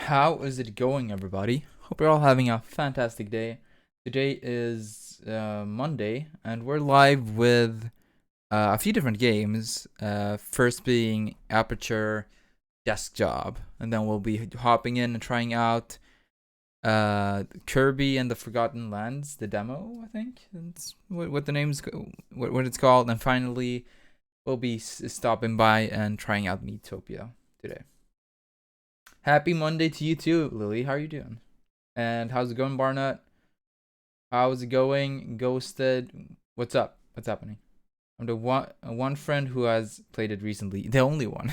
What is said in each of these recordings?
How is it going, everybody? Hope you're all having a fantastic day. Today is Monday, and we're live with a few different games. First being Aperture Desk Job, and then we'll be hopping in and trying out Kirby and the Forgotten Lands, the demo. I think that's what the name's what it's called, and finally we'll be stopping by and trying out Miitopia today. Happy Monday to you too, Lily. How are you doing? And how's it going, Barnett? How's it going, Ghosted? What's up? What's happening? I'm the one friend who has played it recently. The only one.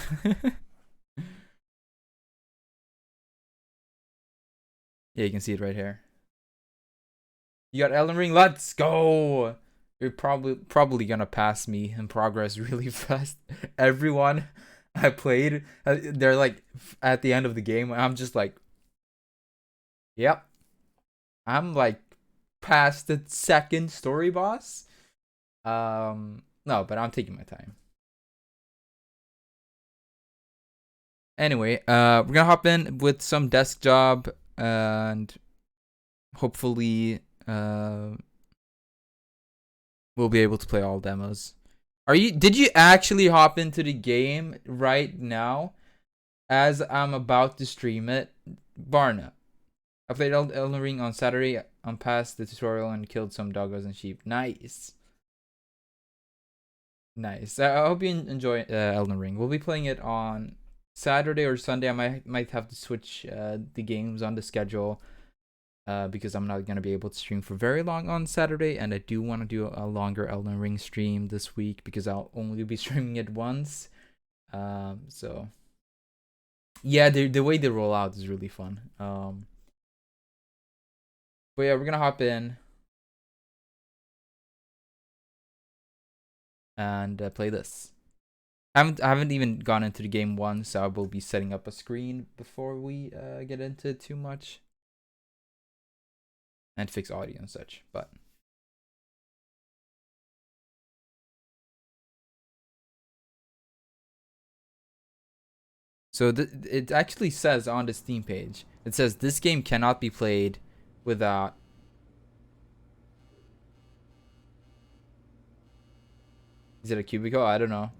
Yeah, you can see it right here. You got Elden Ring. Let's go. You're probably gonna pass me in progress really fast. Everyone I played, they're like at the end of the game. I'm just like, yep. I'm like past the second story boss. No, but I'm taking my time. Anyway, we're gonna hop in with some desk job and hopefully we'll be able to play all demos. Did you actually hop into the game right now as I'm about to stream it? Barna. I played Elden Ring on Saturday. I'm past the tutorial and killed some doggos and sheep. Nice. Nice. I hope you enjoy Elden Ring. We'll be playing it on Saturday or Sunday. I might have to switch the games on the schedule because I'm not going to be able to stream for very long on Saturday. And I do want to do a longer Elden Ring stream this week because I'll only be streaming it once. So, yeah, the way they roll out is really fun. But yeah, we're going to hop in and play this. I haven't even gone into the game once, so I will be setting up a screen before we get into it too much. And fix audio and such, but... So it actually says on the Steam page, it says this game cannot be played without... Is it a cubicle? I don't know.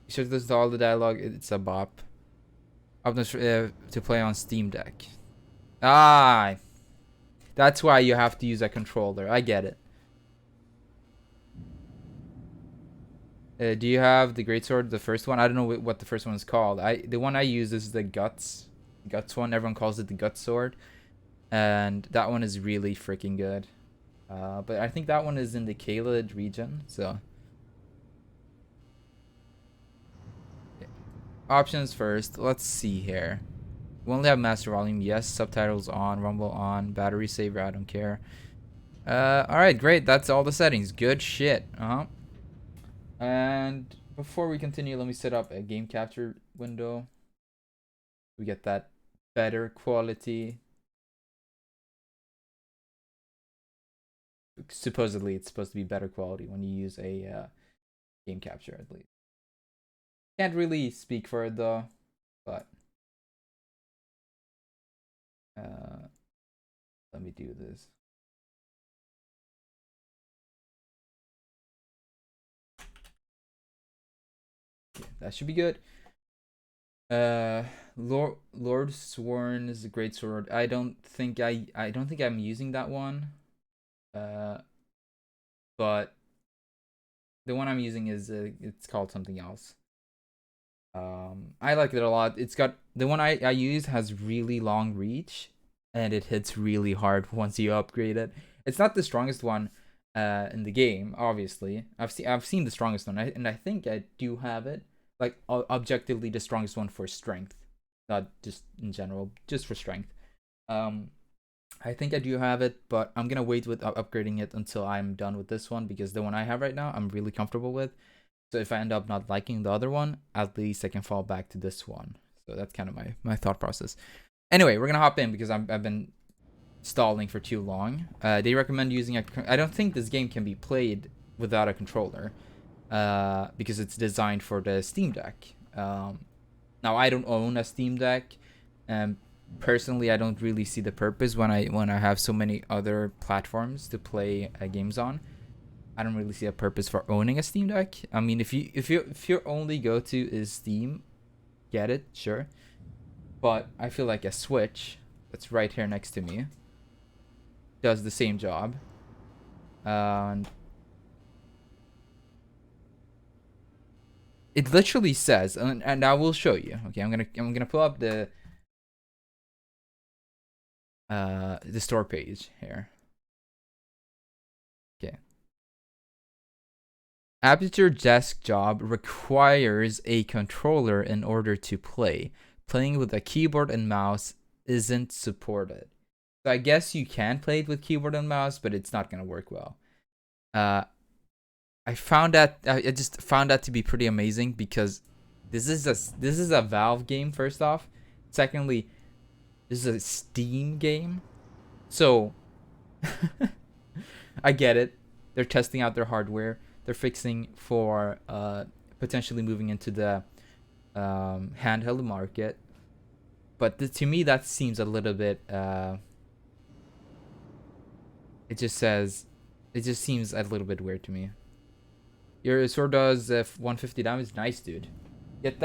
You should listen to all the dialogue. It's a bop. To play on Steam Deck. Ah, that's why you have to use a controller. I get it. Do you have the greatsword, the first one? I don't know what the first one is called. The one I use is the guts one. Everyone calls it the guts sword, and that one is really freaking good. But I think that one is in the Caelid region. So options first. Let's see here. We only have master volume. Yes. Subtitles on. Rumble on. Battery saver. I don't care. All right, great. That's all the settings. Good shit. And before we continue, let me set up a game capture window. We get that better quality. Supposedly, it's supposed to be better quality when you use a game capture, at least. Can't really speak for it though, but let me do this. Yeah, that should be good. Lord Sworn is a great sword. I don't think I'm using that one. But the one I'm using is it's called something else. I like it a lot. It's got the one I use has really long reach, and it hits really hard once you upgrade it. It's not the strongest one in the game, obviously. I've seen the strongest one, and I think I do have it. Like objectively the strongest one for strength, not just in general, just for strength. I think I do have it, but I'm gonna wait with upgrading it until I'm done with this one because the one I have right now I'm really comfortable with. So if I end up not liking the other one, at least I can fall back to this one. So that's kind of my thought process. Anyway, we're gonna hop in because I've been stalling for too long. They recommend using I don't think this game can be played without a controller. Because it's designed for the Steam Deck. Now I don't own a Steam Deck, and personally I don't really see the purpose when I have so many other platforms to play games on. I don't really see a purpose for owning a Steam Deck. I mean, if your only go-to is Steam, get it, sure. But I feel like a Switch that's right here next to me does the same job, and it literally says, and I will show you. Okay, I'm gonna pull up the store page here. Okay. Aperture Desk Job requires a controller in order to play. Playing with a keyboard and mouse isn't supported. So I guess you can play it with keyboard and mouse, but it's not gonna work well. I just found that to be pretty amazing because this is a Valve game, first off. Secondly, this is a Steam game. So I get it. They're testing out their hardware. They're fixing for potentially moving into the handheld market. But to me, that seems a little bit. It just seems a little bit weird to me. Your sword does 150 damage. Nice, dude. Get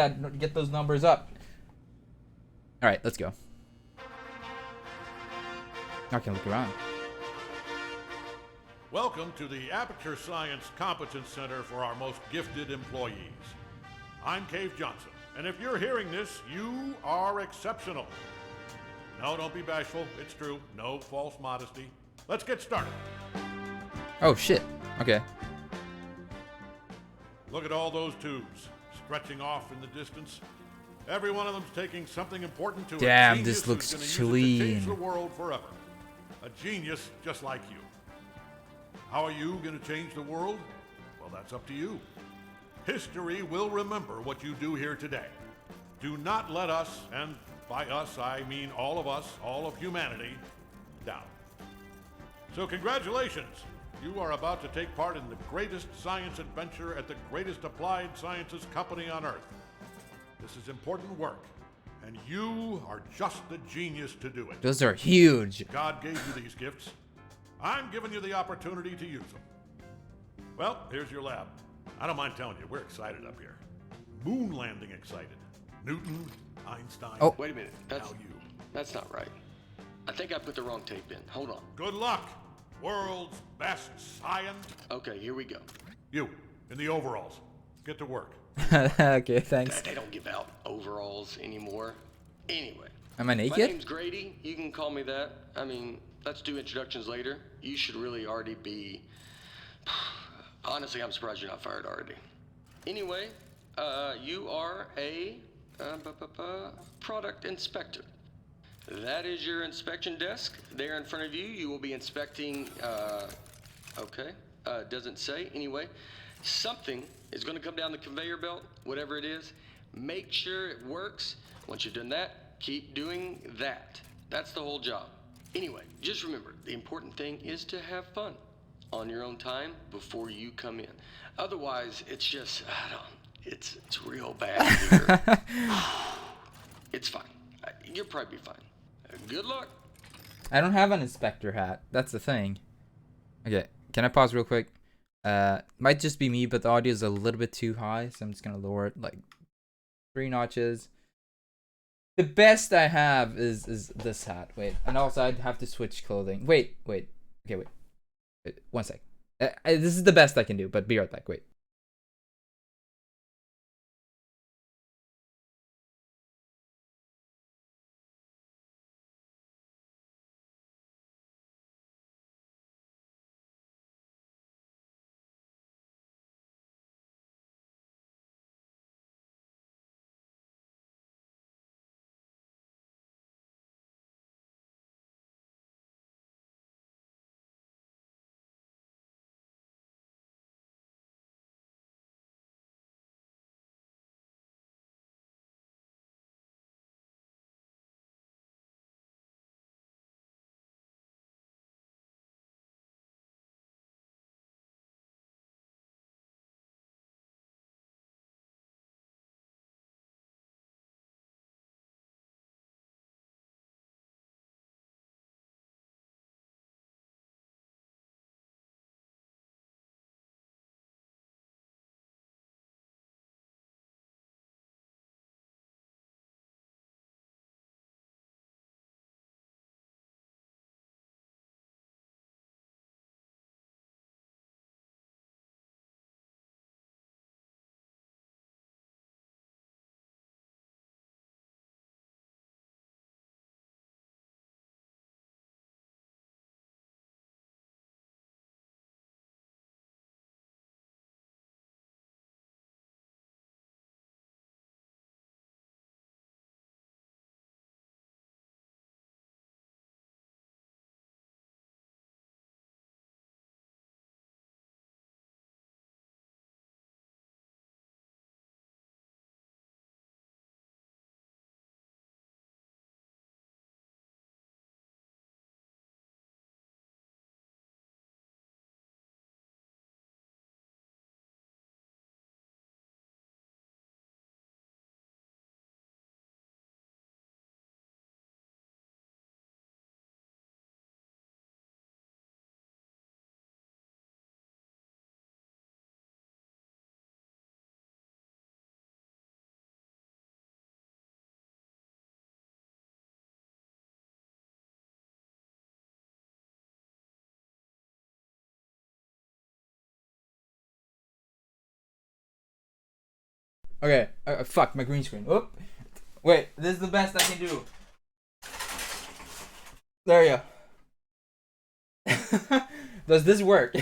those numbers up. All right, let's go. I can look around. Welcome to the Aperture Science Competence Center for our most gifted employees. I'm Cave Johnson, and if you're hearing this, you are exceptional. No, don't be bashful. It's true. No false modesty. Let's get started. Oh, shit. Okay. Look at all those tubes stretching off in the distance. Every one of them's taking something important to Damn, a this genius looks who's gonna use it to change clean. the world forever. A genius just like you. How are you going to change the world? Well, that's up to you. History will remember what you do here today. Do not let us, and by us I mean all of us, all of humanity, down. So congratulations. You are about to take part in the greatest science adventure at the greatest applied sciences company on Earth. This is important work, and you are just the genius to do it. Those are huge. God gave you these gifts. I'm giving you the opportunity to use them. Well, here's your lab. I don't mind telling you, we're excited up here. Moon landing excited. Newton, Einstein. Oh. Wait a minute. Now you. That's not right. I think I put the wrong tape in. Hold on. Good luck, world's best science. Okay, here we go. You, in the overalls. Get to work. Okay, thanks. They don't give out overalls anymore. Anyway. Am I My naked? name's Grady. You can call me that. I mean, let's do introductions later. You should really already be... Honestly, I'm surprised you're not fired already. Anyway, you are a product inspector. That is your inspection desk. There in front of you, you will be inspecting, doesn't say. Anyway, something is going to come down the conveyor belt, whatever it is. Make sure it works. Once you've done that, keep doing that. That's the whole job. Anyway, just remember, the important thing is to have fun on your own time before you come in. Otherwise, it's just, it's real bad here. It's fine. You'll probably be fine. Good luck. I don't have an inspector hat. That's the thing. Okay, can I pause real quick? Might just be me, but the audio is a little bit too high, so I'm just gonna lower it like 3 notches. The best I have is this hat. Wait, and also I'd have to switch clothing. Wait. Okay, wait. 1 sec. This is the best I can do, but be right back. Wait. Okay. Fuck my green screen. Oop. Wait. This is the best I can do. There you go. Does this work?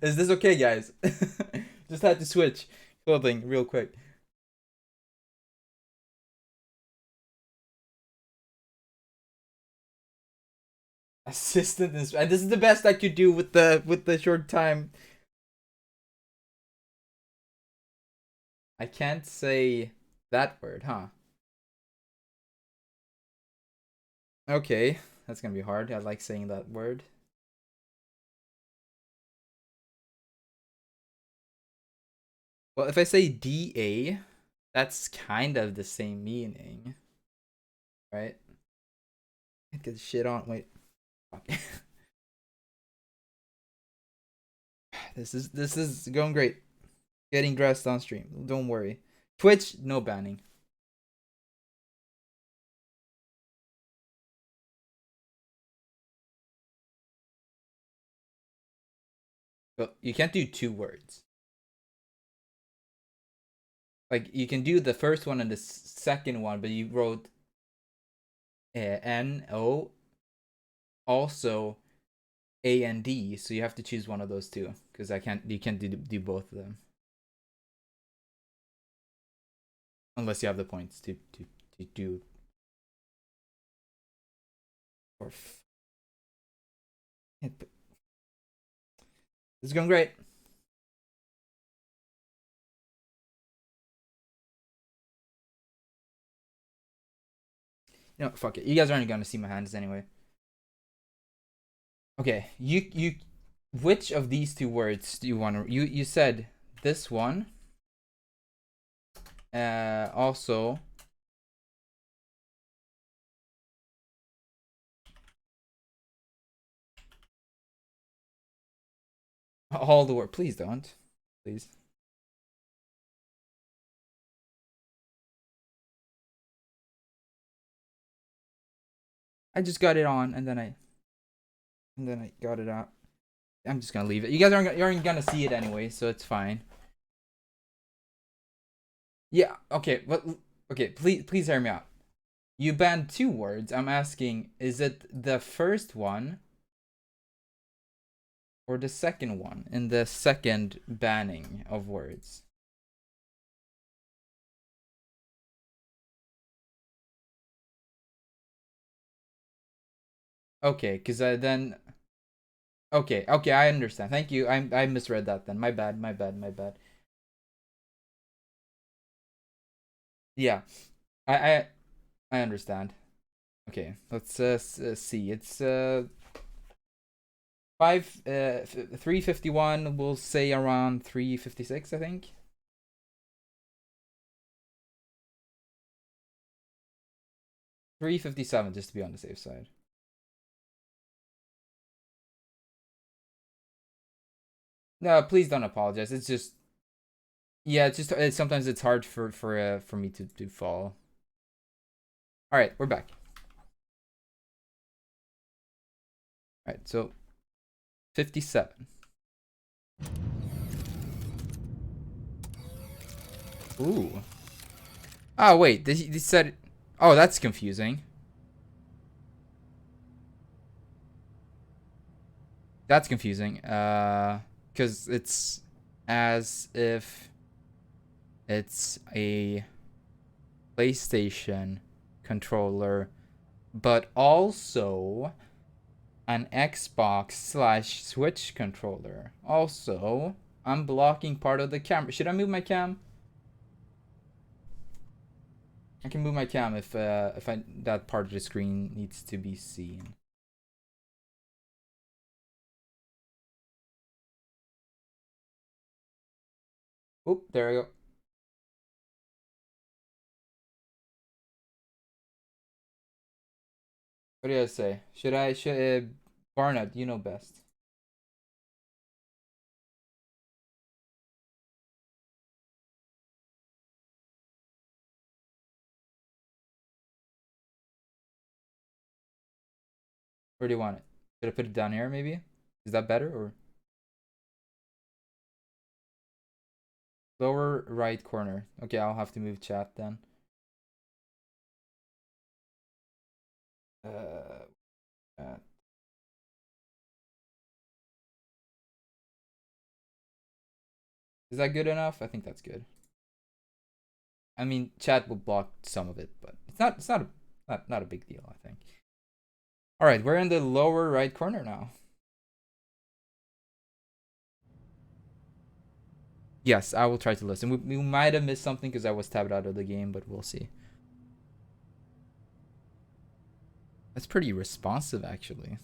Is this okay, guys? Just had to switch clothing real quick. Assistant and this is the best I could do with the short time. I can't say that word, huh? Okay, that's gonna be hard. I like saying that word. Well, if I say DA, that's kind of the same meaning, right? Get shit on. Wait. Fuck. This is going great. Getting dressed on stream. Don't worry. Twitch, no banning. But you can't do two words. Like you can do the first one and the second one, but you wrote N-O, also A-N-D, so you have to choose one of those two because you can't do both of them unless you have the points to do. Or this is going great. You know, fuck it. You guys aren't gonna see my hands anyway. Okay, you which of these two words do you want to you said this one. Also all the word. Please don't. Please. I just got it on and then I got it out. I'm just gonna leave it. You guys aren't gonna see it anyway, so it's fine. Yeah. Okay. But okay. Please hear me out. You banned two words. I'm asking, is it the first one or the second one in the second banning of words? Okay, because then. Okay. Okay. I understand. Thank you. I misread that then. My bad. My bad. My bad. Yeah. I I I understand. Okay. Let's see. It's 351. We'll say around 356. I think. 357, just to be on the safe side. No, please don't apologize. It's just, yeah, sometimes it's hard for me to follow. All right, we're back. All right, so 57. Ooh. Oh wait, they said. Oh, that's confusing. That's confusing. Because it's as if it's a PlayStation controller, but also an Xbox slash Switch controller. Also, I'm blocking part of the camera. Should I move my cam? I can move my cam if that part of the screen needs to be seen. Oop, there we go. What do you guys say? Should Barnett, you know best. Where do you want it? Should I put it down here maybe? Is that better or? Lower right corner. Okay, I'll have to move chat then. Uh, is that good enough? I think that's good. I mean, chat will block some of it, but it's not a big deal, I think. All right, we're in the lower right corner now. Yes, I will try to listen. We might have missed something because I was tabbed out of the game, but we'll see. That's pretty responsive, actually.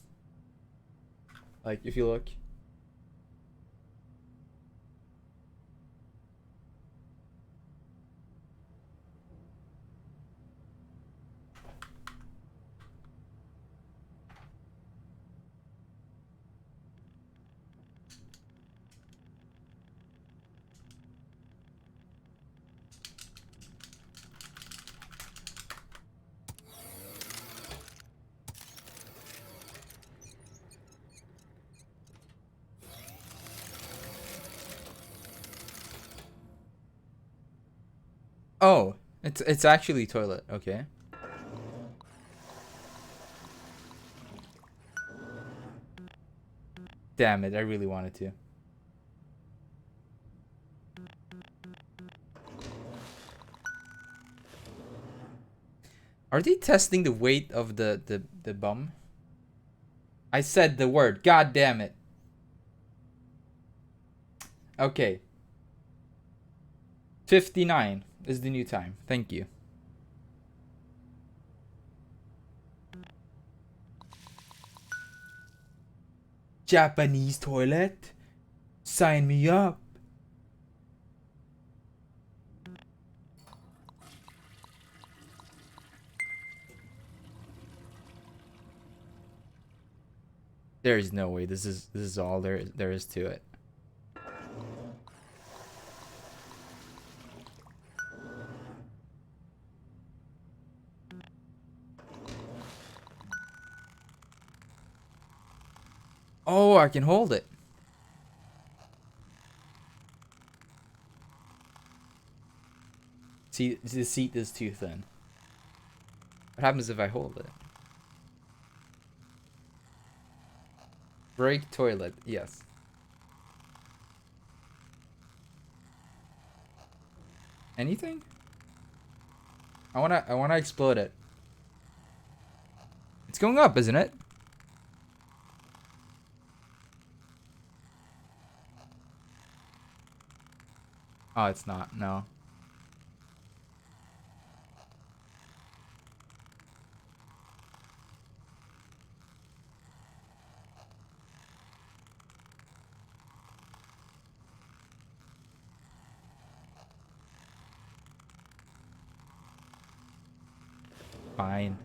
Like, if you look. Oh, it's actually toilet. Okay. Damn it! I really wanted to. Are they testing the weight of the bum? I said the word. God damn it. Okay. 59 is the new time. Thank you. Japanese toilet? Sign me up. There is no way this is all there is to it. Oh, I can hold it. See, the seat is too thin. What happens if I hold it? Break toilet. Yes. Anything? I wanna explode it. It's going up, isn't it? Oh, it's not. No. Fine.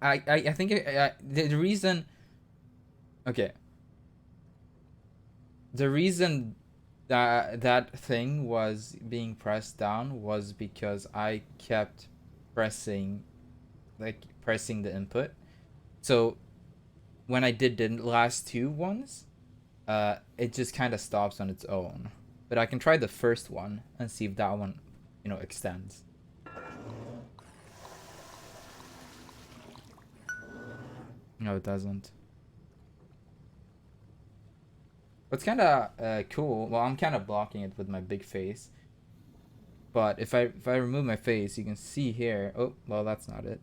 I think the reason. Okay. The reason that thing was being pressed down was because I kept pressing, like pressing the input. So when I did the last two ones, it just kind of stops on its own. But I can try the first one and see if that one, extends. No, it doesn't. What's kind of cool. Well, I'm kind of blocking it with my big face. But if I remove my face, you can see here. Oh, well, that's not it.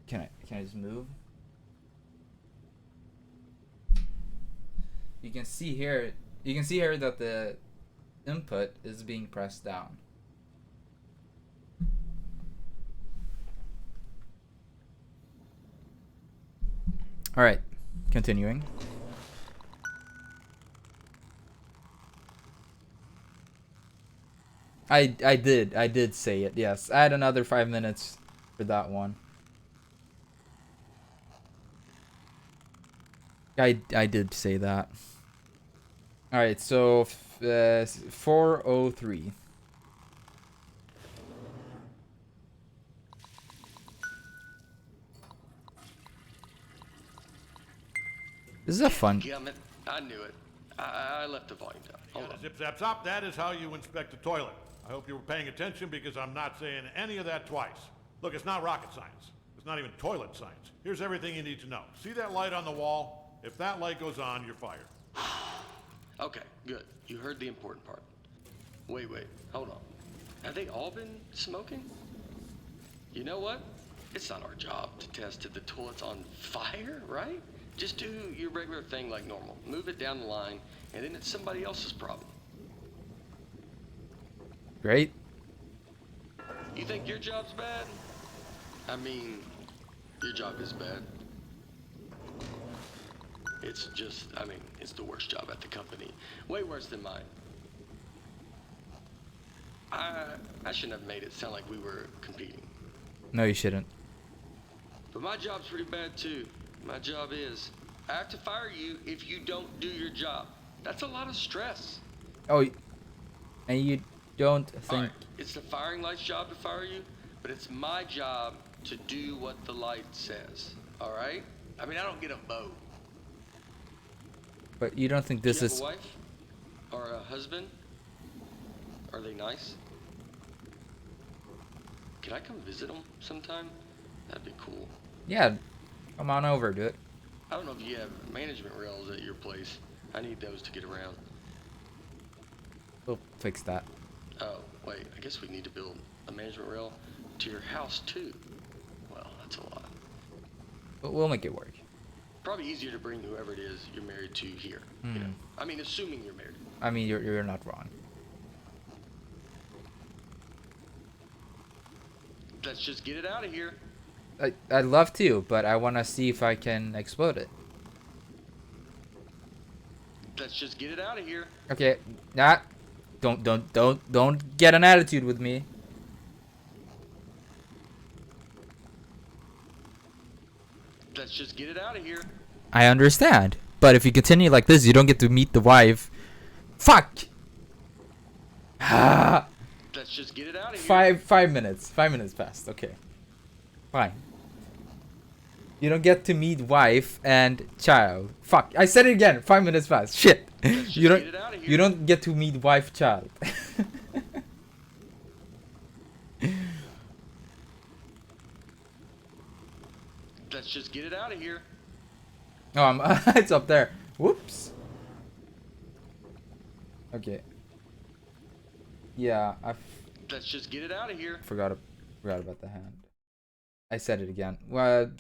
Can I just move? You can see here. You can see here that the input is being pressed down. All right, continuing. I did say it. Yes, I had another 5 minutes for that one. I did say that. All right, so 403. This is a fun. Gummit, I knew it. I left the volume down. Hold on. Zip zap zop, that is how you inspect a toilet. I hope you were paying attention because I'm not saying any of that twice. Look, it's not rocket science. It's not even toilet science. Here's everything you need to know. See that light on the wall? If that light goes on, you're fired. Okay, good. You heard the important part. Wait, hold on. Have they all been smoking? You know what? It's not our job to test if the toilet's on fire, right? Just do your regular thing like normal. Move it down the line, and then it's somebody else's problem. Great. You think your job's bad? I mean, your job is bad. It's just, I mean, it's the worst job at the company. Way worse than mine. I shouldn't have made it sound like we were competing. No, you shouldn't. But my job's pretty bad too. My job is, I have to fire you if you don't do your job. That's a lot of stress. Oh, and you don't think... Alright, it's the firing light's job to fire you, but it's my job to do what the light says. Alright? I mean, I don't get a vote. But you don't think this Do you have is... a wife? Or a husband? Are they nice? Can I come visit them sometime? That'd be cool. Yeah, come on over, do it. I don't know if you have management rails at your place. I need those to get around. We'll fix that. Oh, wait, I guess we need to build a management rail to your house too. Well, that's a lot. But we'll make it work. Probably easier to bring whoever it is you're married to here. You know? I mean, assuming you're married. I mean, you're not wrong. Let's just get it out of here. I'd love to, but I want to see if I can explode it. Let's just get it out of here. Okay, don't get an attitude with me. Let's just get it out of here. I understand, but if you continue like this, you don't get to meet the wife. Fuck. Let's just get it out of here. 5 minutes. 5 minutes passed. Okay. Fine. You don't get to meet wife and child. Fuck. I said it again. 5 minutes passed. Shit. You don't. Get it out of here. You don't get to meet wife, child. Let's just get it out of here. Oh, it's up there. Whoops. Okay. Yeah, Let's just get it out of here. forgot about the hand. I said it again. Well,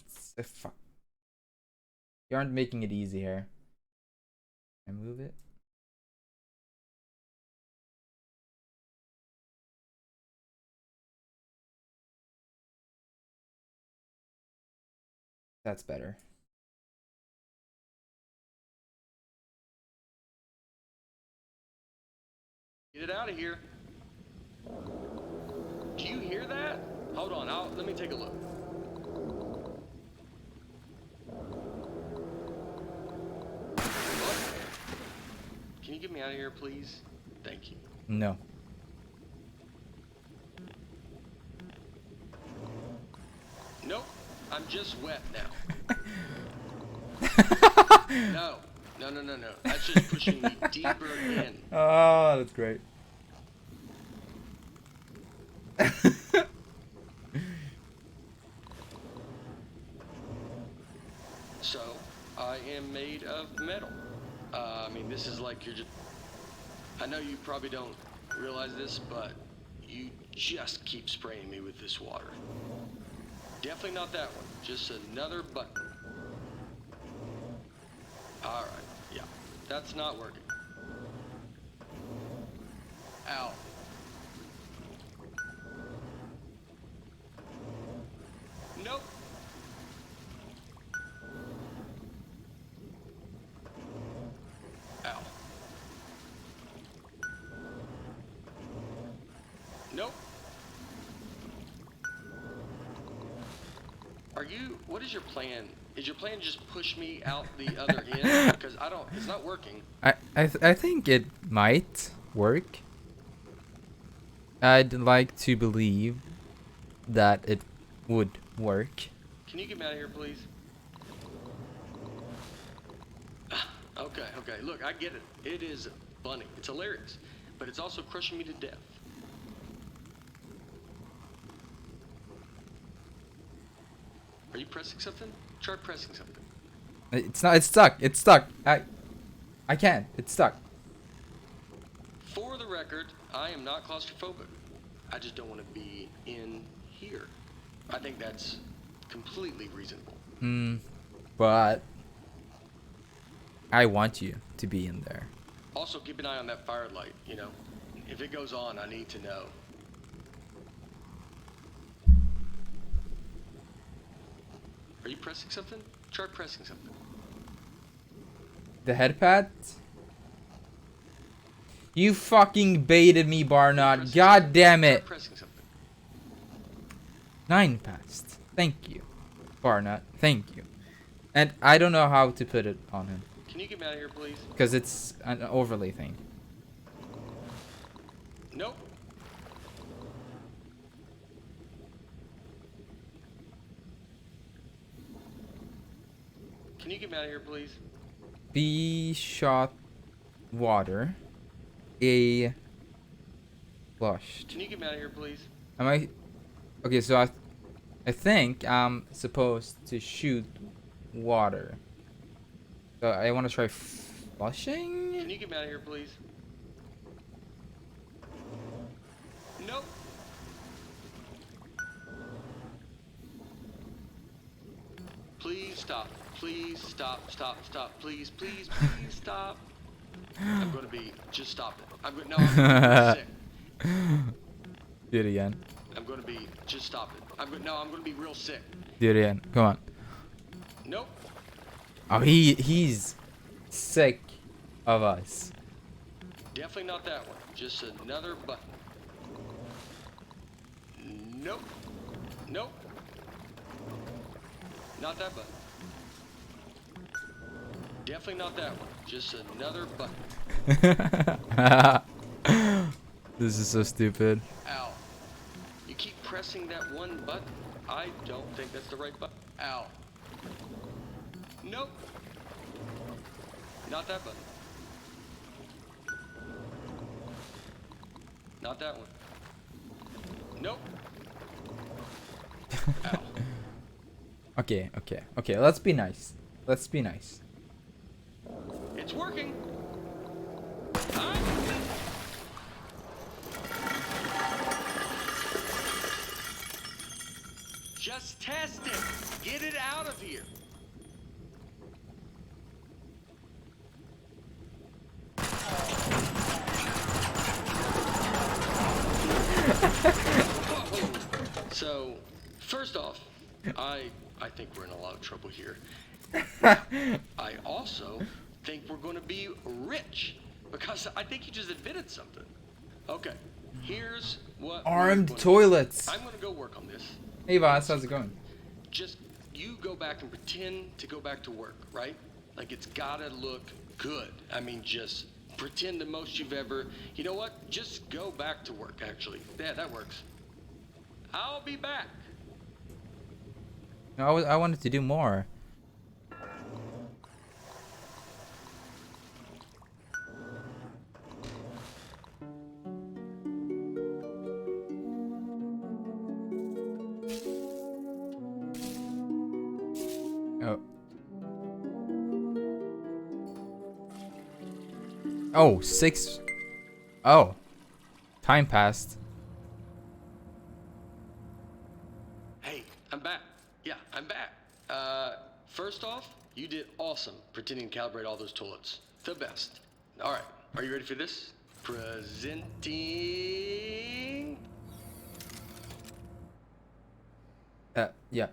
fuck. You aren't making it easy here. I move it. That's better. Get it out of here. Do you hear that? Hold on, let me take a look. What? Can you get me out of here, please? Thank you. No. Nope, I'm just wet now. No. That's just pushing me deeper in. Oh, that's great. So, I am made of metal. I mean, this is like you're just... I know you probably don't realize this, but you just keep spraying me with this water. Definitely not that one. Just another button. Alright, yeah. That's not working. Ow. Nope. Ow. Nope. What is your plan Is your plan to just push me out the other end? Because it's not working. I think it might work. I'd like to believe that it would work. Can you get me out of here, please? Okay. Look, I get it. It is funny. It's hilarious. But it's also crushing me to death. Are you pressing something? Try pressing something. It's not. It's stuck. It's stuck. I can't. It's stuck. For the record, I am not claustrophobic. I just don't want to be in here. I think that's completely reasonable. But I want you to be in there. Also, keep an eye on that firelight, you know. If it goes on, I need to know. Are you pressing something? Try pressing something. The headpad? You fucking baited me, Barnott. God damn it. Try pressing something. 9 passed. Thank you, Barnott. Thank you. And I don't know how to put it on him. Can you get me out of here, please? Because it's an overlay thing. Nope. Can you get me out of here, please? B shot water. A flushed. Can you get me out of here, please? Am I? Okay, so I think I'm supposed to shoot water. So I want to try flushing. Can you get me out of here, please? Nope. Please stop. Please stop. Please stop. I'm gonna be. Just stop it. I'm gonna be sick. Do it again. I'm gonna be. Just stop it. I'm gonna be real sick. Do it again. Come on. Nope. Oh, he's sick of us. Definitely not that one. Just another button. Nope. Nope. Not that button. Definitely not that one. Just another button. This is so stupid. Ow. You keep pressing that one button. I don't think that's the right button. Ow. Nope. Not that button. Not that one. Nope. Ow. Okay. Let's be nice. It's working. Huh? Just test it. Get it out of here. So, first off, I think we're in a lot of trouble here. I also think we're going to be rich because I think you just admitted something. Okay, here's what Armed toilets. I'm going to go work on this. Hey, boss, how's it going? Just you go back and pretend to go back to work, right? Like it's got to look good. I mean, just pretend the most you've ever. You know what? Just go back to work. Actually, yeah, that works. I'll be back. No, I wanted to do more. Oh, 6. Oh, time passed. Hey, I'm back. Yeah, I'm back. First off, you did awesome pretending to calibrate all those toilets. The best. All right, are you ready for this? Presenting. Yeah.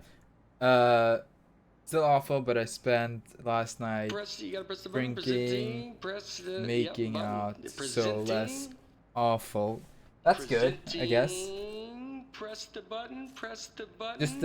Still awful, but I spent last night You gotta press the button. drinking, Press the making button. out, so Presenting. less awful. That's good, I guess. Press the button. Just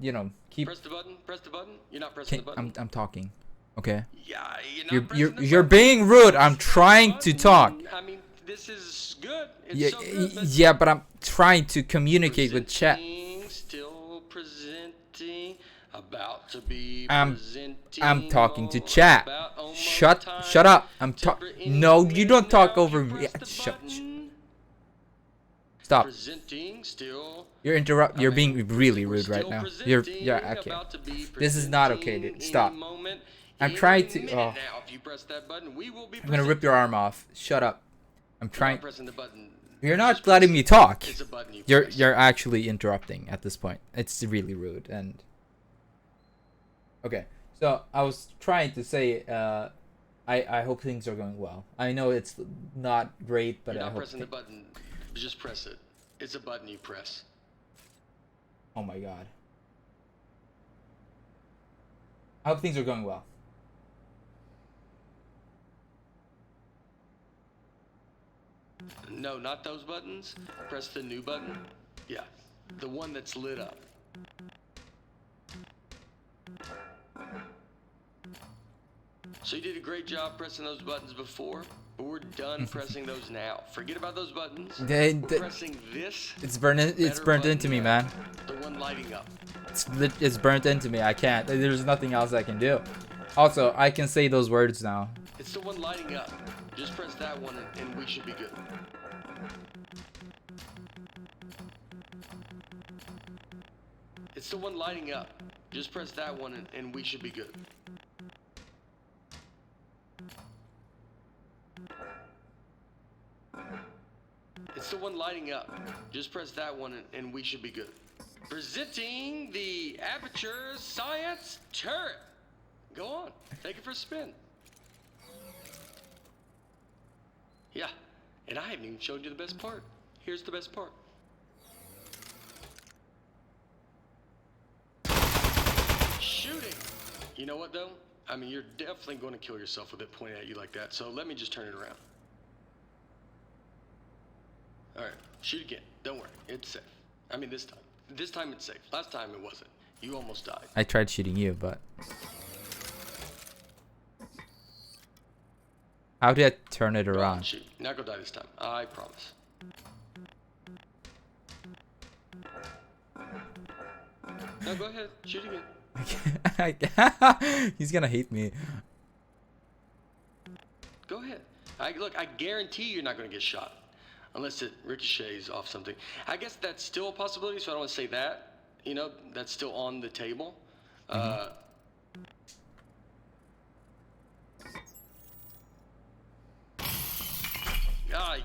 you know, keep. Press the button. Press the button. You're not pressing the button. I'm talking. Okay. Yeah, you're not pressing the You're button. being rude. I'm Press trying that to button. talk. I mean, this is good. It's Yeah, so good. But yeah, but I'm trying to communicate with chat. Still presenting. About to be I'm presenting. talking to chat. Shut up. No, you don't talk over me. Stop. Presenting still. You're being really rude right now. Yeah, okay. This is not okay, dude. Stop. I'm trying to. Oh. I'm gonna rip your arm off. Shut up. I'm trying. You're not letting me talk. You're actually interrupting at this point. It's really rude. And okay, so I was trying to say, I hope things are going well. I know it's not great, but You're I not hope. pressing the button. Just press it. It's a button you press. Oh my god. I hope things are going well. No, not those buttons. Press the new button. Yeah, the one that's lit up. So you did a great job pressing those buttons before, but we're done pressing those now. Forget about those buttons. We're pressing this. It's burnt into me, man. The one lighting up. It's burnt into me. I can't. There's nothing else I can do. Also, I can say those words now. It's the one lighting up. Just press that one and we should be good. It's the one lighting up. Just press that one and we should be good. It's the one lighting up. Just press that one and we should be good. Presenting the Aperture Science Turret. Go on, take it for a spin. Yeah, and I haven't even showed you the best part. Here's the best part. Shooting. You know what though? I mean, you're definitely going to kill yourself with it pointing at you like that. So let me just turn it around. All right, shoot again. Don't worry, it's safe. I mean, this time. This time it's safe. Last time it wasn't. You almost died. I tried shooting you, but how did I turn it around? Shoot. Not gonna die this time. I promise. No, go ahead. Shoot again. He's gonna hate me. Go ahead. Look, I guarantee you're not gonna get shot. Unless it ricochets off something. I guess that's still a possibility, so I don't want to say that. You know, that's still on the table. You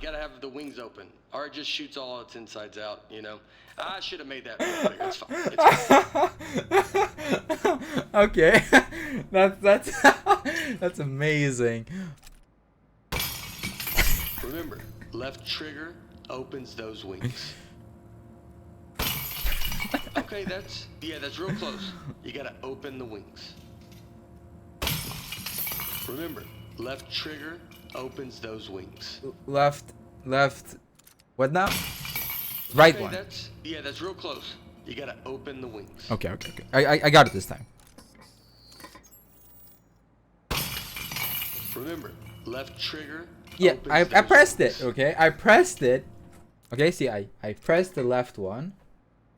gotta have the wings open. Or it just shoots all its insides out, you know. I should have made that clear. It's fine. It's fine. Okay. That's amazing. Remember, left trigger opens those wings. Okay, that's real close. You gotta open the wings. Remember, left trigger opens those wings. Left. What now? Right Okay, one. That's real close. You gotta open the wings. Okay. I got it this time. Remember, left trigger. Yeah, I opens those pressed wings. it. Okay, I pressed it. Okay, see, I pressed the left one,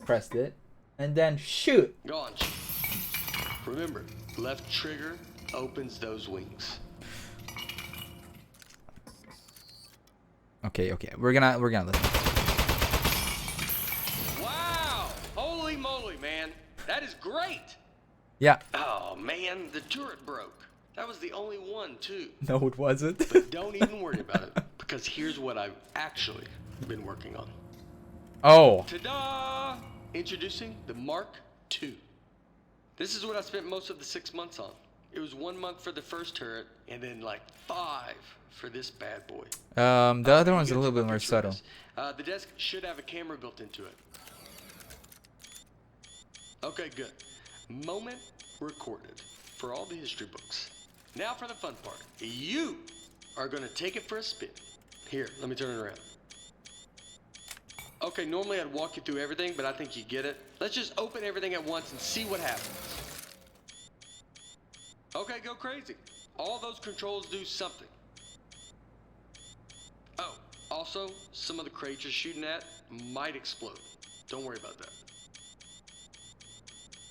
pressed it, and then shoot. Go on. Remember, left trigger opens those wings. Okay, we're gonna listen. Wow! Holy moly, man! That is great. Yeah. Oh man, the turret broke. That was the only one too. No, it wasn't. But don't even worry about it, because here's what I've actually been working on. Oh. Ta-da! Introducing the Mark II. This is what I spent most of the 6 months on. It was 1 month for the first turret, and then like 5 for this bad boy. The other one's a little bit more subtle. The desk should have a camera built into it. Okay, good. Moment recorded for all the history books. Now for the fun part. You are gonna take it for a spin. Here, let me turn it around. Okay, normally I'd walk you through everything, but I think you get it. Let's just open everything at once and see what happens. Okay, go crazy. All those controls do something. Oh, also, some of the crates you're shooting at might explode. Don't worry about that.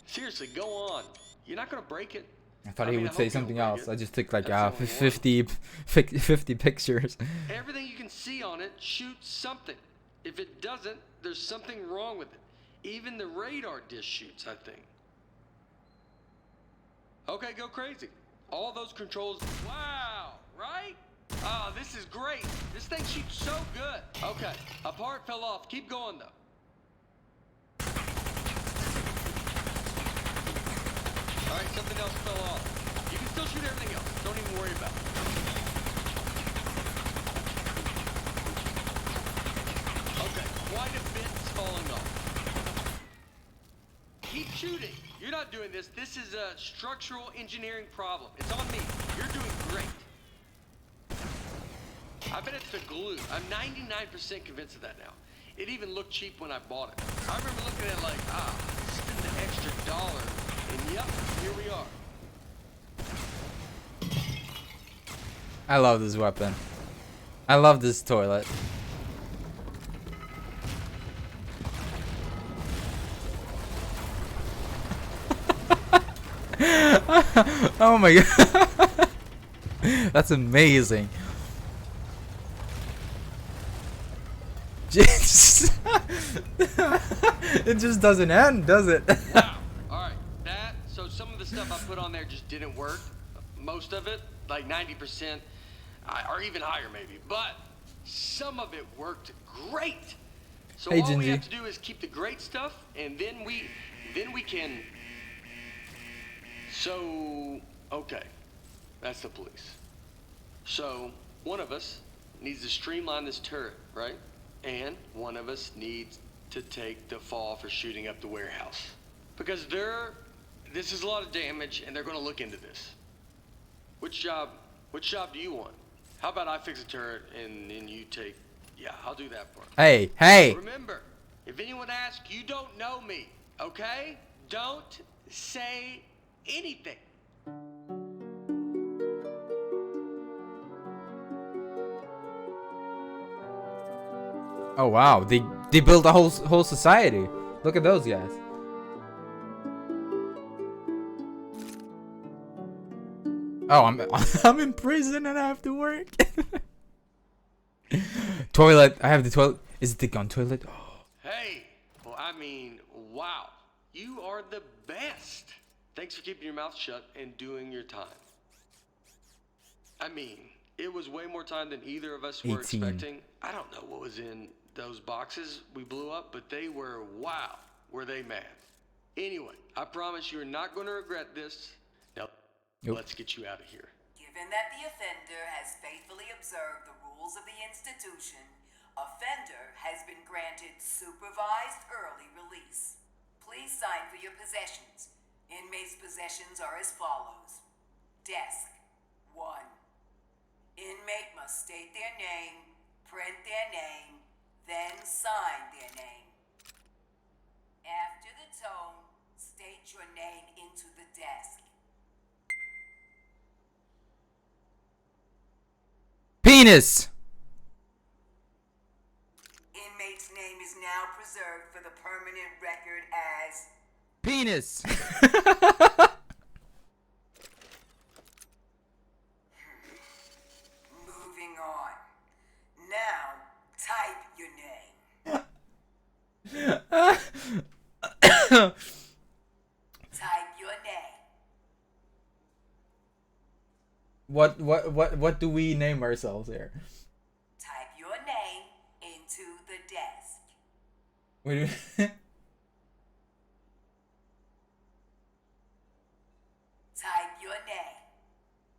Seriously, go on. You're not gonna break it. I thought he would say something else. I just took like That's the only 50 pictures. Everything you can see on it shoots something. If it doesn't, there's something wrong with it. Even the radar dish shoots, I think. Okay, go crazy. All those controls. Wow, right? Oh, this is great. This thing shoots so good. Okay, a part fell off. Keep going, though. All right, something else fell off. You can still shoot everything else. Don't even worry about it. Okay, quite a bit's falling off. Keep shooting. You're not doing this. This is a structural engineering problem. It's on me. You're doing great. I bet it's the glue. I'm 99% convinced of that now. It even looked cheap when I bought it. I remember looking at it like, spend the extra $1. And yep, here we are. I love this weapon. I love this toilet. Oh my god. That's amazing. It just doesn't end, does it? Wow. Alright, so some of the stuff I put on there just didn't work. Most of it, like 90%, or even higher maybe. But some of it worked great. So hey, all Gingy. we have to do is keep the great stuff, and then we can. So, okay, that's the police. So, one of us needs to streamline this turret, right? And one of us needs to take the fall for shooting up the warehouse. Because this is a lot of damage, and they're gonna look into this. Which job do you want? How about I fix a turret, and then you take, yeah, I'll do that for him. Hey! Remember, if anyone asks, you don't know me, okay? Don't say anything. Oh wow, they built a whole society. Look at those guys. Oh, I'm in prison and I have to work. Toilet. I have the toilet. Is it the gun toilet? Hey, well, I mean, wow. You are the best. Thanks for keeping your mouth shut and doing your time. I mean, it was way more time than either of us were 18. expecting. I don't know what was in those boxes we blew up, but they were, wow, were they mad. Anyway, I promise you're not going to regret this. Now, let's get you out of here. Given that the offender has faithfully observed the rules of the institution, offender has been granted supervised early release. Please sign for your possessions. Inmates' possessions are as follows. Desk, 1. Inmate must state their name, print their name, then sign their name. After the tone, state your name into the desk. Penis! Inmate's name is now preserved for the permanent record as Penis! moving on. Now, type your name. Type your name. What do we name ourselves here? Type your name into the desk. Wait. Type your name.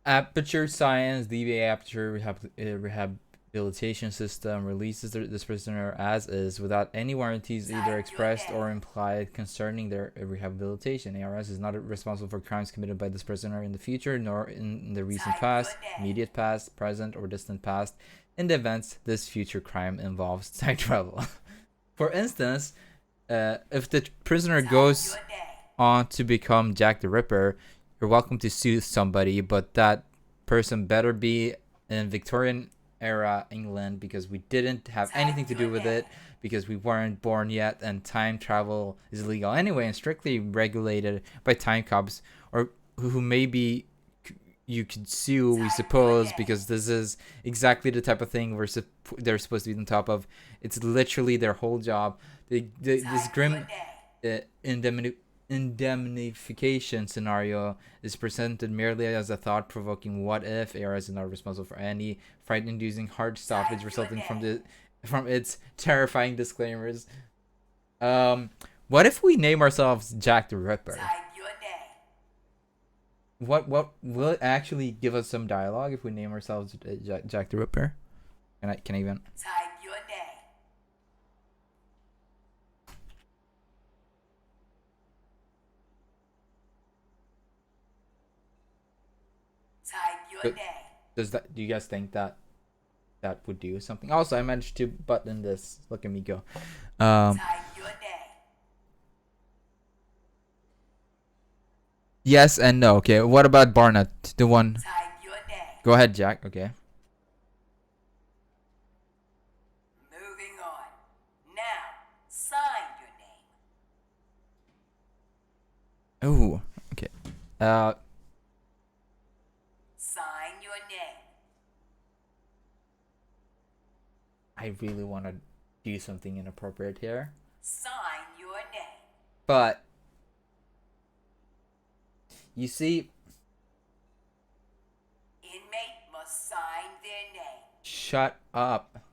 Aperture Science, DBA Aperture Rehabilitation System releases this prisoner as is without any warranties either expressed or implied concerning their rehabilitation. ARS is not responsible for crimes committed by this prisoner in the future nor in the recent past, immediate past, present, or distant past in the events this future crime involves time travel. For instance, if the prisoner Time goes your day. on to become Jack the Ripper, you're welcome to sue somebody, but that person better be in Victorian era England, because we didn't have anything to do with it, because we weren't born yet, and time travel is illegal anyway and strictly regulated by time cops, or who maybe you could sue, we suppose, because this is exactly the type of thing they're supposed to be on top of. It's literally their whole job. This grim indemnification scenario is presented merely as a thought-provoking what-if. AR is not responsible for any fright-inducing heart stoppage resulting from its terrifying disclaimers. What if we name ourselves Jack the Ripper? Time your day. What will it actually give us some dialogue if we name ourselves Jack the Ripper? Can I even? Time your day. Time your But- day. Do you guys think that would do something? Also, I managed to button this. Look at me go. Time your day. Yes and no. Okay, what about Barnett? The one. Time your day. Go ahead, Jack. Okay. Moving on. Now, sign your name. Ooh. Okay. Sign your name. I really want to do something inappropriate here, Sign your name. but you see, Inmate must sign their name. shut up.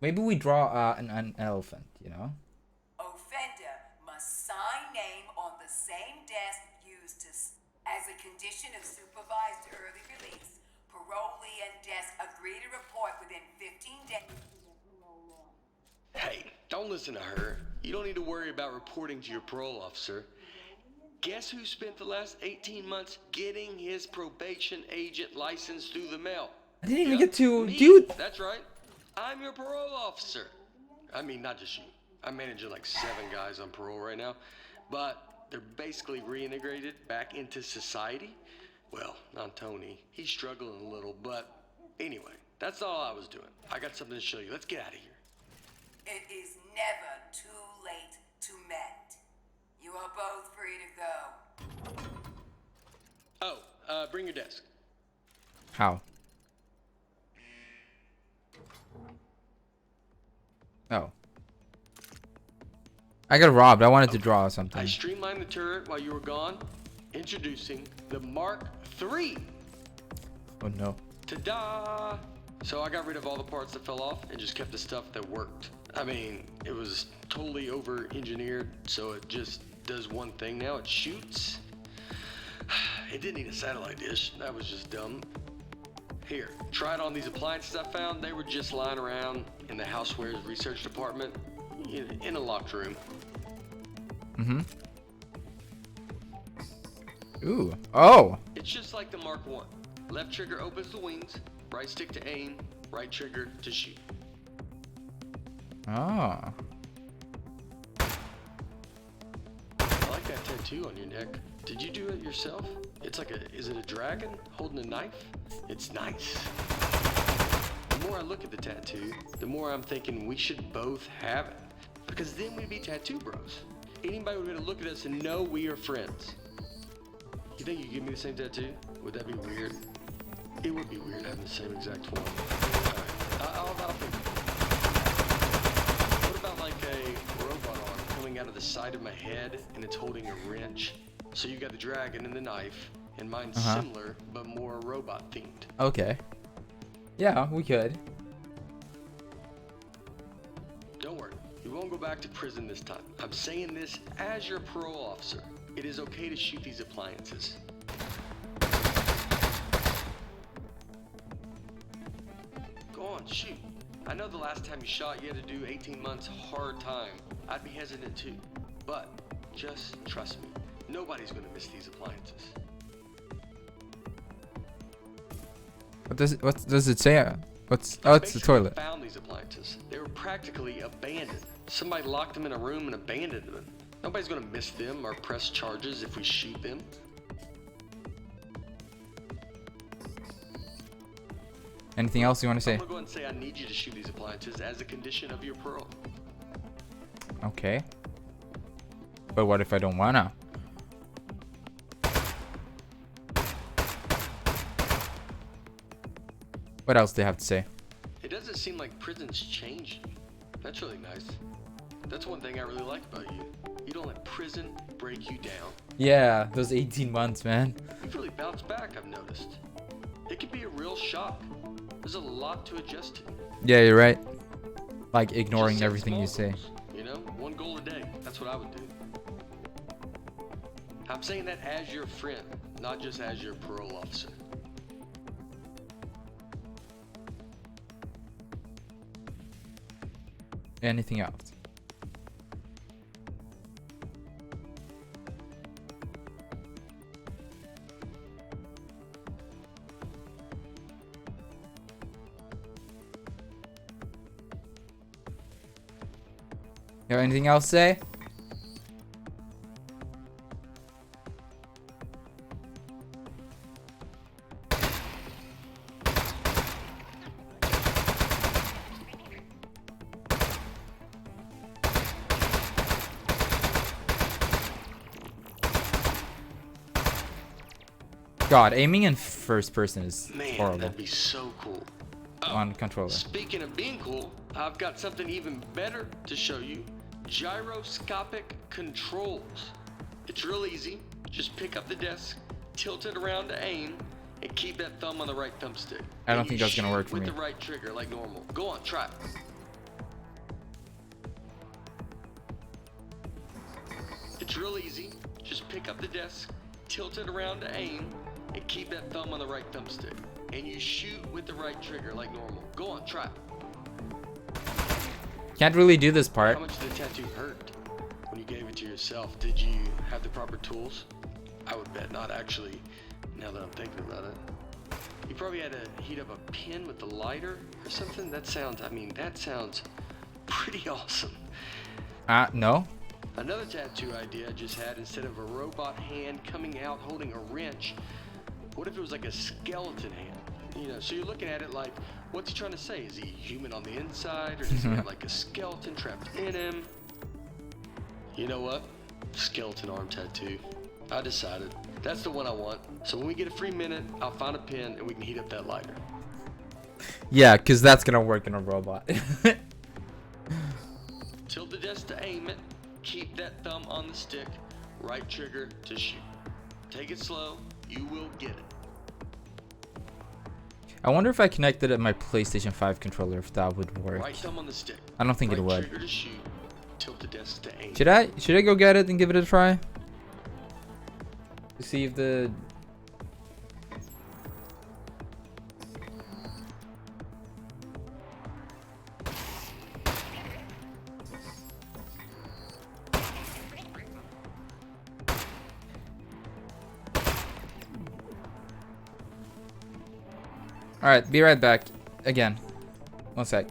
Maybe we draw an elephant. You know. Offender must sign name on the same desk used as a condition of supervised early release. Parolee and desk agree to report within 15 days. Hey, don't listen to her. You don't need to worry about reporting to your parole officer. Guess who spent the last 18 months getting his probation agent license through the mail? I didn't even get to Me. do. That's right. I'm your parole officer. I mean, not just you. I'm managing like 7 guys on parole right now, but they're basically reintegrated back into society. Well, not Tony. He's struggling a little, but anyway, that's all I was doing. I got something to show you. Let's get out of here. It is never too late to mend. You are both free to go. Oh, bring your desk. How? Oh. I got robbed. I wanted to draw something. I streamlined the turret while you were gone. Introducing the Mark III. Oh no. Ta-da! So I got rid of all the parts that fell off and just kept the stuff that worked. I mean, it was totally over-engineered, so it just does one thing now. It shoots. It didn't need a satellite dish. That was just dumb. Here, try it on these appliances I found. They were just lying around in the housewares research department in a locked room. Mm-hmm. Ooh. Oh. It's just like the Mark I. Left trigger opens the wings, right stick to aim, right trigger to shoot. Oh. I like that tattoo on your neck. Did you do it yourself? It's like is it a dragon holding a knife? It's nice. The more I look at the tattoo, the more I'm thinking we should both have it. Because then we'd be tattoo bros. Anybody would be able to look at us and know we are friends. You think you could give me the same tattoo? Would that be weird? It would be weird having the same exact form. Alright, I'll think. What about like a robot arm coming out of the side of my head and it's holding a wrench? So you got the dragon and the knife, and mine's similar, but more robot themed. Okay. Yeah, we could. Don't worry, you won't go back to prison this time. I'm saying this as your parole officer. It is okay to shoot these appliances. Go on, shoot. I know the last time you shot, you had to do 18 months hard time. I'd be hesitant too, but just trust me. Nobody's gonna miss these appliances. What does it say? What's? Now, Oh, make it's the sure you toilet. found these appliances. They were practically abandoned. Somebody locked them in a room and abandoned them. Nobody's gonna miss them or press charges if we shoot them. Anything else you want to I'm say? gonna go ahead and say I need you to shoot these appliances as a condition of your parole. Okay. But what if I don't wanna? What else do they have to say? It doesn't seem like prison's changed. That's really nice. That's one thing I really like about you. You don't let prison break you down. Yeah, those 18 months, man. You've really bounced back, I've noticed. It can be a real shock. There's a lot to adjust to. Yeah, you're right. Like ignoring Just set everything you small say. goals, you know, one goal a day. That's what I would do. I'm saying that as your friend, not just as your parole officer. Anything else? You have anything else to say? God, aiming in first person is Man, horrible that'd be so cool. on controller. Speaking of being cool, I've got something even better to show you. Gyroscopic controls. It's real easy. Just pick up the desk, tilt it around to aim, and keep that thumb on the right thumbstick. I don't And think you that's gonna shoot work for with me. the right trigger like normal. Go on, try it. It's real easy. Just pick up the desk, tilt it around to aim, and keep that thumb on the right thumbstick. And you shoot with the right trigger like normal. Go on, try it. Can't really do this part. How much did the tattoo hurt when you gave it to yourself? Did you have the proper tools? I would bet not, actually, now that I'm thinking about it. You probably had to heat up a pin with the lighter or something? That sounds pretty awesome. No. Another tattoo idea I just had, instead of a robot hand coming out holding a wrench, what if it was like a skeleton hand? You know, so you're looking at it like, what's he trying to say? Is he human on the inside, or does he have like a skeleton trapped in him? You know what? Skeleton arm tattoo. I decided. That's the one I want. So when we get a free minute, I'll find a pin and we can heat up that lighter. Yeah, because that's gonna work in a robot. Tilt the desk to aim it. Keep that thumb on the stick. Right trigger to shoot. Take it slow. You will get it. I wonder if I connected it my PlayStation 5 controller, if that would work. Right thumb on the stick. I don't think right it would. Trigger to shoot. Tilt the desk to aim. Should I go get it and give it a try? To see if the... Alright, be right back. Again. 1 sec.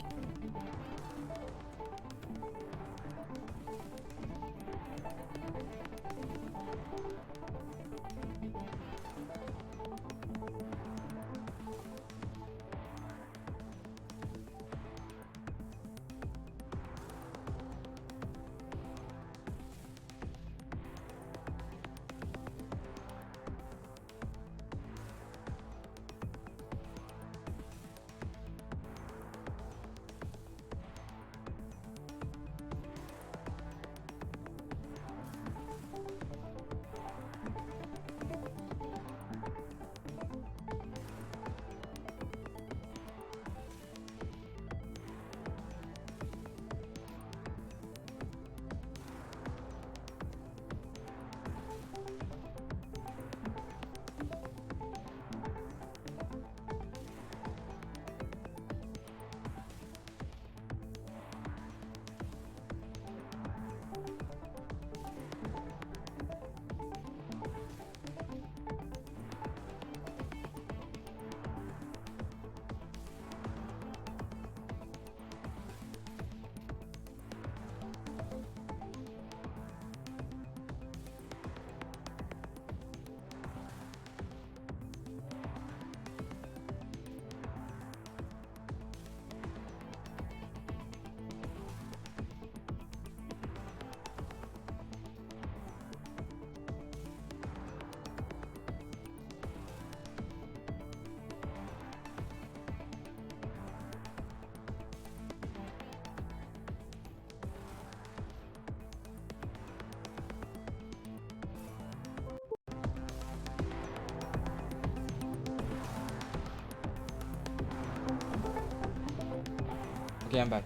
Okay, I'm back.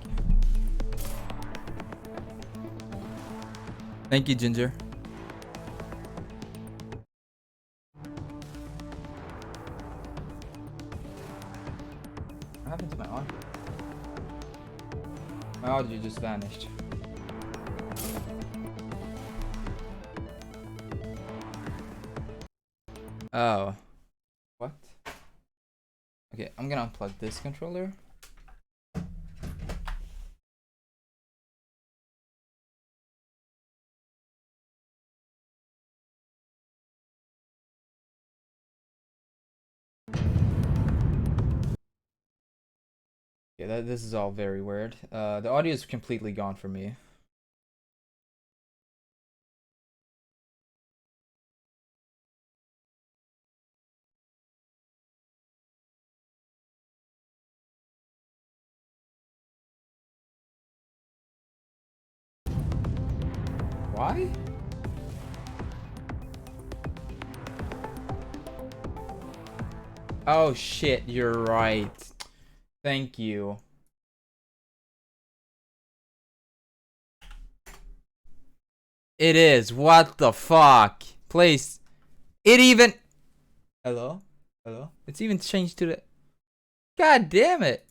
Thank you, Ginger. What happened to my audio? My audio just vanished. Oh. What? Okay, I'm gonna unplug this controller. Yeah, this is all very weird. The audio is completely gone for me. Why? Oh shit, you're right. Thank you. It is. What the fuck? Please. It even... Hello? Hello? It's even changed to the... God damn it.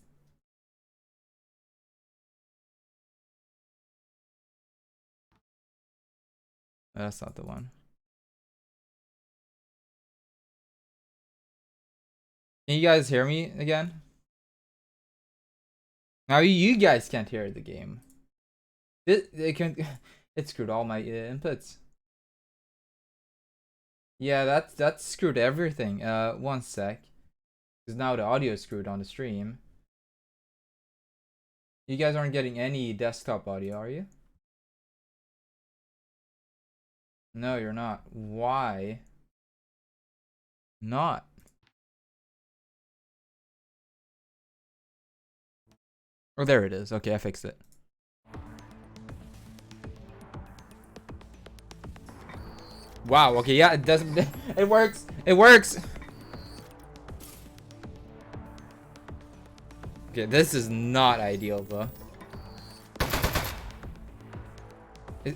That's not the one. Can you guys hear me again? Now you guys can't hear the game. It screwed all my inputs. Yeah, that's screwed everything. One sec. Because now the audio is screwed on the stream. You guys aren't getting any desktop audio, are you? No, you're not. Why? Not. Oh, there it is. Okay, I fixed it. Wow, okay, yeah, it doesn't... It works! It works! Okay, this is not ideal, though.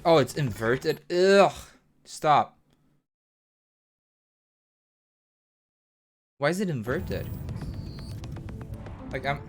Oh, it's inverted? Ugh! Stop. Why is it inverted? Like, I'm...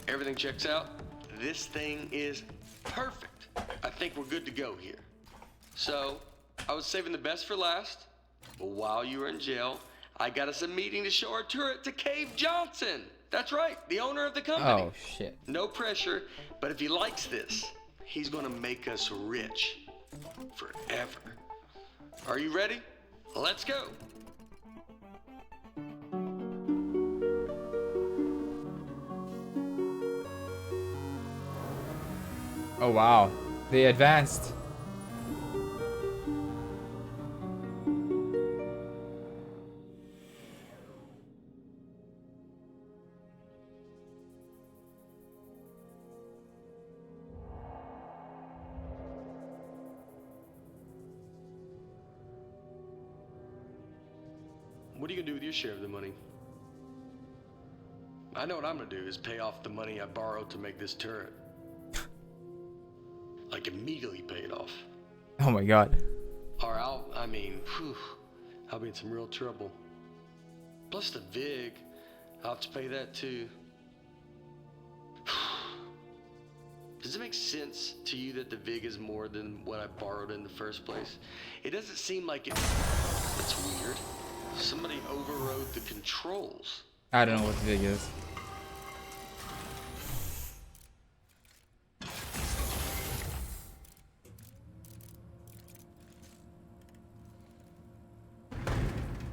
Everything checks out. This thing is perfect. I think we're good to go here. So, I was saving the best for last. But while you were in jail, I got us a meeting to show our turret to Cave Johnson. That's right, the owner of the company. Oh, shit. No pressure, but if he likes this, he's gonna make us rich. Forever. Are you ready? Let's go. Oh, wow. They advanced. What are you gonna do with your share of the money? I know what I'm gonna do is pay off the money I borrowed to make this turret. Like immediately pay it off. Oh my god. Or I'll be in some real trouble. Plus the VIG, I'll have to pay that too. Does it make sense to you that the VIG is more than what I borrowed in the first place? It doesn't seem like it. That's weird. Somebody overrode the controls. I don't know what the VIG is.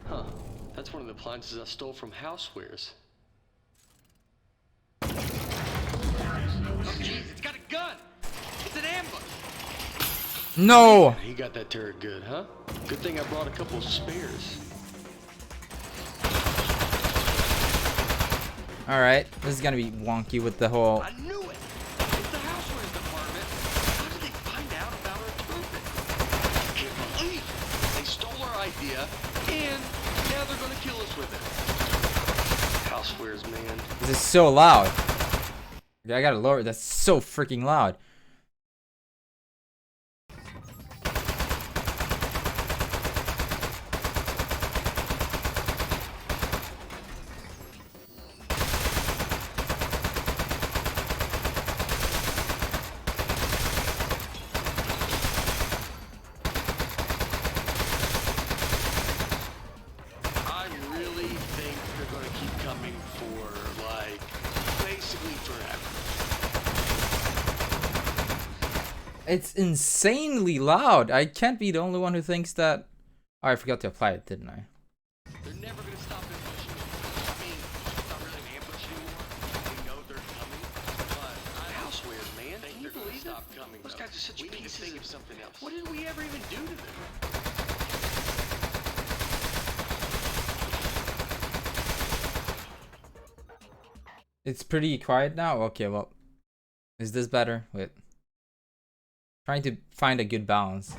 Huh. That's one of the appliances I stole from Housewares. Oh, jeez, it's got a gun! It's an ambush! No! He got that turret good, huh? Good thing I brought a couple of spares. Alright, this is gonna be wonky with the whole... I knew it! It's the housewares department. How did they find out about our equipment? I can't believe they stole our idea, and now they're gonna kill us with it. Housewares, man. This is so loud. Okay, I gotta lower it. That's so freaking loud. I really think they're gonna keep coming for, like, basically forever. It's insanely loud. I can't be the only one who thinks that. Oh, I forgot to apply it, didn't I? They're never gonna stop ambushing. I mean, it's not really an ambush anymore. We know they're coming, but housewares, man. Can you believe stop coming? Those guys are such pieces of something else. What did we ever even do to them? It's pretty quiet now. Okay, well, is this better? Wait, trying to find a good balance.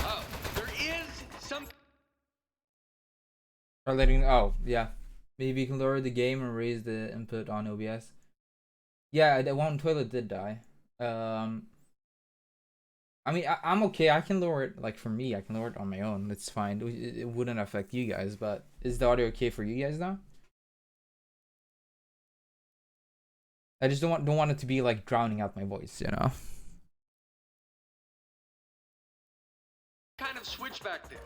Oh, there is some. Or letting. Oh, yeah. Maybe you can lower the game or raise the input on OBS. Yeah, the one toilet did die. I mean, I'm okay. I can lower it, like, for me, I can lower it on my own. It's fine. It wouldn't affect you guys, but is the audio okay for you guys now? I just don't want it to be, like, drowning out my voice, you know? Kind of switch back there.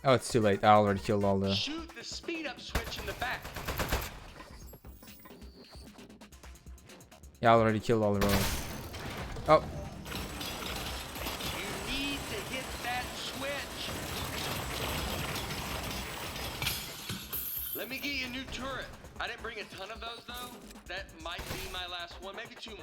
Oh, it's too late. I already killed all the... Shoot the speed up switch in the back. Yeah, I already killed all the rollers. Oh. You need to hit that switch. Let me get you a new turret. I didn't bring a ton of those though. That might be my last one, maybe 2 more.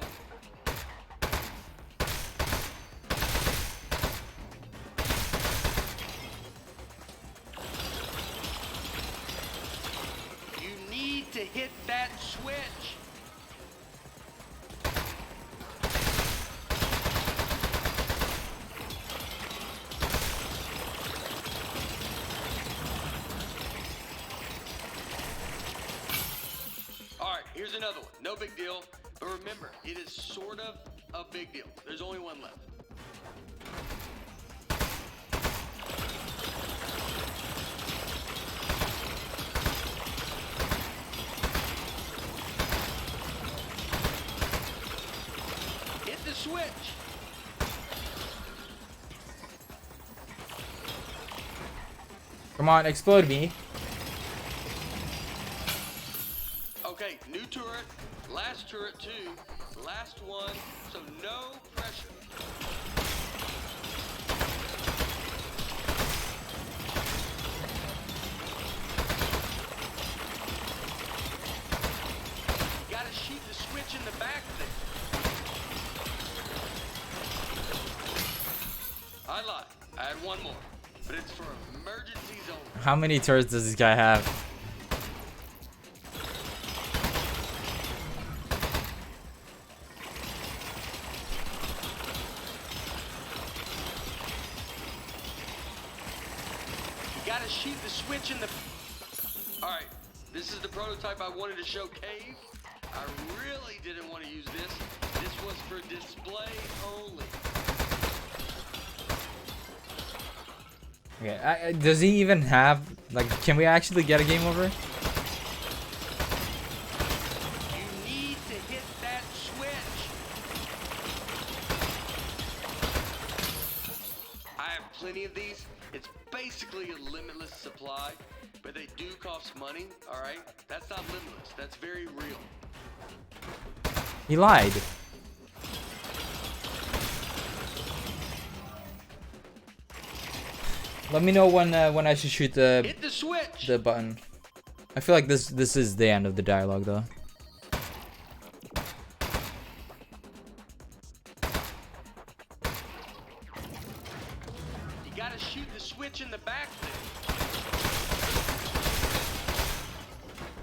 You need to hit that switch. Alright, here's another one. No big deal. But remember, it is sort of a big deal. There's only one left. Hit the switch. Come on, explode me. Okay, new turret, last turret too, last one, so no pressure. Gotta shoot the switch in the back there. I lied, I had one more, but it's for emergencies only. How many turrets does this guy have? Gotta shoot the switch in the... Alright, this is the prototype I wanted to show Cave. I really didn't want to use this. This was for display only. Okay, does he even have, like, can we actually get a game over? You need to hit that switch. I have plenty of these. It's basically a limitless supply, but they do cost money, alright? That's not limitless, that's very real. He lied. Let me know when I should shoot Hit the switch. the button. I feel like this is the end of the dialogue though. You gotta shoot the switch in the back there.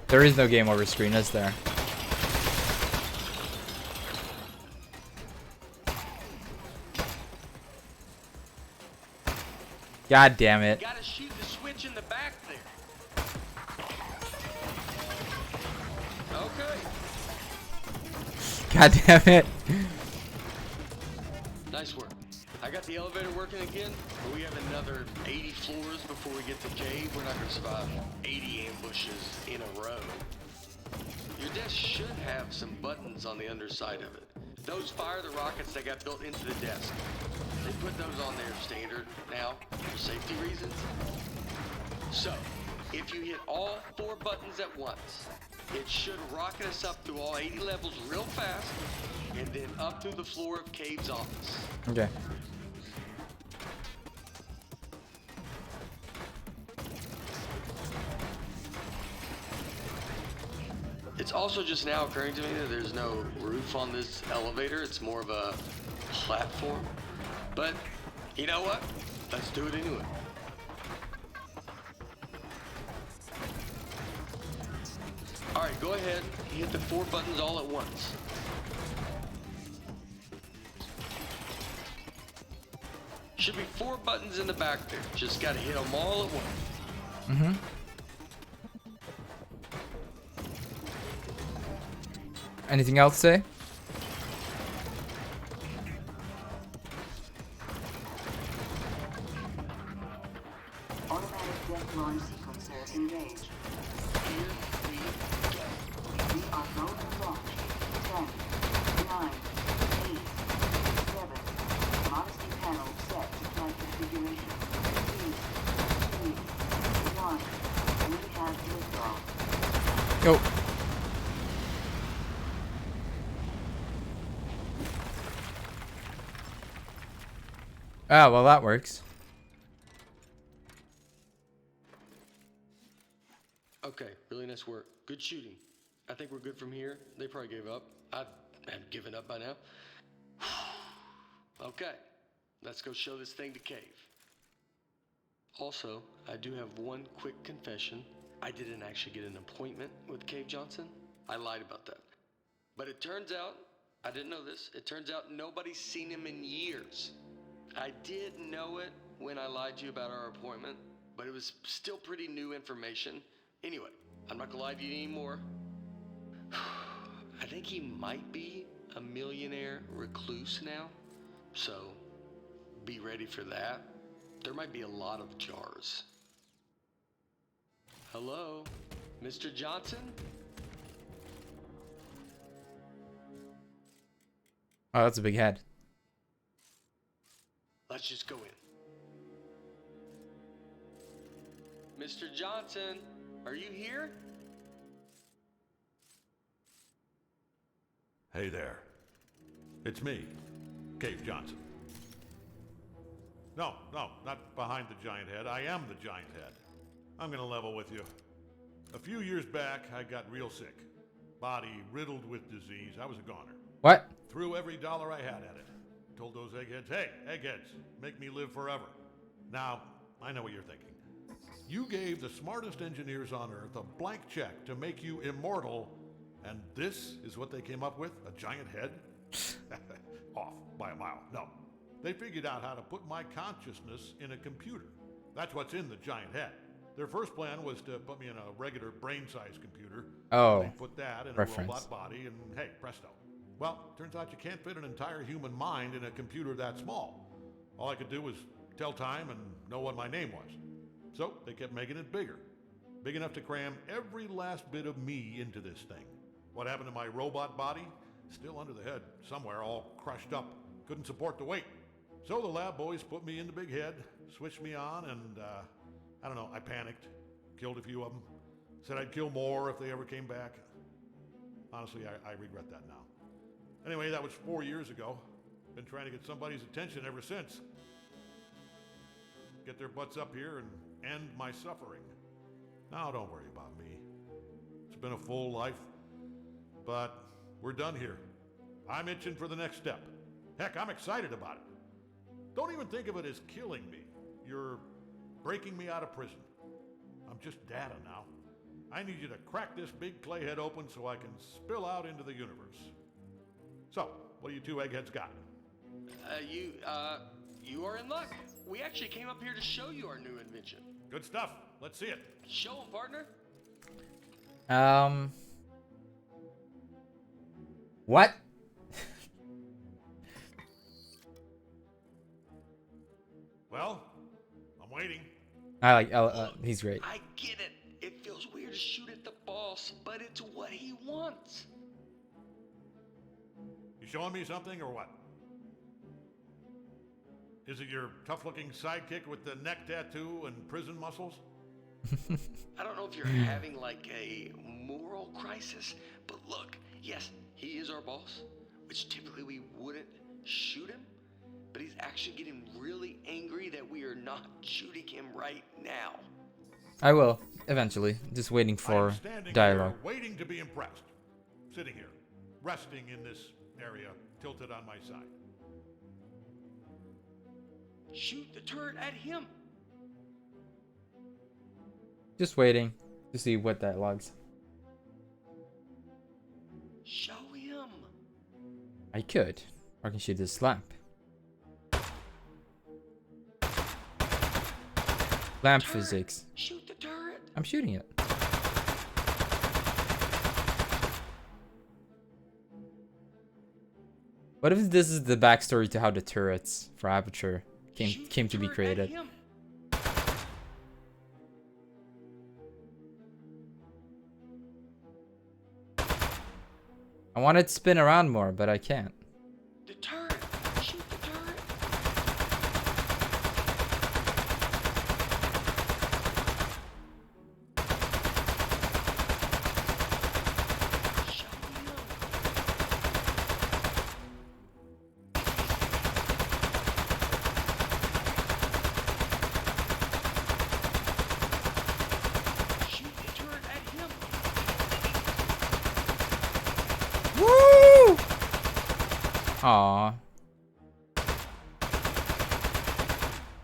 There is no game over screen, is there? God damn it. You gotta shoot the switch in the back there. Okay. God damn it. Nice work. I got the elevator working again, but we have another 80 floors before we get to the cave. We're not gonna survive 80 ambushes in a row. Your desk should have some buttons on the underside of it. Those fire the rockets that got built into the desk. They put those on there standard now for safety reasons. So, if you hit all 4 buttons at once, it should rocket us up through all 80 levels real fast, and then up through the floor of Cave's office. Okay. It's also just now occurring to me that there's no roof on this elevator. It's more of a platform. But you know what? Let's do it anyway. All right, go ahead. Hit the 4 buttons all at once. Should be 4 buttons in the back there. Just gotta hit them all at once. Mm-hmm. Anything else to say? Automatic death launch sequencer engaged. Here we go. We are going to launch. 10, 9, 8, 7. Modesty panel set to flight configuration. 2, 3, 1. We have liftoff. Go. Ah, well that works. Okay, really nice work. Good shooting. I think we're good from here. They probably gave up. I have given up by now. Okay, let's go show this thing to Cave. Also, I do have one quick confession. I didn't actually get an appointment with Cave Johnson. I lied about that. But it turns out, I didn't know this, it turns out nobody's seen him in years. I did know it when I lied to you about our appointment, but it was still pretty new information. Anyway, I'm not gonna lie to you anymore. I think he might be a millionaire recluse now, so be ready for that. There might be a lot of jars. Hello, Mr. Johnson? Oh, that's a big head. Let's just go in. Mr. Johnson, are you here? Hey there. It's me, Cave Johnson. No, not behind the giant head. I am the giant head. I'm gonna level with you. A few years back, I got real sick. Body riddled with disease. I was a goner. What? Threw every dollar I had at it. Told those eggheads, hey, eggheads, make me live forever. Now, I know what you're thinking. You gave the smartest engineers on Earth a blank check to make you immortal, and this is what they came up with? A giant head? Off by a mile. No. They figured out how to put my consciousness in a computer. That's what's in the giant head. Their first plan was to put me in a regular brain-sized computer. Oh, They put that in reference. a robot body, and hey, presto. Well, turns out you can't fit an entire human mind in a computer that small. All I could do was tell time and know what my name was. So they kept making it bigger. Big enough to cram every last bit of me into this thing. What happened to my robot body? Still under the head somewhere, all crushed up. Couldn't support the weight. So the lab boys put me in the big head, switched me on, and I don't know, I panicked. Killed a few of them. Said I'd kill more if they ever came back. Honestly, I regret that now. Anyway, that was 4 years ago. Been trying to get somebody's attention ever since. get their butts up here and end my suffering. Now, don't worry about me. It's been a full life, but we're done here. I'm itching for the next step. Heck, I'm excited about it. Don't even think of it as killing me. You're breaking me out of prison. I'm just data now. I need you to crack this big clay head open so I can spill out into the universe. So, what do you two eggheads got? You are in luck. We actually came up here to show you our new invention. Good stuff. Let's see it. Show 'em, partner. What? Well, I'm waiting. I like. He's great. I get it. It feels weird to shoot at the boss, but it's what he wants. You showing me something or what? Is it your tough-looking sidekick with the neck tattoo and prison muscles? I don't know if you're having like a moral crisis, but look, yes, he is our boss, which typically we wouldn't shoot him, but he's actually getting really angry that we are not shooting him right now. I will eventually. Just waiting for I'm standing dialogue. here waiting to be impressed. Sitting here, resting in this area, tilted on my side. Shoot the turret at him. Just waiting to see what dialogues. Show him. I could. Or I can shoot this lamp. Lamp Turret. physics. Shoot the turret. I'm shooting it. What if this is the backstory to how the turrets for Aperture Shoot came the to be turret created? at him. I want it to spin around more, but I can't. The turret. Shoot the turret. Show him. Shoot the turret at him. Woo! Aw.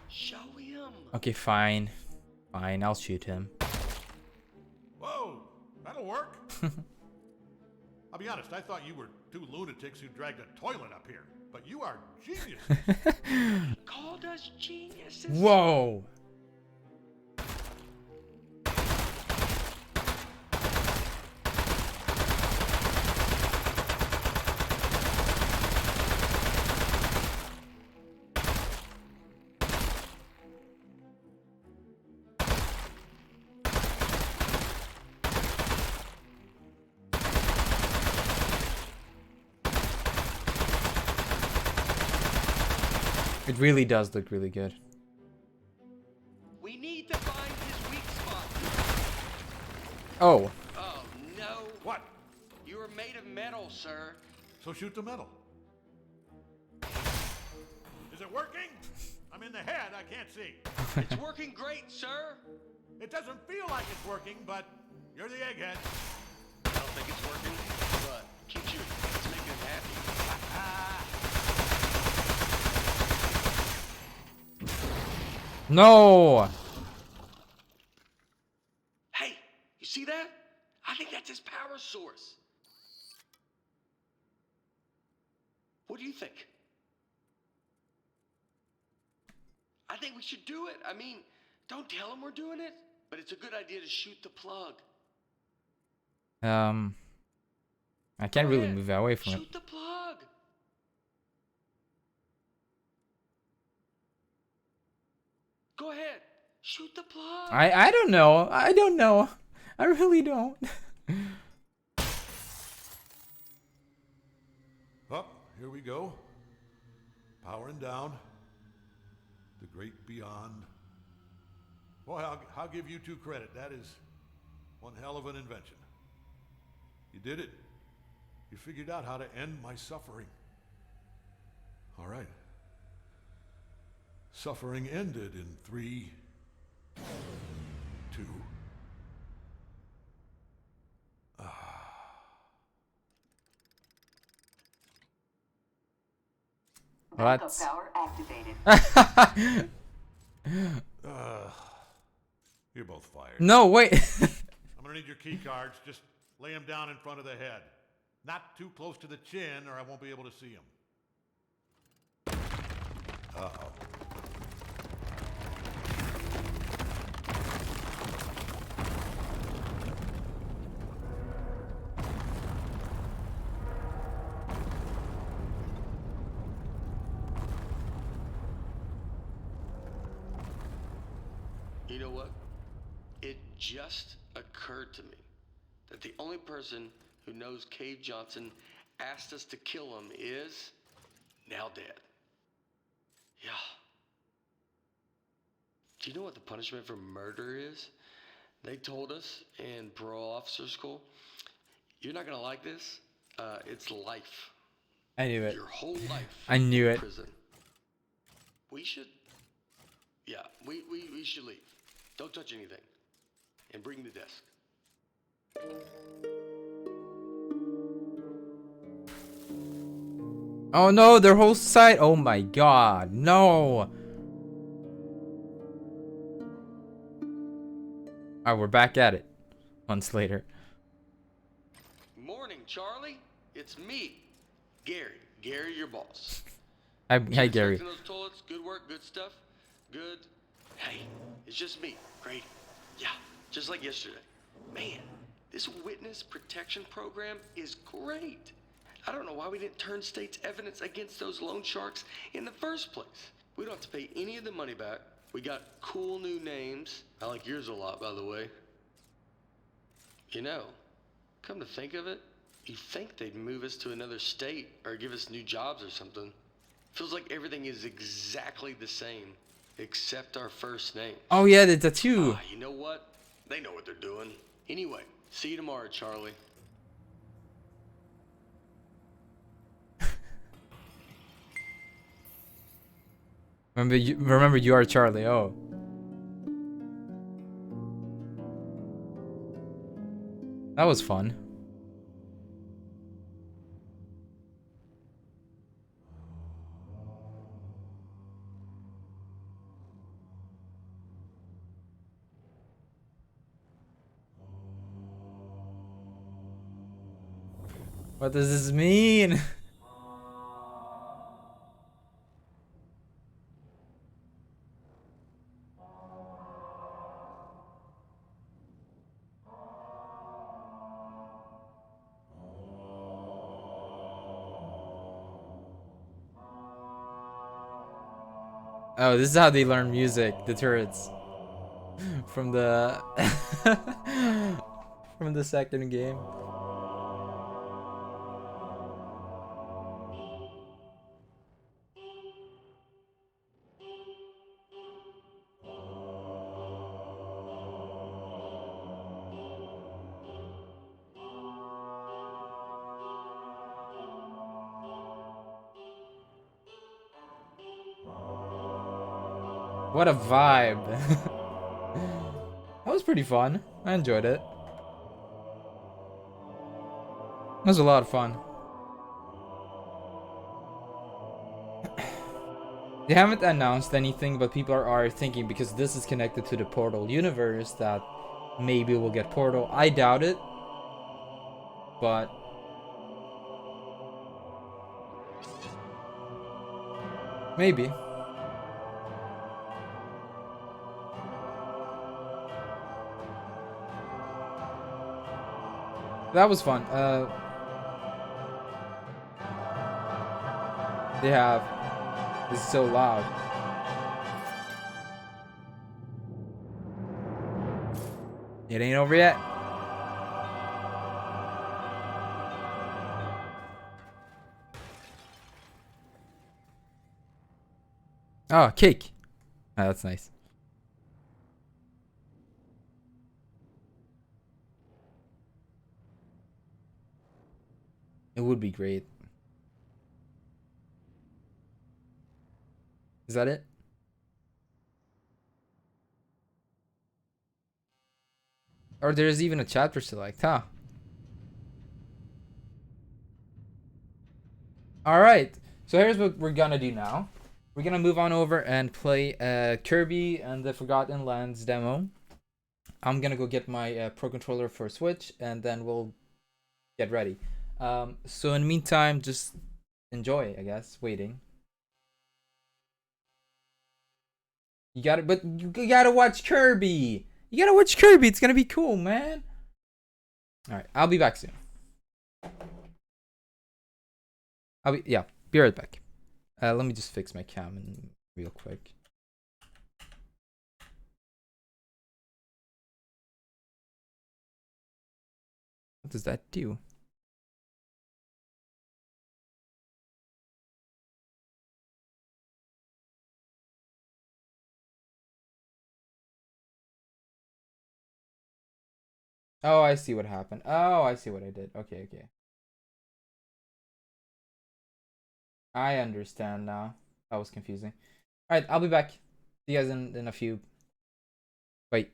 Show him. Okay, fine. Fine, I'll shoot him. Whoa, that'll work. I'll be honest, I thought you were two lunatics who dragged a toilet up here, but you are geniuses. Called us geniuses. Whoa! It really does look really good. We need to find his weak spot. Oh, Oh no. What? You are made of metal, sir. So shoot the metal. Is it working? I'm in the head, I can't see. It's working great, sir. It doesn't feel like it's working, but you're the egghead. I don't think it's working, but keep shooting. It's making him happy. no! Hey, you see that? I think that's his power source. What do you think? I think we should do it. I mean, don't tell him we're doing it, but it's a good idea to shoot the plug. I can't Go really ahead. move away from it. Shoot the plug. Go ahead. Shoot the plug. I don't know. I don't know. I really don't. Up, here we go. Powering down. The great beyond. Boy, I'll give you two credit. That is one hell of an invention. You did it. You figured out how to end my suffering. All right. Suffering ended in 3, 2. Backup What? power activated. You're both fired. No, wait. I'm gonna need your key cards. Just lay them down in front of the head. Not too close to the chin, or I won't be able to see them. Uh-oh. You know what? It just occurred to me that the only person who knows Cave Johnson asked us to kill him is now dead. Yeah. Do you know what the punishment for murder is? They told us in parole officer school, you're not gonna like this. It's life. I knew it. Your whole life. I knew in it. Prison. We should. Yeah, we should leave. Don't touch anything. And bring the desk. Oh no, their whole site. Oh my god, no. Alright, we're back at it. Months later. Morning, Charlie. It's me, Gary. Gary, your boss. Hi, Inspecting Gary. those toilets. Good work. Good stuff. Good. Hey, it's just me, Grady. Yeah, just like yesterday. Man, this witness protection program is great. I don't know why we didn't turn state's evidence against those loan sharks in the first place. We don't have to pay any of the money back. We got cool new names. I like yours a lot, by the way. You know, come to think of it, you'd think they'd move us to another state or give us new jobs or something. Feels like everything is exactly the same, except our first name. Oh yeah, the tattoo. You know what? They know what they're doing. Anyway, see you tomorrow, Charlie. Remember you are Charlie. Oh. That was fun. What does this mean? Oh, this is how they learn music, the turrets. From the from the second game. What a vibe. That was pretty fun. I enjoyed it. It was a lot of fun. They haven't announced anything, but people are thinking because this is connected to the Portal universe that maybe we'll get Portal. I doubt it, but maybe. That was fun. They have. This is so loud. It ain't over yet. Oh, cake. Oh, that's nice. It would be great. Is that it? Or there's even a chapter select, huh? Alright, so here's what we're gonna do now. We're gonna move on over and play Kirby and the Forgotten Lands demo. I'm gonna go get my Pro Controller for Switch, and then we'll get ready. So in the meantime, just enjoy, I guess, waiting. But you gotta watch Kirby! You gotta watch Kirby, it's gonna be cool, man! Alright, I'll be back soon. Be right back. Let me just fix my cam real quick. What does that do? Oh, I see what happened. Oh, I see what I did. Okay, okay. I understand now. That was confusing. Alright, I'll be back. See you guys in a few. Wait.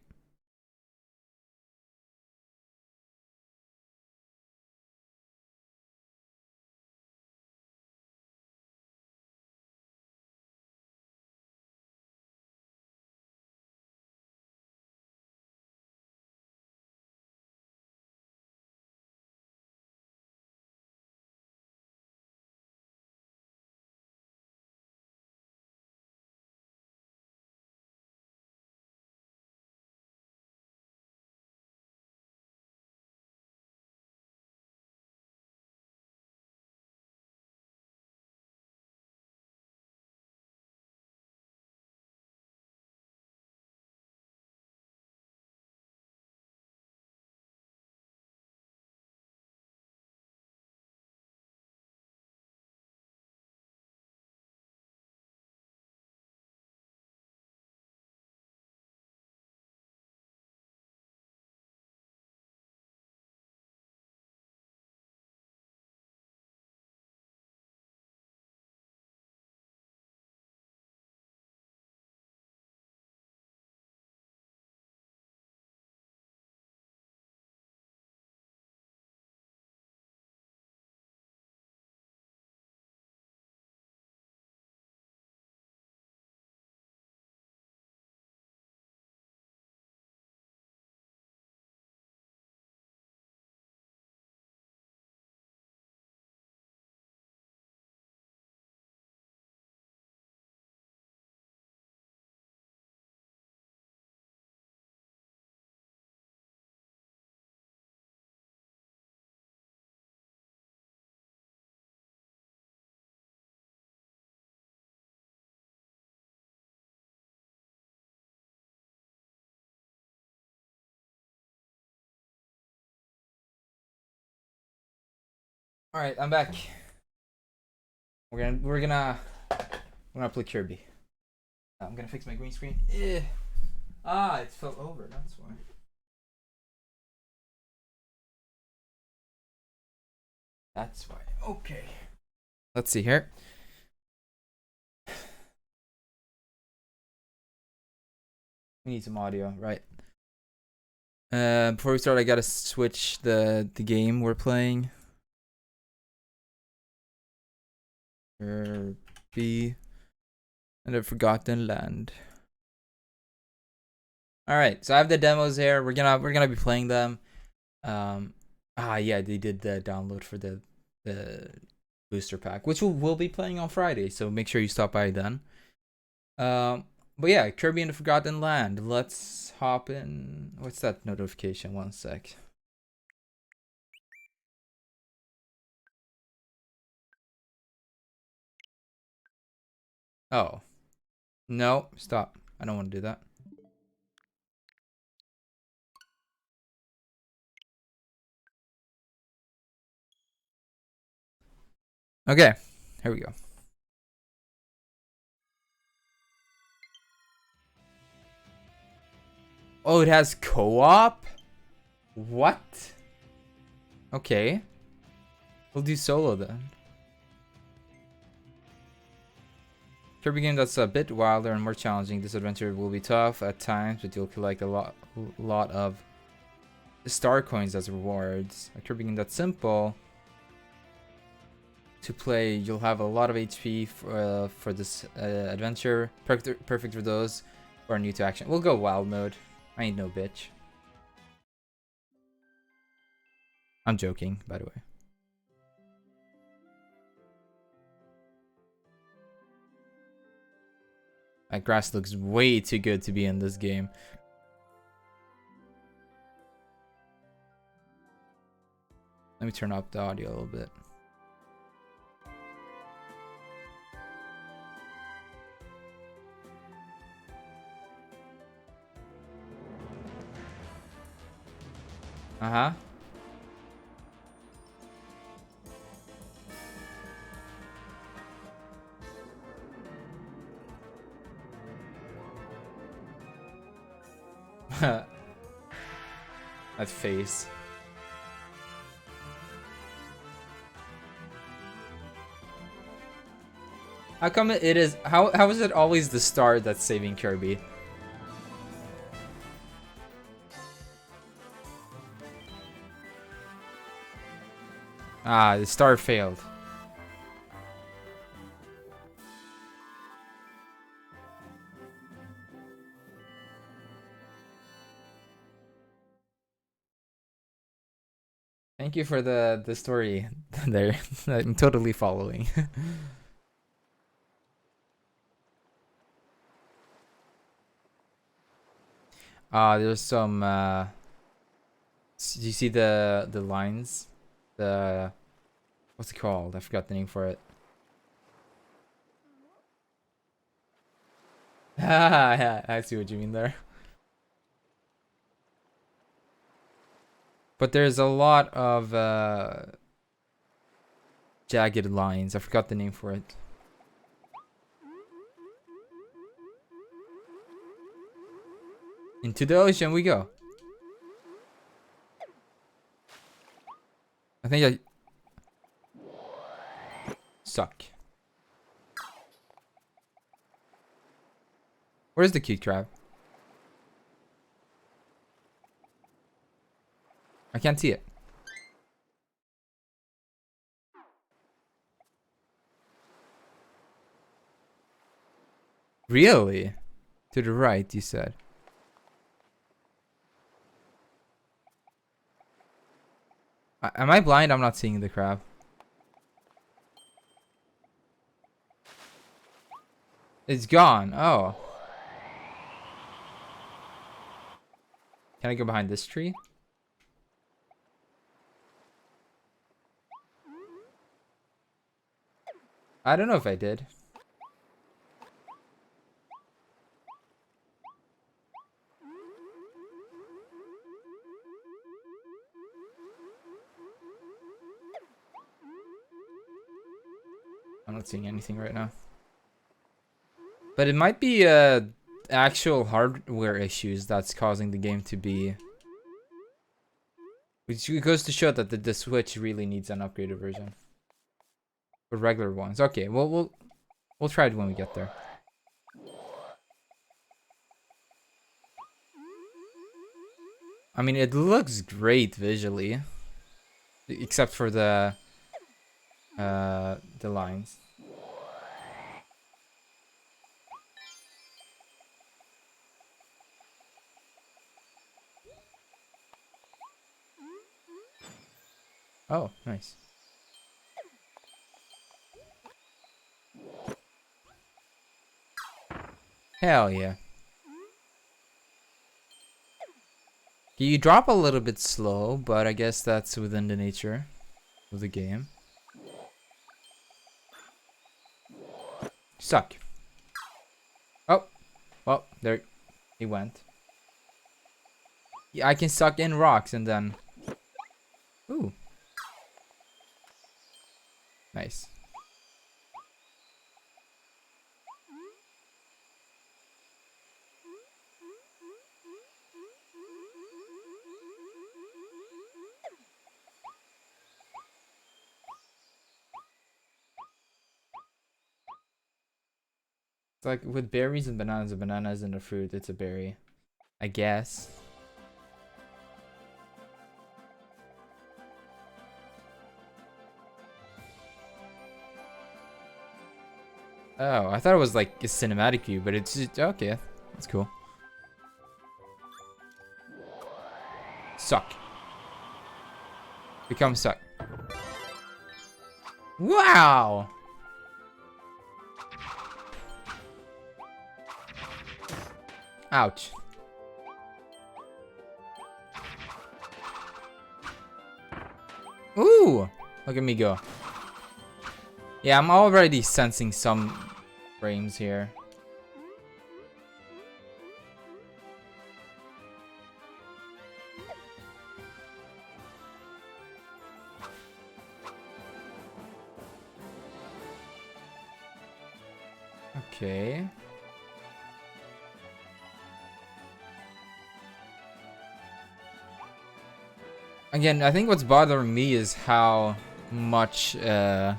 Alright, I'm back. We're gonna play Kirby. I'm gonna fix my green screen. Ah, it fell over, that's why. That's why. Okay. Let's see here. We need some audio, right? Before we start, I gotta switch the game we're playing. Kirby and the Forgotten Land. All right, so I have the demos here. We're gonna be playing them. Yeah, they did the download for the booster pack, which we'll be playing on Friday. So make sure you stop by then. But yeah, Kirby and the Forgotten Land. Let's hop in. What's that notification? One sec. Oh. No, stop. I don't want to do that. Okay, here we go. Oh, it has co-op? What? Okay. We'll do solo then. Kirby game that's a bit wilder and more challenging. This adventure will be tough at times, but you'll collect a lot of star coins as rewards. A Kirby game that's simple to play. You'll have a lot of HP for this adventure. Perfect for those who are new to action. We'll go wild mode. I ain't no bitch. I'm joking, by the way. That grass looks way too good to be in this game. Let me turn up the audio a little bit. Uh-huh. That face. How come it is how is it always the star that's saving Kirby? Ah, the star failed. Thank you for the story there. I'm totally following. There's some do you see the lines? The what's it called? I forgot the name for it. Yeah, I see what you mean there. But there's a lot of jagged lines. I forgot the name for it. Into the ocean we go. I think I suck. Where's the cute crab? I can't see it. Really? To the right, you said. Am I blind? I'm not seeing the crab. It's gone. Oh. Can I go behind this tree? I don't know if I did. I'm not seeing anything right now. But it might be actual hardware issues that's causing the game to be... Which goes to show that the Switch really needs an upgraded version. For regular ones. Okay, well, we'll try it when we get there. I mean, it looks great visually. Except for the lines. Oh, nice. Hell yeah. You drop a little bit slow, but I guess that's within the nature of the game. Suck. Oh, well, there he went. Yeah, I can suck in rocks and then... Ooh. Nice. It's like with berries and bananas, a banana isn't a fruit, it's a berry. I guess. Oh, I thought it was like a cinematic view, but it's just, okay. That's cool. Suck. Become suck. Wow! Ouch. Ooh! Look at me go. Yeah, I'm already sensing some frames here. Okay. Again, I think what's bothering me is how much, how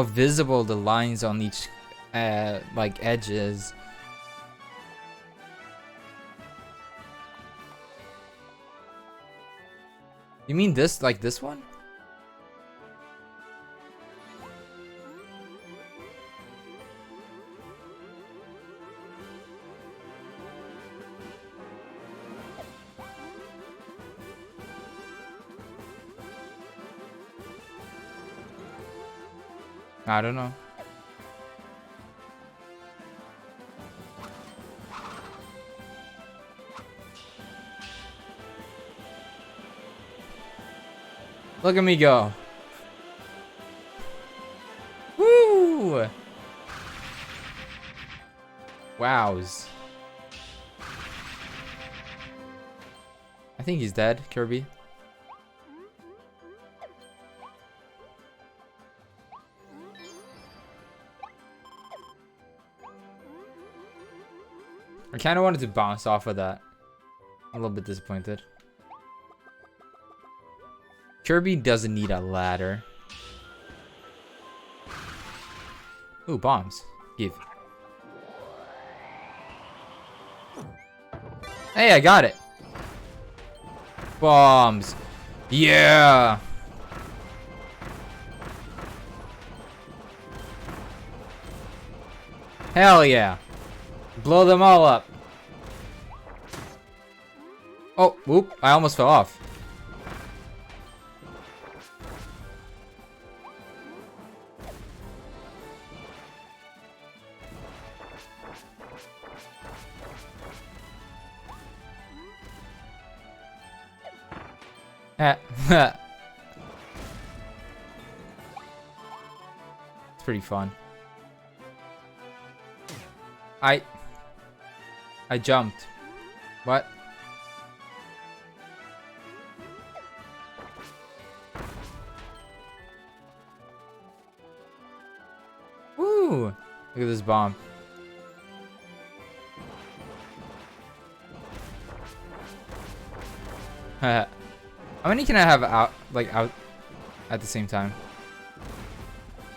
visible the lines on each, like, edge is. You mean this, like this one? I don't know. Look at me go. Woo! Wows. I think he's dead, Kirby. I kind of wanted to bounce off of that. I'm a little bit disappointed. Kirby doesn't need a ladder. Ooh, bombs. Give. Hey, I got it. Bombs. Yeah. Hell yeah. Blow them all up. Oh, whoop. I almost fell off. It's pretty fun. I jumped. What? Woo! Look at this bomb. How many can I have out, like, out at the same time?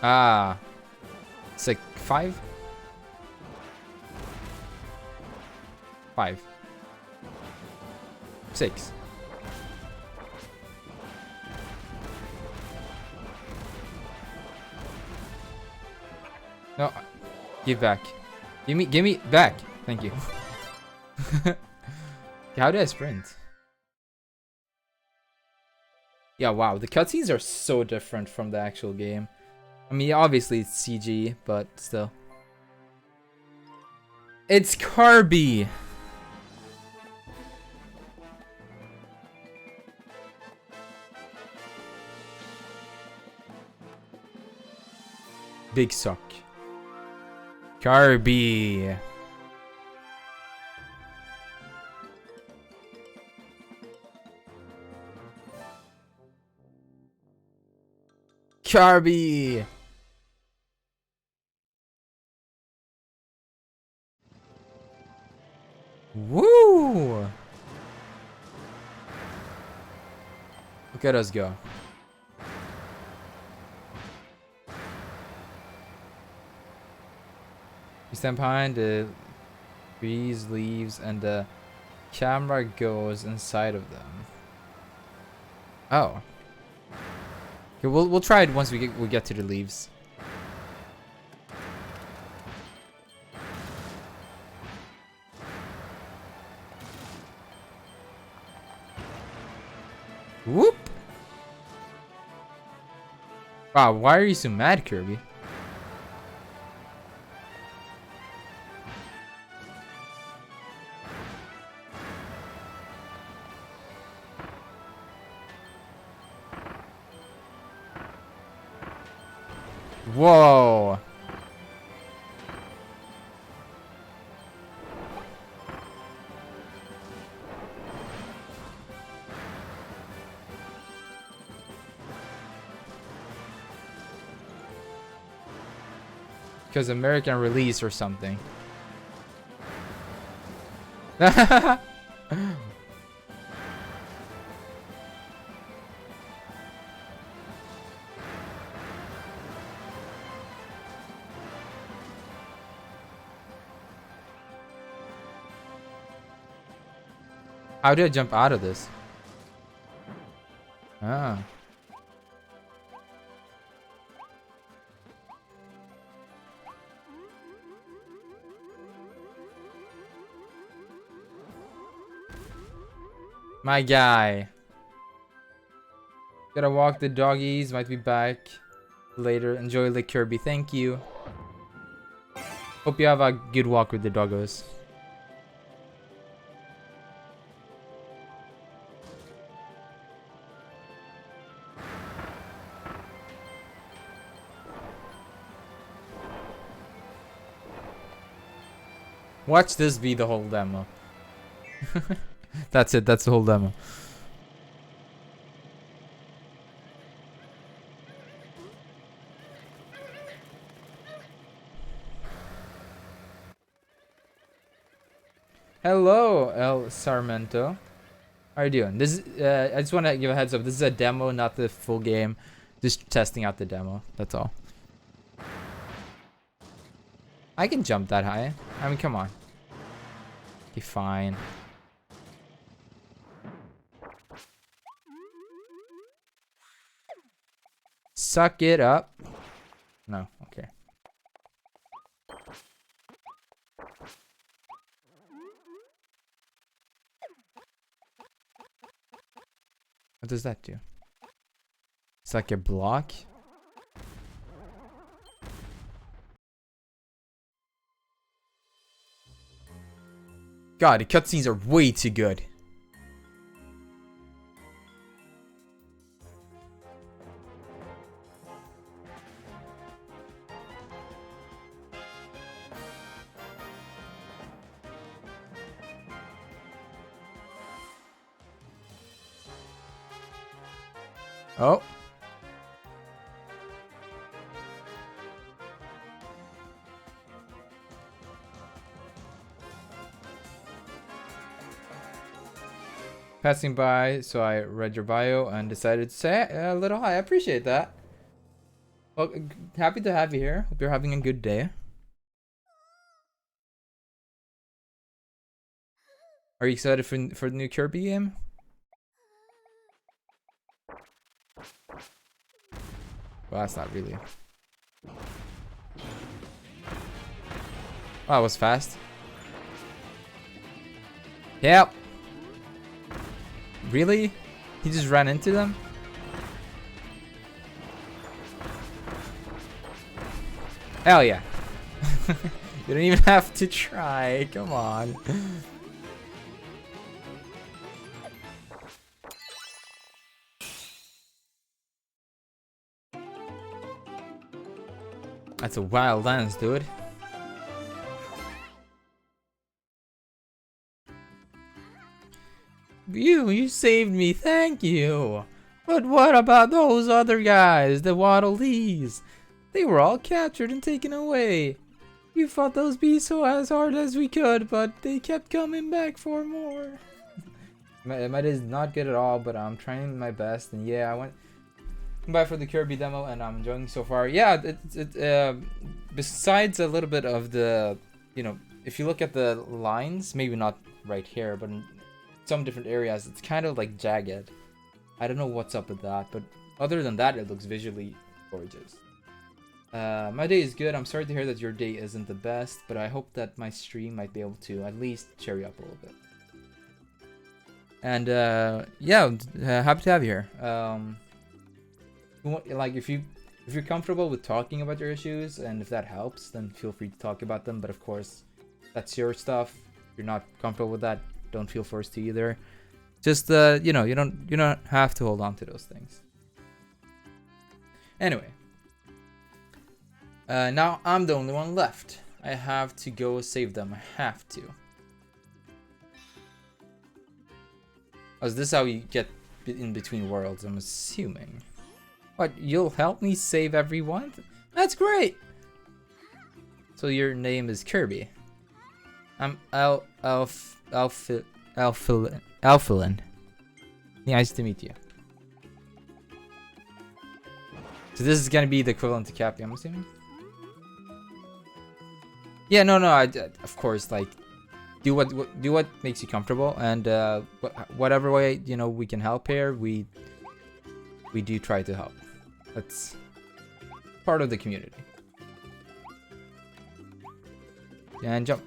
Ah. It's like 5? 5. 6. No. Give back. Give me back. Thank you. How do I sprint? Yeah, wow, the cutscenes are so different from the actual game. I mean, obviously it's CG, but still. It's Kirby! Big suck. Kirby! Kirby! Woo! Look at us go. You stand behind the trees, leaves, and the camera goes inside of them. Oh. Okay, we'll try it once we get to the leaves. Whoop! Wow, why are you so mad, Kirby? Whoa! Because American release or something. How do I jump out of this? Ah. My guy. Gotta walk the doggies. Might be back later. Enjoy the Kirby. Thank you. Hope you have a good walk with the doggos. Watch this be the whole demo. That's it. That's the whole demo. Hello, El Sarmento. How are you doing? This is, I just want to give a heads up. This is a demo, not the full game. Just testing out the demo. That's all. I can jump that high. I mean, come on. Okay, fine. Suck it up. No, okay. What does that do? It's like a block. God, the cutscenes are way too good. Oh. Passing by, so I read your bio and decided to say a little hi. I appreciate that. Well, happy to have you here. Hope you're having a good day. Are you excited for the new Kirby game? Well, that's not really. Wow, that was fast. Yep. Really? He just ran into them? Hell yeah. You don't even have to try. Come on. That's a wild dance, dude. You saved me, thank you. But what about those other guys, the Waddle Dees? They were all captured and taken away. We fought those beasts so as hard as we could, but they kept coming back for more. My day is not good at all, but I'm trying my best. And yeah, I went by for the Kirby demo, and I'm enjoying so far. Yeah, besides a little bit of the, you know, if you look at the lines, maybe not right here, but in some different areas, it's kind of like jagged. I don't know what's up with that, but other than that, it looks visually gorgeous. My day is good. I'm sorry to hear that your day isn't the best, but I hope that my stream might be able to at least cheer you up a little bit. And yeah, happy to have you here. Like if you're comfortable with talking about your issues, and if that helps, then feel free to talk about them. But of course, that's your stuff. If you're not comfortable with that, don't feel forced to either. Just you know, you don't have to hold on to those things. Anyway, now I'm the only one left. I have to go save them. I have to. Oh, is this how you get in between worlds? I'm assuming. What? You'll help me save everyone? That's great. So your name is Kirby. I'm Alphalin. Nice to meet you. So this is gonna be the equivalent to Cappy, I'm assuming. Yeah, no, of course, like, do what makes you comfortable, and whatever way we can help here, we do try to help. That's part of the community. And jump.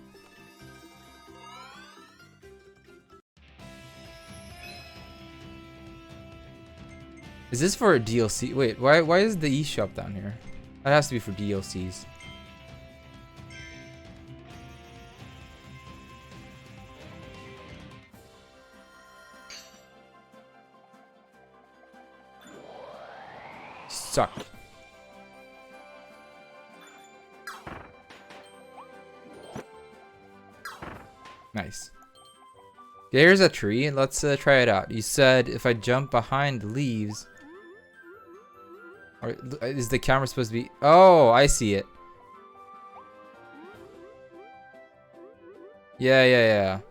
Is this for a DLC? Wait, why is the eShop down here? That has to be for DLCs. Suck. Nice. There's a tree. Let's try it out. You said if I jump behind the leaves, or is the camera supposed to be? Oh, I see it. Yeah.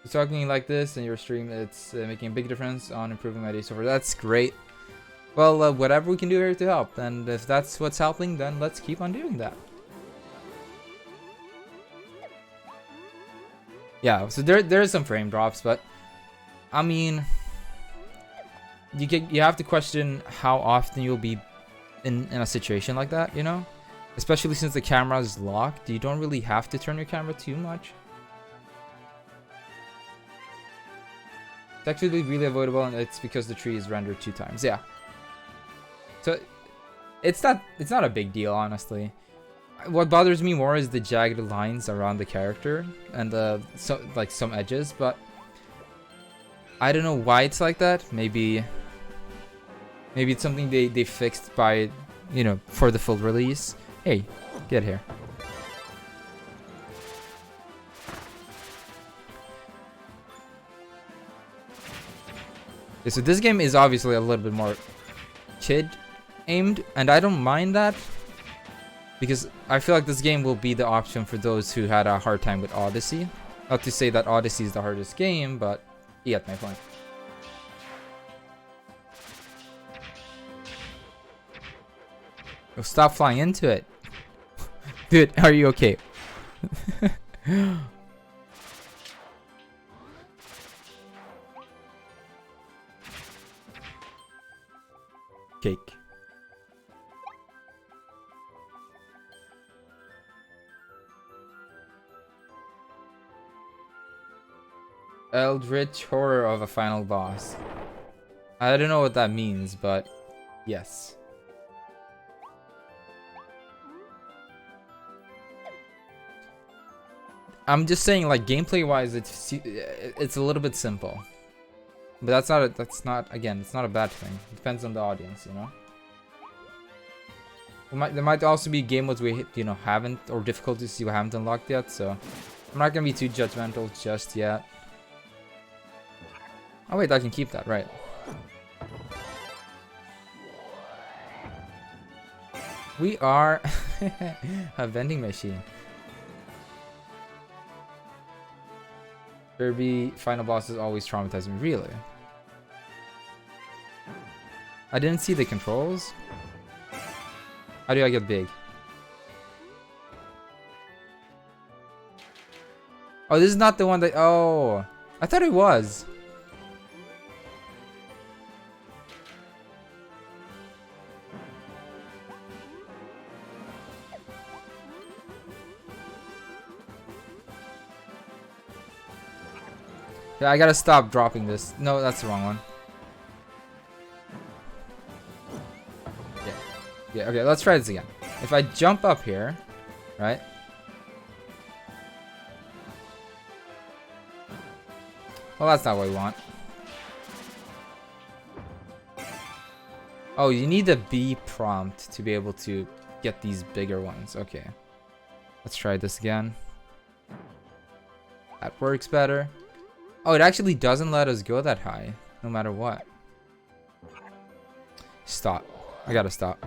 You're talking like this in your stream, it's making a big difference on improving my day so far. That's great. Well, whatever we can do here to help, and if that's what's helping, then let's keep on doing that. Yeah, so there's some frame drops, but I mean, you have to question how often you'll be in a situation like that, you know? Especially since the camera is locked, you don't really have to turn your camera too much. It's actually really avoidable, and it's because the tree is rendered 2 times. Yeah. So it's not a big deal, honestly. What bothers me more is the jagged lines around the character and some edges, but I don't know why it's like that. Maybe it's something they fixed by, for the full release. Hey, get here. Okay, so this game is obviously a little bit more kid aimed, and I don't mind that, because I feel like this game will be the option for those who had a hard time with Odyssey. Not to say that Odyssey is the hardest game, but you get my point. Oh, stop flying into it. Dude, are you okay? Cake. Eldritch horror of a final boss. I don't know what that means, but yes. I'm just saying, like, gameplay wise, it's a little bit simple, but it's not a bad thing. It depends on the audience, you know. There might also be game modes we haven't, or difficulties you haven't unlocked yet, so I'm not gonna be too judgmental just yet. Oh wait, I can keep that, right? We are a vending machine. Kirby final boss is always traumatizing. Really? I didn't see the controls. How do I get big? Oh, this is not the one that... Oh, I thought it was. Yeah, I gotta stop dropping this. No, that's the wrong one. Yeah. Yeah, okay, let's try this again. If I jump up here, right? Well, that's not what we want. Oh, you need the B prompt to be able to get these bigger ones. Okay. Let's try this again. That works better. Oh, it actually doesn't let us go that high, no matter what. Stop. I gotta stop.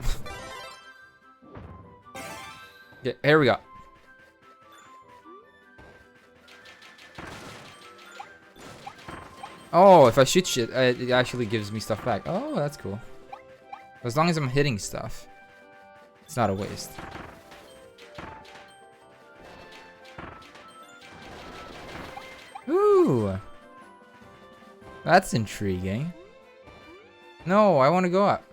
Okay, here we go. Oh, if I shoot shit, it actually gives me stuff back. Oh, that's cool. As long as I'm hitting stuff, it's not a waste. Ooh. That's intriguing. No, I want to go up.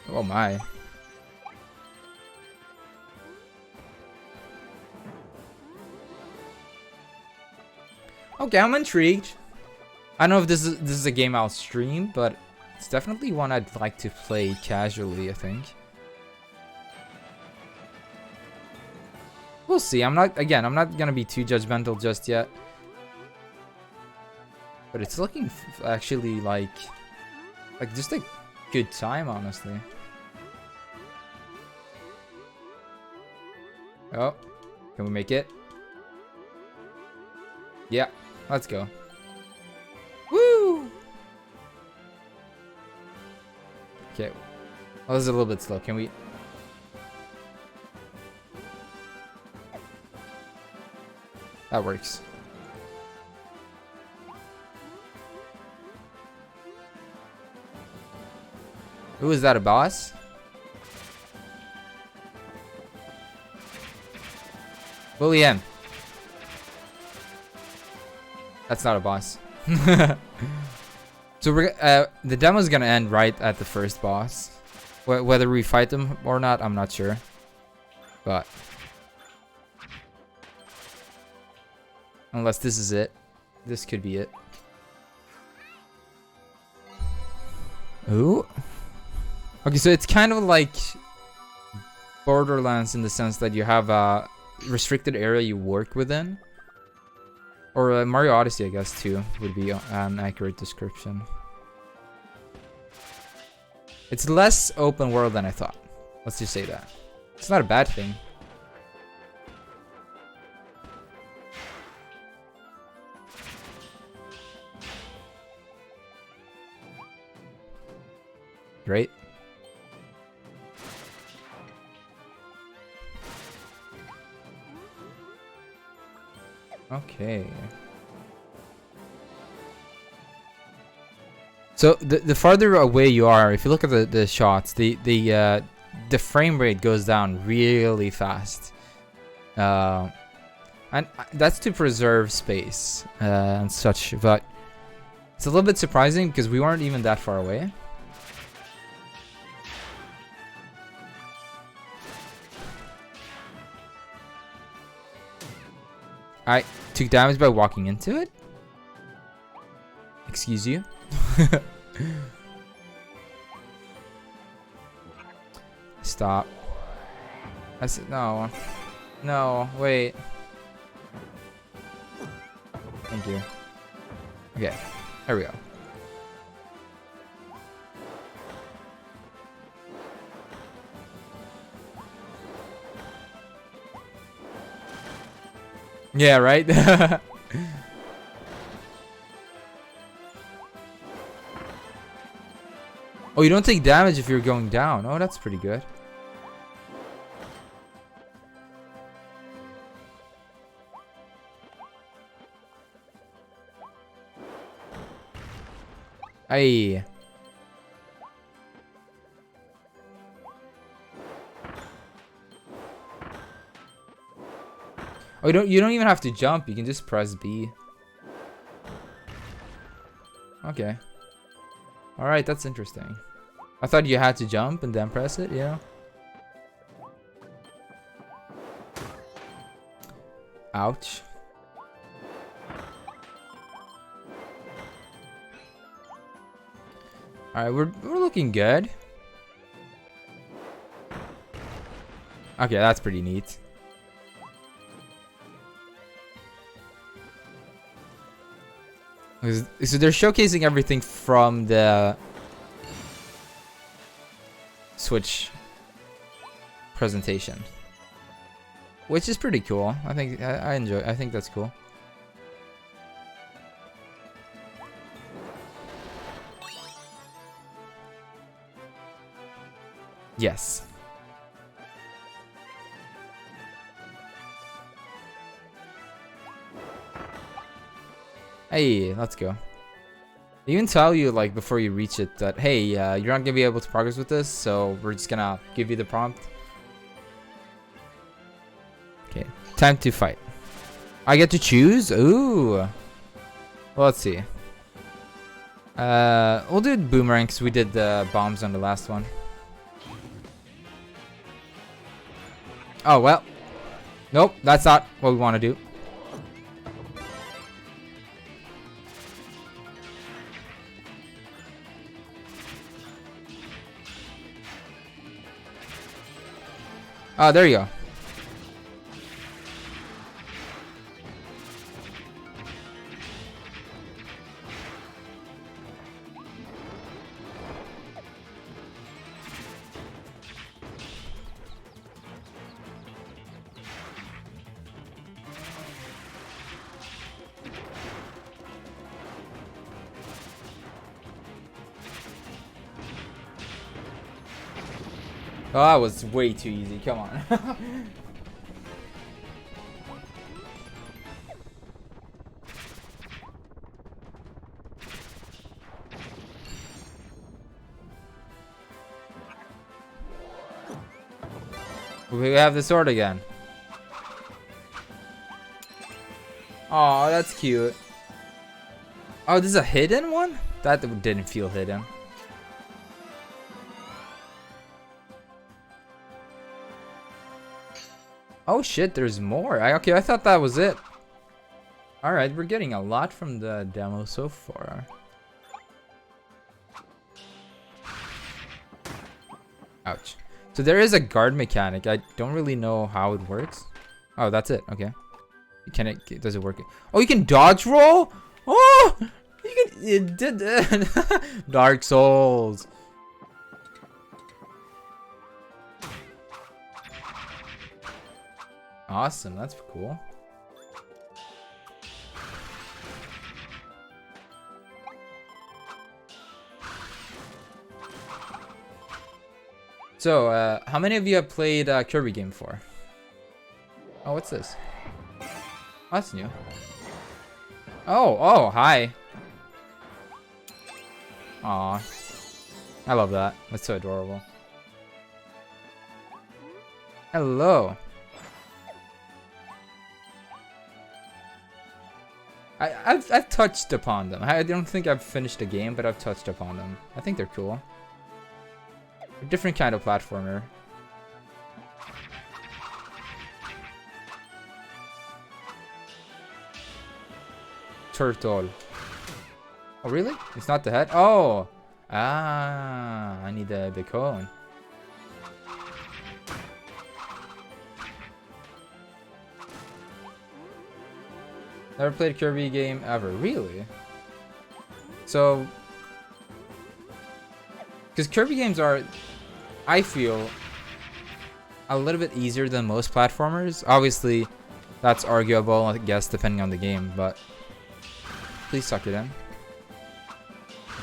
Oh my. Okay, I'm intrigued. I don't know if this is a game I'll stream, but it's definitely one I'd like to play casually, I think. We'll see. I'm not gonna be too judgmental just yet. But it's looking actually like just a good time, honestly. Oh, can we make it? Yeah, let's go. Woo! Okay. Oh, this is a little bit slow. Can we? That works. Who is that, a boss? William. That's not a boss. So we're the demo's gonna end right at the first boss. Whether we fight them or not, I'm not sure. But unless this is it, this could be it. Ooh. Okay, so it's kind of like Borderlands in the sense that you have a restricted area you work within. Or Mario Odyssey, I guess, too, would be an accurate description. It's less open world than I thought. Let's just say that. It's not a bad thing. Great. Okay. So the farther away you are, if you look at the shots, the frame rate goes down really fast. And that's to preserve space and such, but it's a little bit surprising because we weren't even that far away. I took damage by walking into it? Excuse you? Stop. I said no. No, wait. Thank you. Okay, there we go. Yeah, right? Oh, you don't take damage if you're going down. Oh, that's pretty good. Hey. Oh, you don't even have to jump. You can just press B. Okay. All right, that's interesting. I thought you had to jump and then press it. Yeah. Ouch. All right, we're looking good. Okay, that's pretty neat. So they're showcasing everything from the Switch presentation, which is pretty cool. I think I enjoy. I think that's cool. Yes. Hey, let's go. They even tell you like before you reach it that hey, you're not gonna be able to progress with this, so we're just gonna give you the prompt. Okay, time to fight. I get to choose. Ooh. Well, let's see. We'll do boomerang because we did the bombs on the last one. Oh well. Nope, that's not what we want to do. Oh, there you go. Oh, that was way too easy. Come on. We have the sword again. Oh, that's cute. Oh, this is a hidden one? That didn't feel hidden. Oh shit, there's more. Okay, I thought that was it. Alright, we're getting a lot from the demo so far. Ouch. So there is a guard mechanic. I don't really know how it works. Oh, that's it. Okay. Does it work? Oh, you can dodge roll? Oh! It did Dark Souls. Awesome, that's cool. So, how many of you have played Kirby game before? Oh, what's this? Oh, that's new. Oh, hi. Aw. I love that. That's so adorable. Hello. I've touched upon them. I don't think I've finished the game, but I've touched upon them. I think they're cool. A different kind of platformer. Turtle. Oh really? It's not the head? Oh! Ah, I need the cone. Never played a Kirby game ever. Really? So... Because Kirby games are, I feel, a little bit easier than most platformers. Obviously, that's arguable, I guess, depending on the game, but... Please suck it in.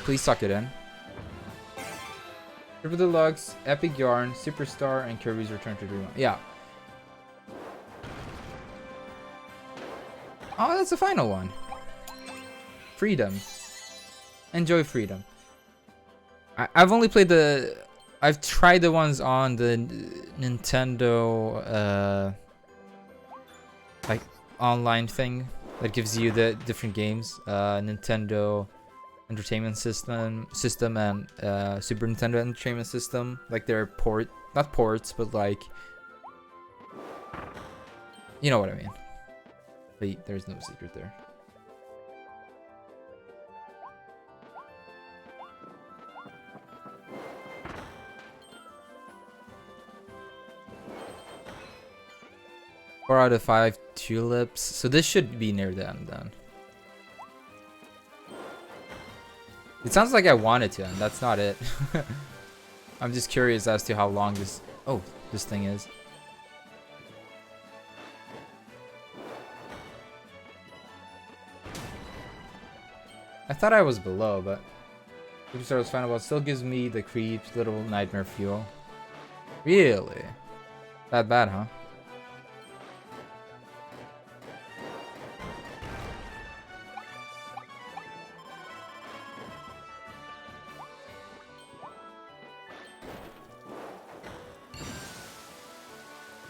Please suck it in. Kirby Deluxe, Epic Yarn, Superstar, and Kirby's Return to Dreamland. Yeah. Oh, that's the final one. Freedom. Enjoy freedom. I've only played the... I've tried the ones on the Nintendo like online thing that gives you the different games, Nintendo Entertainment System and Super Nintendo Entertainment System. Like they're not ports, but like, you know what I mean. But there's no secret there. Four out of 5 tulips. So this should be near the end then. It sounds like I want it to end. That's not it. I'm just curious as to how long this thing is. I thought I was below, but Superstar was fine, but still gives me the creeps, little nightmare fuel. Really? That bad, huh?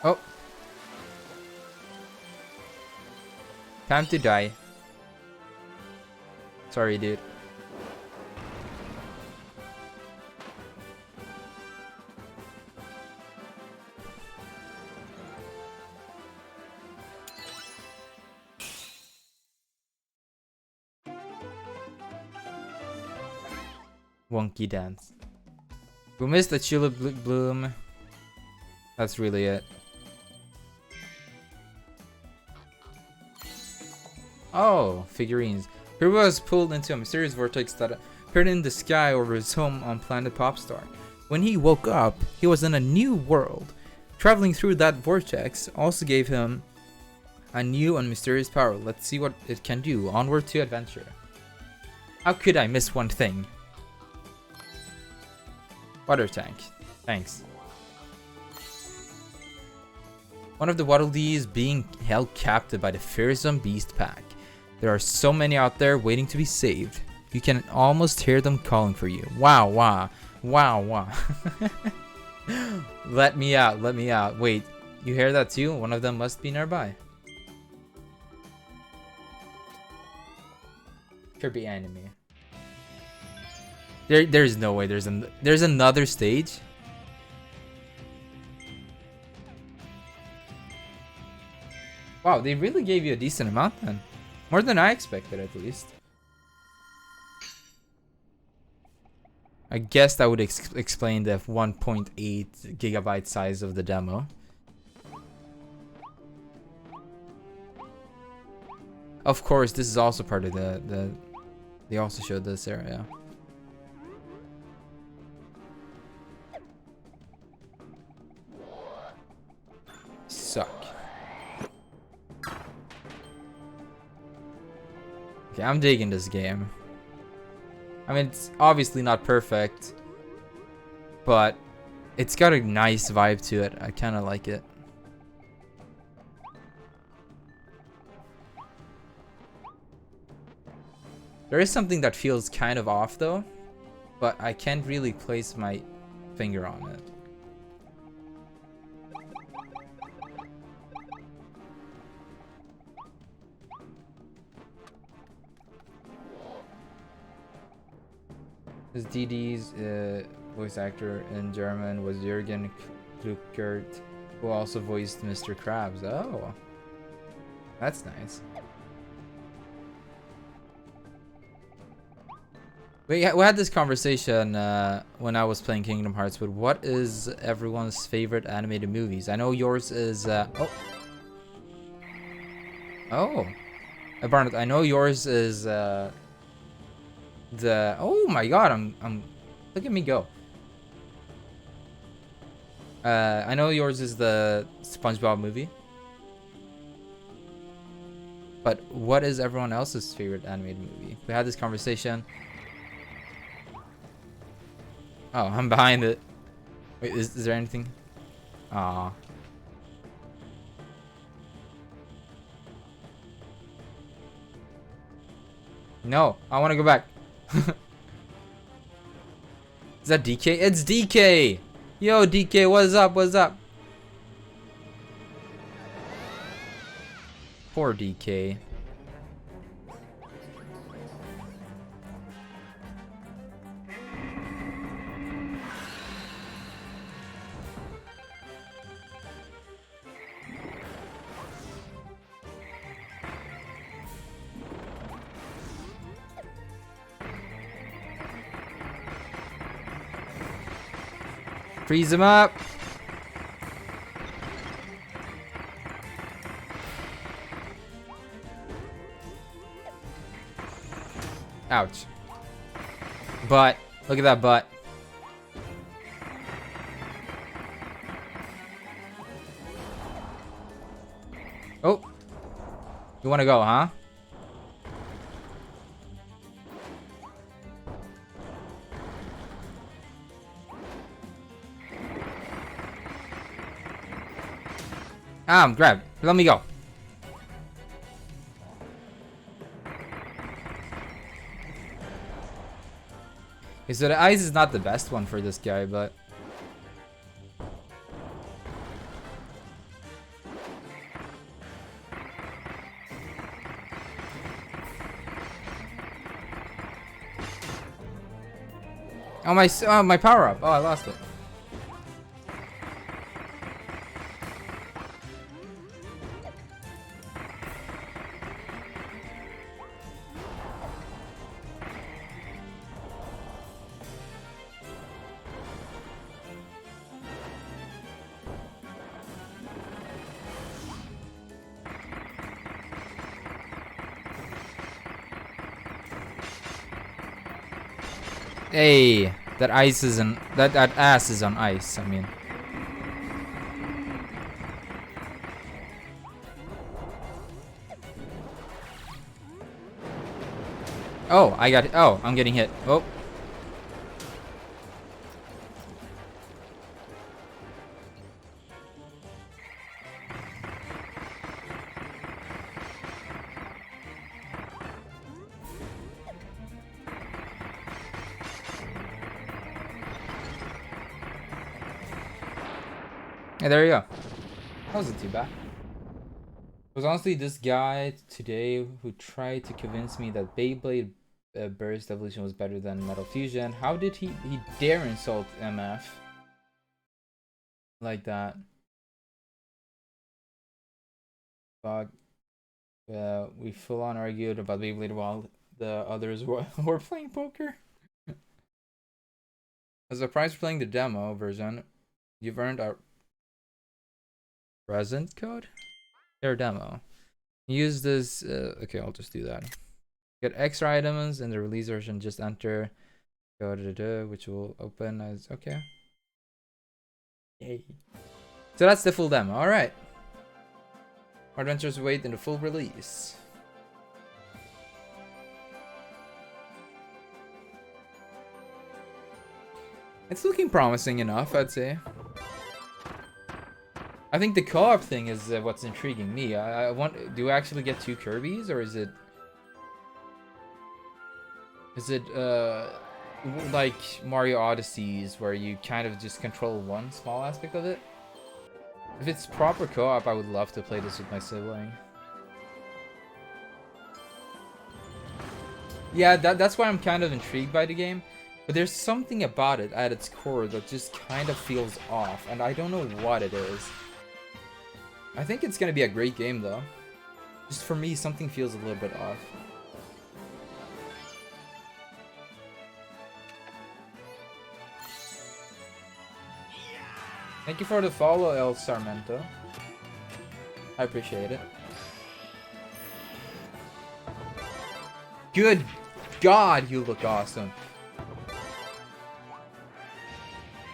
Oh. Time to die. Sorry, dude. Wonky dance. We missed the tulip bloom. That's really it. Oh, figurines. Kirby was pulled into a mysterious vortex that appeared in the sky over his home on planet Popstar. When he woke up, he was in a new world. Traveling through that vortex also gave him a new and mysterious power. Let's see what it can do. Onward to adventure. How could I miss one thing? Water tank. Thanks. One of the Waddle Dee is being held captive by the fearsome beast pack. There are so many out there waiting to be saved. You can almost hear them calling for you. Wow, wow, wow, wow. Let me out, let me out. Wait, you hear that too? One of them must be nearby. Kirby anime. There's no way there's another stage. Wow, they really gave you a decent amount then. More than I expected, at least. I guess that would explain the 1.8 gigabyte size of the demo. Of course, this is also part of the they also showed this area. Suck. Okay, I'm digging this game. I mean, it's obviously not perfect, but it's got a nice vibe to it. I kind of like it. There is something that feels kind of off though, but I can't really place my finger on it. His DD's voice actor in German was Jürgen Kluckert, who also voiced Mr. Krabs. Oh, that's nice. We had this conversation when I was playing Kingdom Hearts, but what is everyone's favorite animated movies? I know yours is Barnett, I know yours is oh my god, I'm look at me go. I know yours is the SpongeBob movie. But what is everyone else's favorite animated movie? We had this conversation. Oh, I'm behind it. Wait, is there anything? Aw. No, I want to go back. Is that DK? It's DK! Yo, DK, what's up? What's up? Poor DK. Freeze him up. Ouch. Butt. Look at that butt. Oh. You want to go, huh? Grab. Let me go. Okay, so the ice is not the best one for this guy, but... Oh, my power up. Oh, I lost it. Hey, that ice is on that ass is on ice. I mean, oh, I got it. Oh, I'm getting hit. Oh, hey, there you go. That wasn't too bad. It was honestly this guy today who tried to convince me that Beyblade Burst Evolution was better than Metal Fusion. How did he dare insult MF like that? Fuck. We full on argued about Beyblade while the others were playing poker. As a prize for playing the demo version, you've earned a present code? Their demo. Use this. Okay, I'll just do that. Get extra items in the release version. Just enter code, which will open as okay. Yay! So that's the full demo. All right. Adventures wait in the full release. It's looking promising enough, I'd say. I think the co-op thing is what's intriguing me. I want. Do I actually get 2 Kirbys, or is it like Mario Odysseys, where you kind of just control one small aspect of it? If it's proper co-op, I would love to play this with my sibling. Yeah, that's why I'm kind of intrigued by the game. But there's something about it at its core that just kind of feels off, and I don't know what it is. I think it's gonna be a great game though. Just for me, something feels a little bit off. Thank you for the follow, El Sarmento. I appreciate it. Good God, you look awesome.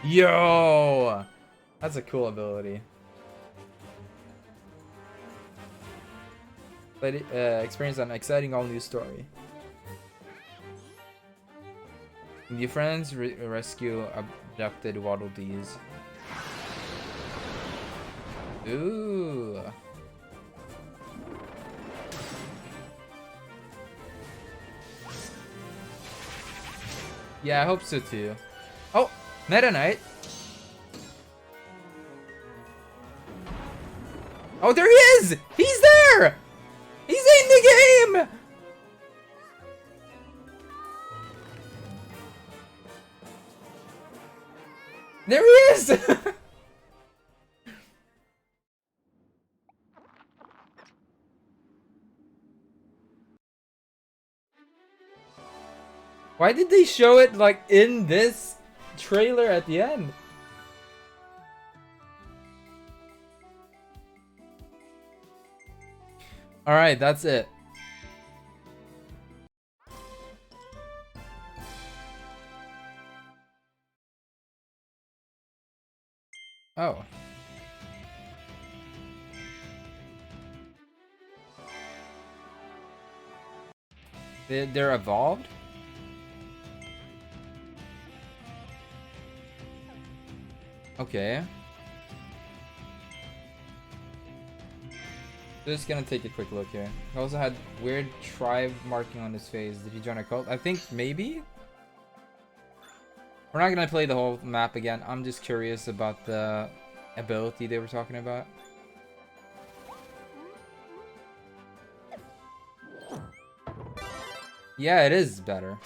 Yo! That's a cool ability. Experience an exciting all-new story. Your friends rescue abducted Waddle Dees. Ooh. Yeah, I hope so too. Oh, Meta Knight. Oh, there he is! He's there! He's in the game! There he is! Why did they show it like in this trailer at the end? Alright, that's it. Oh. They're evolved? Okay. Just gonna take a quick look here. He also had weird tribe marking on his face. Did he join a cult? I think maybe? We're not gonna play the whole map again. I'm just curious about the ability they were talking about. Yeah, it is better.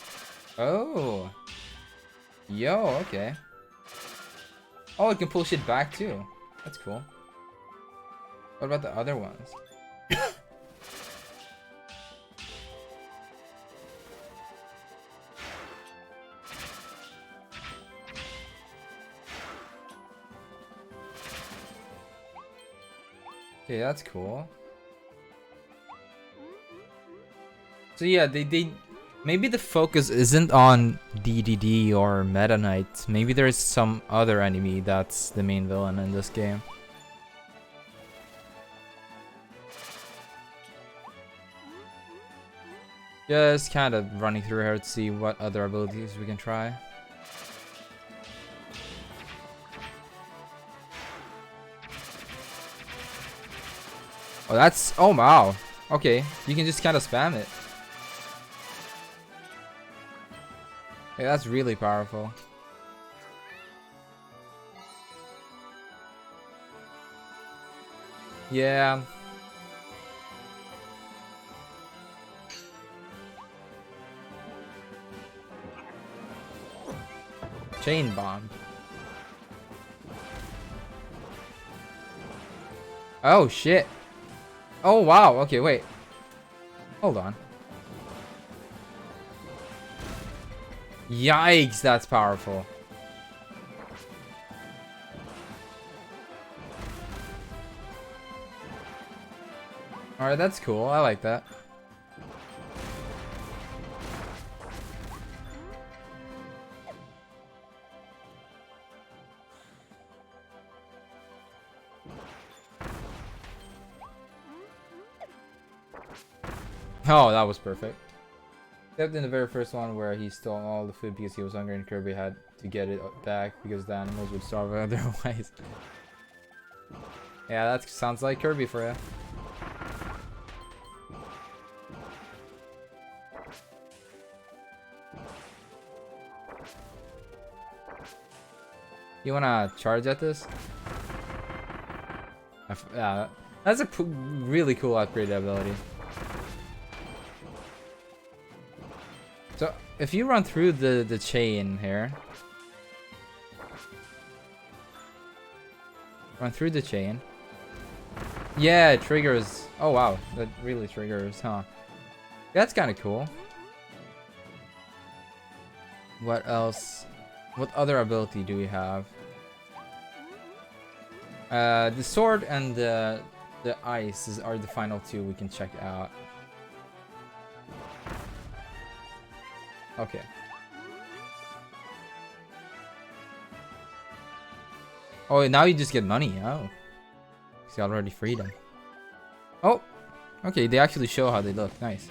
Oh. Yo, okay. Oh, it can pull shit back too. That's cool. What about the other ones? Okay, that's cool. So yeah, they maybe the focus isn't on DDD or Meta Knight. Maybe there's some other enemy that's the main villain in this game. Just kind of running through here to see what other abilities we can try. Oh, that's... oh, wow. Okay, you can just kind of spam it. Hey, that's really powerful. Yeah. Chain bomb. Oh, shit. Oh, wow. Okay, wait. Hold on. Yikes, that's powerful. Alright, that's cool. I like that. Oh, that was perfect. Except in the very first one where he stole all the food because he was hungry and Kirby had to get it back because the animals would starve otherwise. Yeah, that sounds like Kirby for you. You wanna charge at this? Yeah, that's a really cool upgrade ability. So if you run through the chain here, run through the chain. Yeah, it triggers. Oh wow, that really triggers, huh? That's kind of cool. What else? What other ability do we have? The sword and the ice are the final two we can check out. Okay. Oh, now you just get money. Oh. Because you already freed them. Oh. Okay, they actually show how they look. Nice.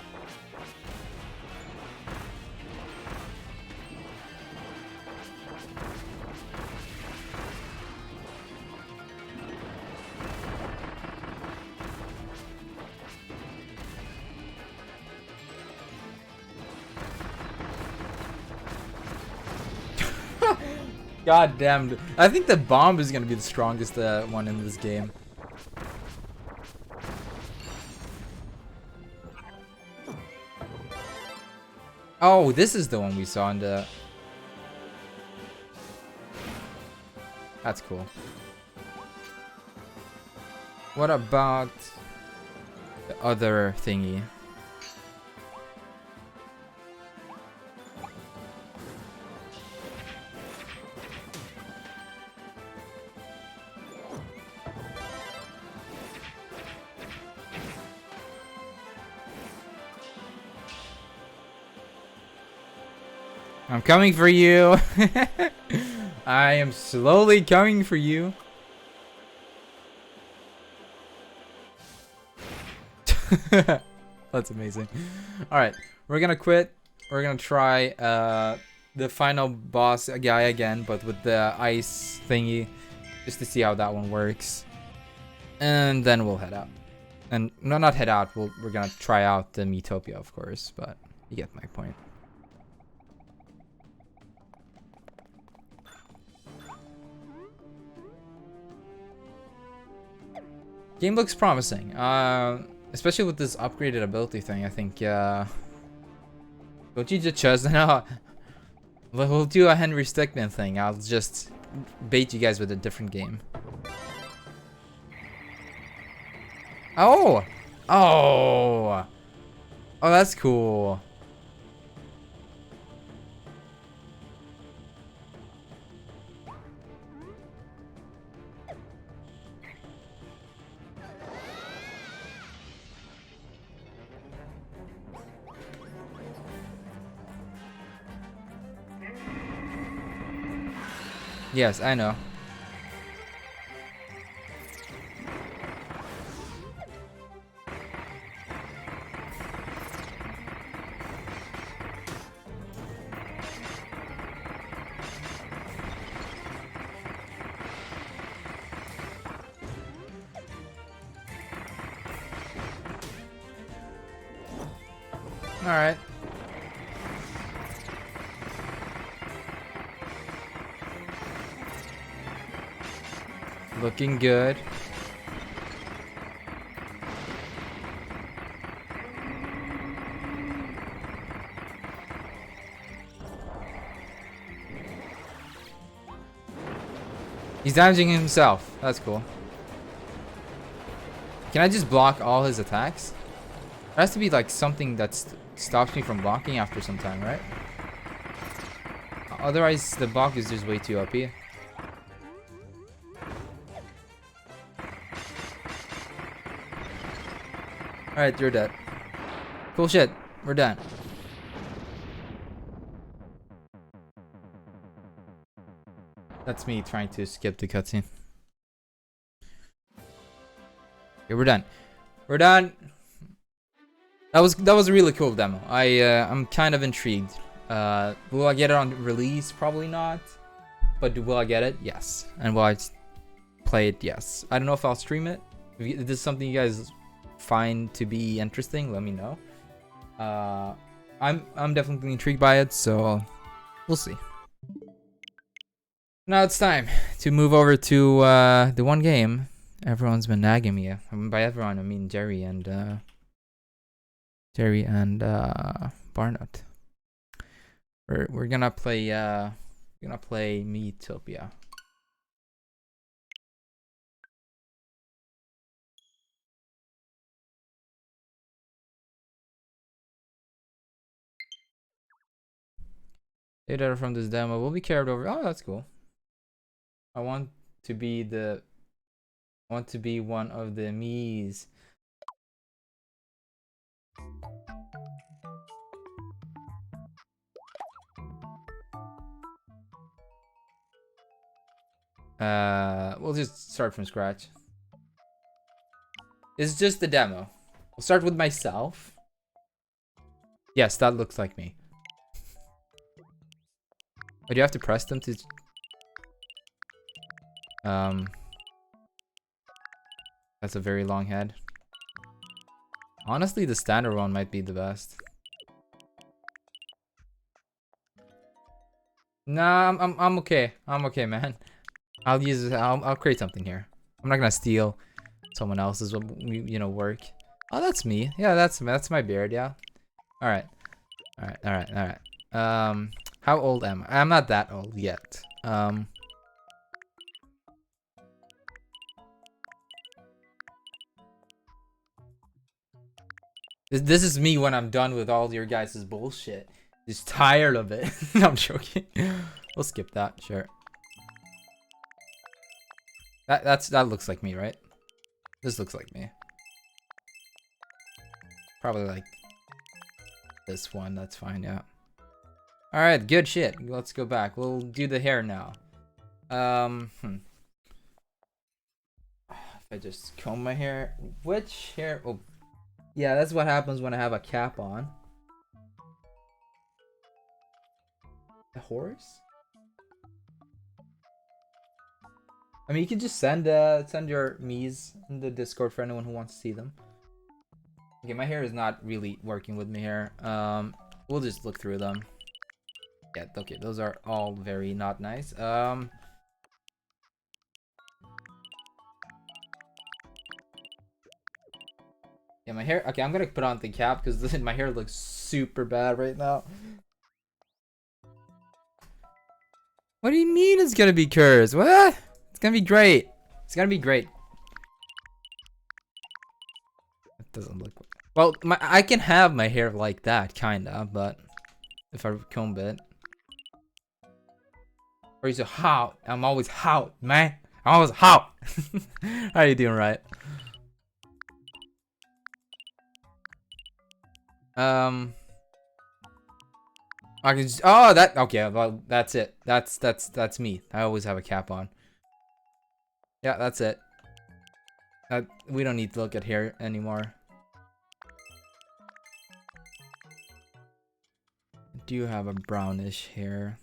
God damn. I think the bomb is gonna be the strongest one in this game. Oh, this is the one we saw in the... That's cool. What about the other thingy? I'm coming for you. I am slowly coming for you. That's amazing. Alright, we're gonna quit. We're gonna try the final boss guy again, but with the ice thingy, just to see how that one works. And then we'll head out. And no, not head out. We're gonna try out the Miitopia, of course, but you get my point. Game looks promising, especially with this upgraded ability thing. I think, don't you just choose now? We'll do a Henry Stickmin thing. I'll just bait you guys with a different game. Oh, oh, oh, that's cool. Yes, I know. All right. Looking good. He's damaging himself. That's cool. Can I just block all his attacks? There has to be like something that stops me from blocking after some time, right? Otherwise, the block is just way too OP. Alright, you're dead. Cool shit. We're done. That's me trying to skip the cutscene. Okay, we're done. We're done. That was a really cool demo. I'm kind of intrigued. Will I get it on release? Probably not. But will I get it? Yes. And will I play it? Yes. I don't know if I'll stream it. If this is something you guys find to be interesting, let me know. I'm definitely intrigued by it, so we'll see. Now it's time to move over to the one game everyone's been nagging me. By everyone, I mean Jerry and Barnett. We're gonna play Miitopia. Data from this demo will be carried over. Oh, that's cool. I want to be one of the Miis. We'll just start from scratch. It's just the demo. We'll start with myself. Yes, that looks like me. But you have to press them to... That's a very long head. Honestly, the standard one might be the best. Nah, I'm okay. I'm okay, man. I'll create something here. I'm not gonna steal someone else's, work. Oh, that's me. Yeah, that's my beard. Yeah. All right. Alright. How old am I? I'm not that old yet. This is me when I'm done with all your guys' bullshit. Just tired of it. No, I'm joking. We'll skip that, sure. That looks like me, right? This looks like me. Probably like this one, that's fine, yeah. Alright, good shit. Let's go back. We'll do the hair now. If I just comb my hair. Which hair? Oh, yeah, that's what happens when I have a cap on. The horse? I mean, you can just send your Miis in the Discord for anyone who wants to see them. Okay, my hair is not really working with me here. We'll just look through them. Yeah, okay, those are all very not nice. Yeah, my hair. Okay, I'm gonna put on the cap because my hair looks super bad right now. What do you mean it's gonna be cursed? What? It's gonna be great. It's gonna be great. It doesn't look. Well, I can have my hair like that, kinda, but if I comb it. Or is it hot? I'm always hot, man. I'm always hot. How you doing, right? I can just, oh, that, okay, well, that's it. That's me. I always have a cap on. Yeah, that's it. We don't need to look at hair anymore. Do you have a brownish hair?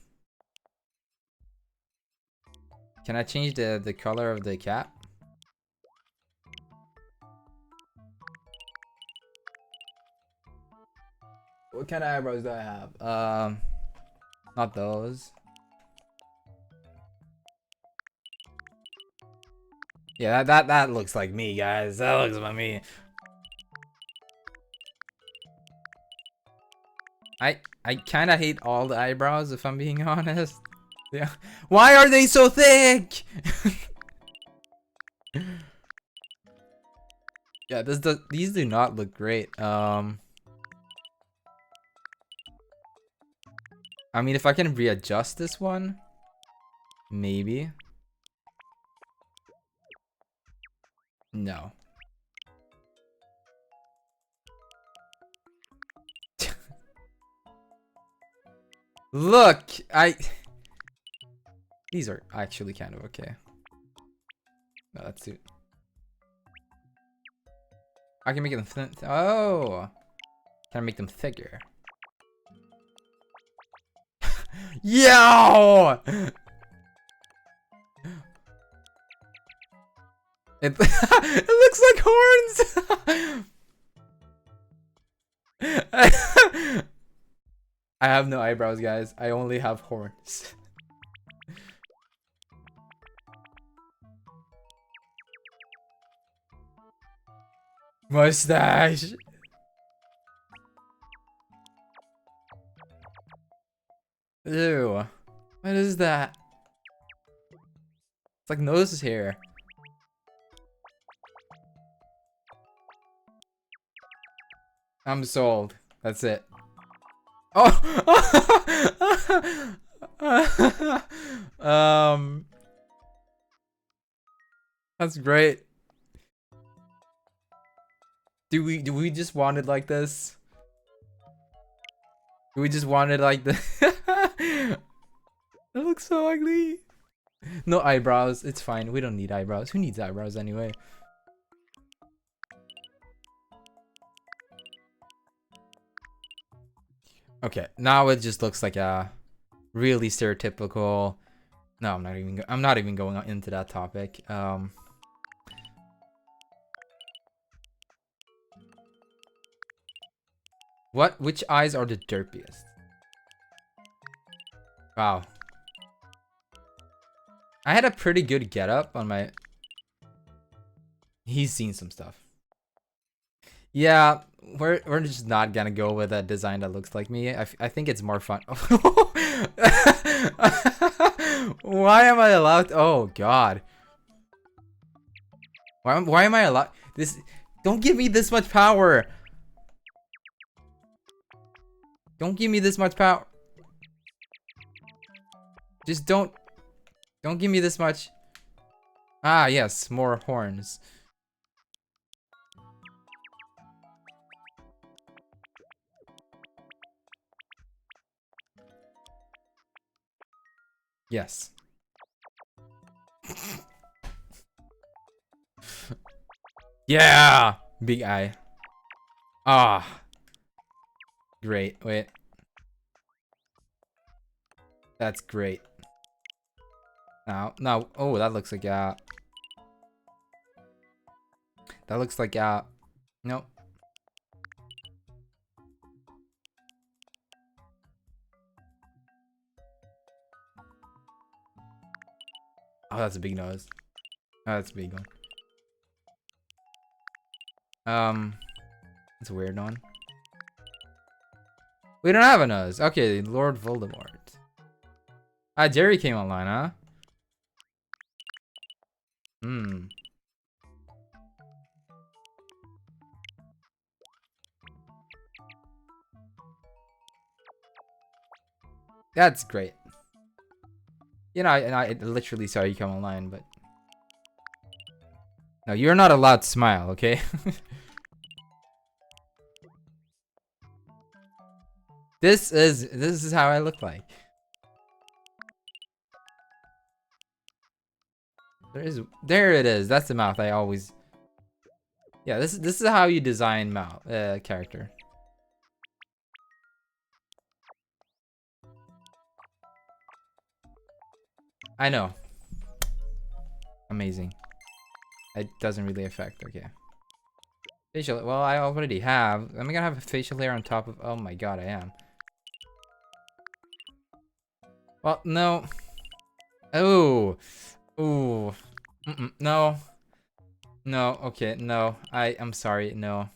Can I change the color of the cap? What kind of eyebrows do I have? Not those. Yeah, that looks like me, guys. That looks like me. I kind of hate all the eyebrows, if I'm being honest. Yeah. Why are they so thick? Yeah, these do not look great. I mean, if I can readjust this one, maybe. No. Look, these are actually kind of okay. No, that's it. I can make them thin. Oh, can I make them thicker? Yo! It, it looks like horns. I have no eyebrows, guys. I only have horns. Mustache. Ew. What is that? It's like nose hair. I'm sold. That's it. Oh! That's great. Do we just want it like this? Do we just want it like this? That looks so ugly. No eyebrows. It's fine. We don't need eyebrows. Who needs eyebrows anyway? Okay, now it just looks like a really stereotypical. No, I'm not even going into that topic. Which eyes are the derpiest? Wow. I had a pretty good getup on my. He's seen some stuff. Yeah, we're just not gonna go with a design that looks like me. I think it's more fun. Why am I allowed? Oh God. Why am I allowed this? Don't give me this much power. Don't give me this much power. Just don't give me this much. Ah, yes, more horns. Yes. Yeah! Big eye. Ah. Great. Wait. That's great. Now. Oh, that looks like that looks like nope. Oh, that's a big nose. Oh, that's a big one. That's a weird one. We don't have a nose. Okay, Lord Voldemort. Ah, Jerry came online, huh? Hmm. That's great. You know, I literally saw you come online, but no, you're not allowed to smile, okay? This is how I look like. There it is. That's the mouth I always. Yeah, this is how you design mouth character. I know. Amazing. It doesn't really affect. Okay. Facial. Well, I already have. Am I gonna have a facial hair on top of? Oh my God, I am. Well, no. Oh. Ooh. No. No. Okay. No. I'm sorry. No.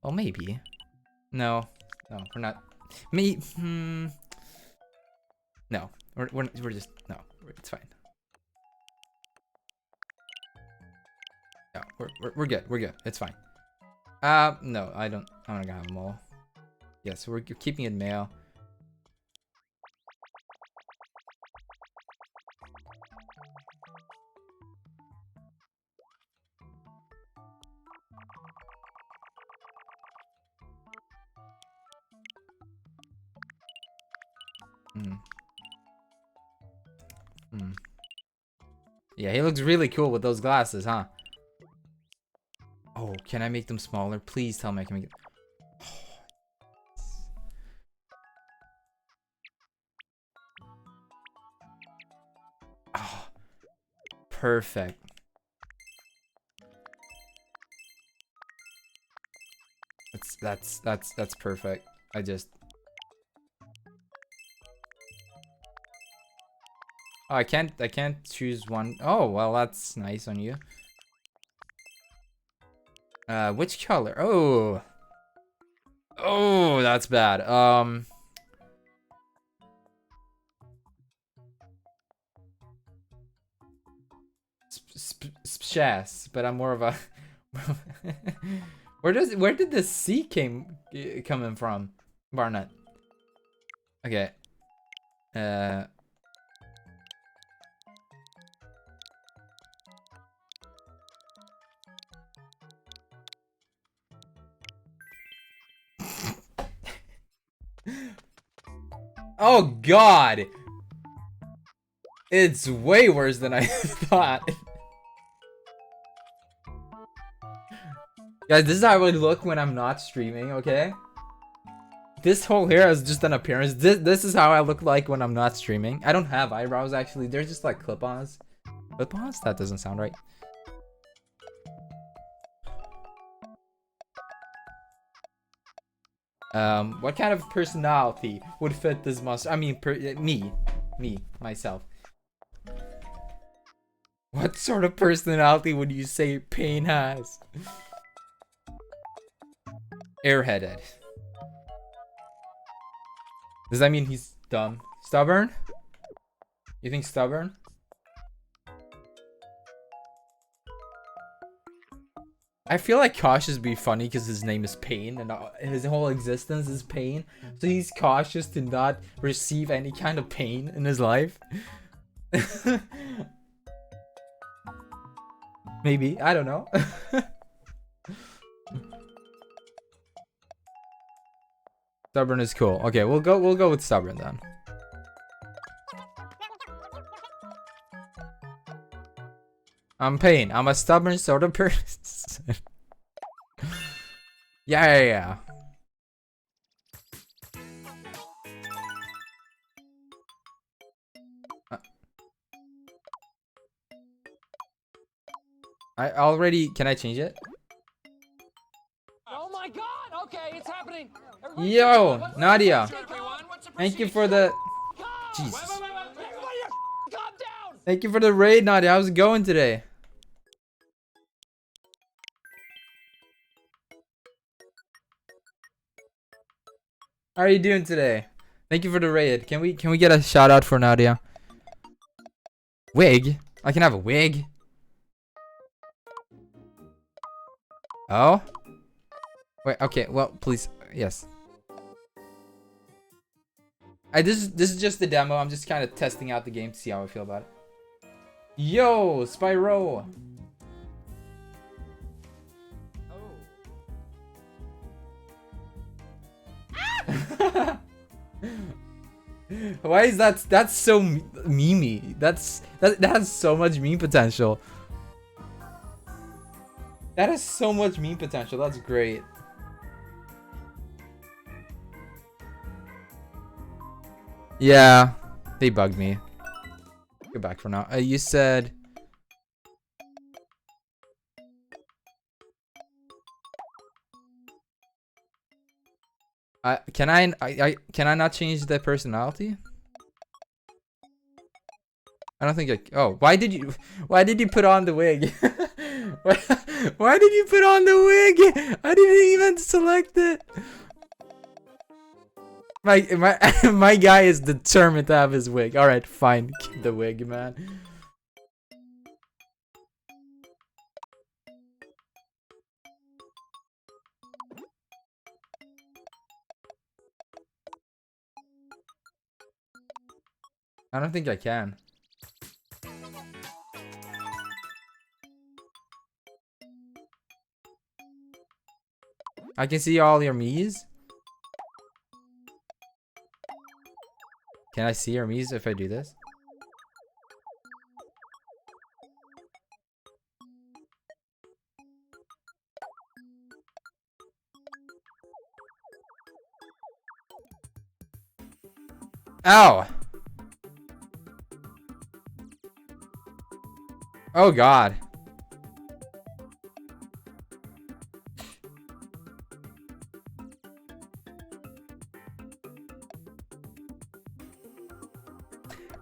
Well, maybe. No. No. We're not. Me. No. We're just no. It's fine. No. We're good. We're good. It's fine. No. I don't. I'm not gonna have them all. Yes. We're keeping it male. Yeah, he looks really cool with those glasses, huh? Oh, can I make them smaller? Please tell me I can make it. Oh, perfect. That's perfect. I Oh, I can't choose one. Oh, well, that's nice on you. Which color? Oh. Oh, that's bad. Chess, but I'm more of a where did the C coming from? Barnett. Okay. Oh God. It's way worse than I thought. Guys, this is how I look when I'm not streaming, okay? This whole hair is just an appearance. This is how I look like when I'm not streaming. I don't have eyebrows, actually. They're just like clip-ons. Clip-ons? That doesn't sound right. What kind of personality would fit this monster? I mean, myself. What sort of personality would you say Pain has? Airheaded. Does that mean he's dumb? Stubborn? You think stubborn? I feel like cautious would be funny because his name is Pain and his whole existence is pain. So he's cautious to not receive any kind of pain in his life. Maybe, I don't know. Stubborn is cool. Okay, we'll go with stubborn then. I'm Pain. I'm a stubborn sort of person. Yeah. I already, can I change it? Oh my god! Okay, it's happening. Yo, Nadia. Thank you for the Jesus. Calm down. Thank you for the raid, Nadia. How's it going today? How are you doing today? Thank you for the raid. Can we get a shout out for Nadia? Wig? I can have a wig. Oh? Wait, okay, well, please, yes. This is just the demo. I'm just kind of testing out the game to see how I feel about it. Yo, Spyro. Oh. Why is that's so memey? That has so much meme potential. That has so much meme potential. That's great. Yeah, they bugged me. Go back for now. You said. Can I not change the personality? I don't think I. Oh, why did you put on the wig? why did you put on the wig? I didn't even select it. My guy is determined to have his wig. All right, fine, keep the wig, man. I don't think I can. I can see all your Miis. Can I see your Miis if I do this? Ow! Oh god.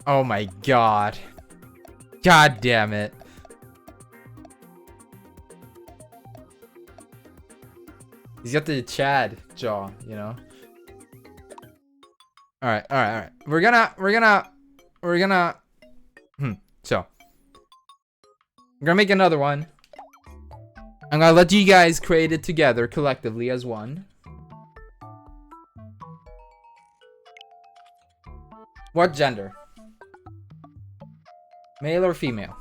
Oh my god. God damn it. He's got the Chad jaw, you know? Alright. We're gonna so we're gonna make another one. I'm gonna let you guys create it together collectively as one. What gender? Male or female?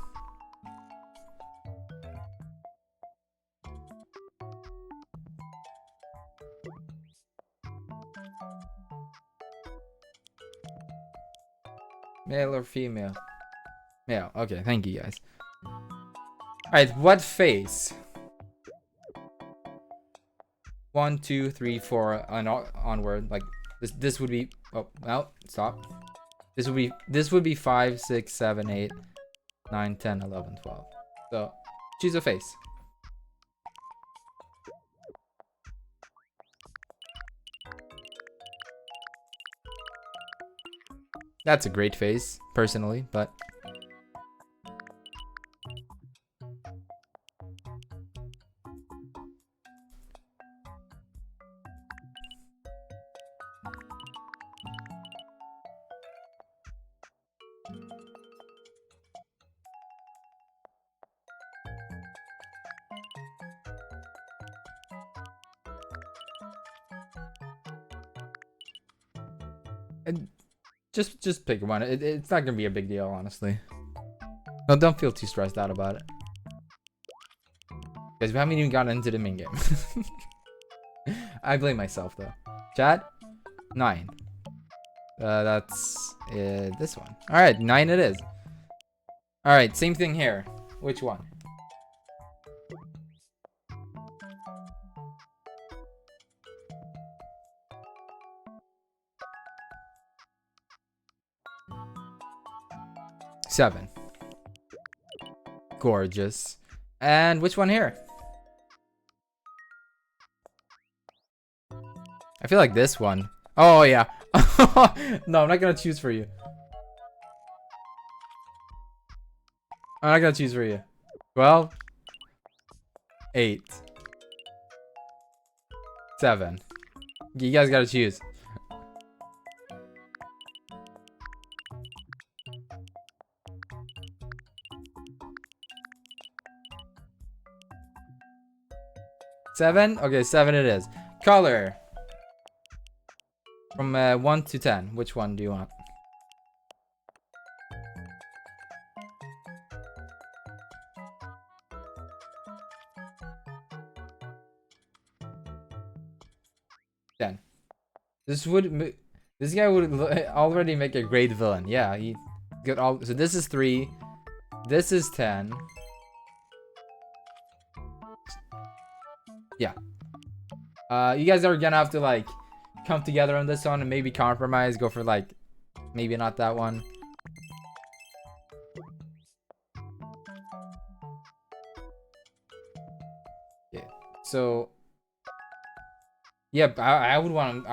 Male or female? Male. Okay, thank you guys. Alright, what face? 1, 2, 3, 4, and onward. Like this would be. Oh, well, stop. This would be 5, 6, 7, 8, 9, 10, 11, 12. So choose a face. That's a great face, personally, but And just pick one. It's not gonna be a big deal, honestly. No, don't feel too stressed out about it. Because we haven't even gotten into the main game. I blame myself though. Chat, 9. That's this one. All right, 9 it is. All right, same thing here. Which one? Seven. Gorgeous. And which one here? I feel like this one. Oh yeah. No, I'm not gonna choose for you. I'm not gonna choose for you. 12. 8. 7. You guys gotta choose. Seven? Okay, 7 it is. Color. From 1 to 10. Which one do you want? This guy would already make a great villain. Yeah, he got all. So this is 3. This is 10. Yeah. You guys are gonna have to like come together on this one and maybe compromise. Go for like maybe not that one. Yeah. So. Yeah, I would want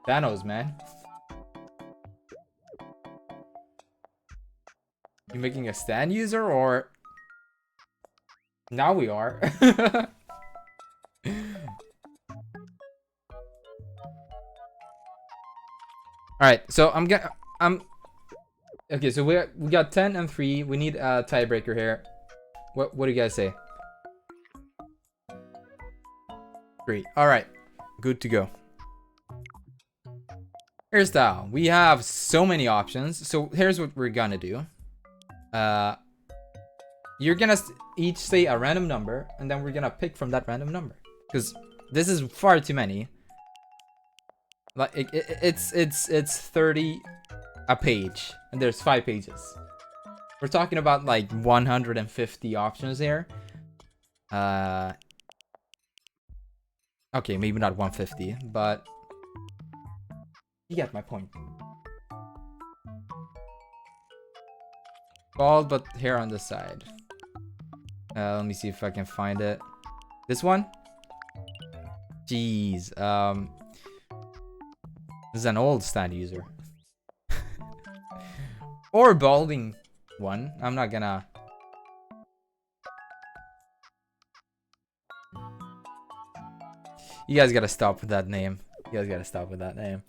Thanos, man. You making a stand user or? Now we are. Alright, so I'm okay, so we got 10 and 3. We need a tiebreaker here. What do you guys say? 3. Alright. Good to go. Hairstyle. We have so many options. So here's what we're gonna do. You're gonna each say a random number, and then we're gonna pick from that random number. Because this is far too many. Like it's 30 a page, and there's 5 pages. We're talking about like 150 options here. Okay, maybe not 150, but you get my point. Bald, but hair on the side. Let me see if I can find it. This one? Jeez. This is an old stand user. Or balding one. I'm not gonna... You guys gotta stop with that name. You guys gotta stop with that name.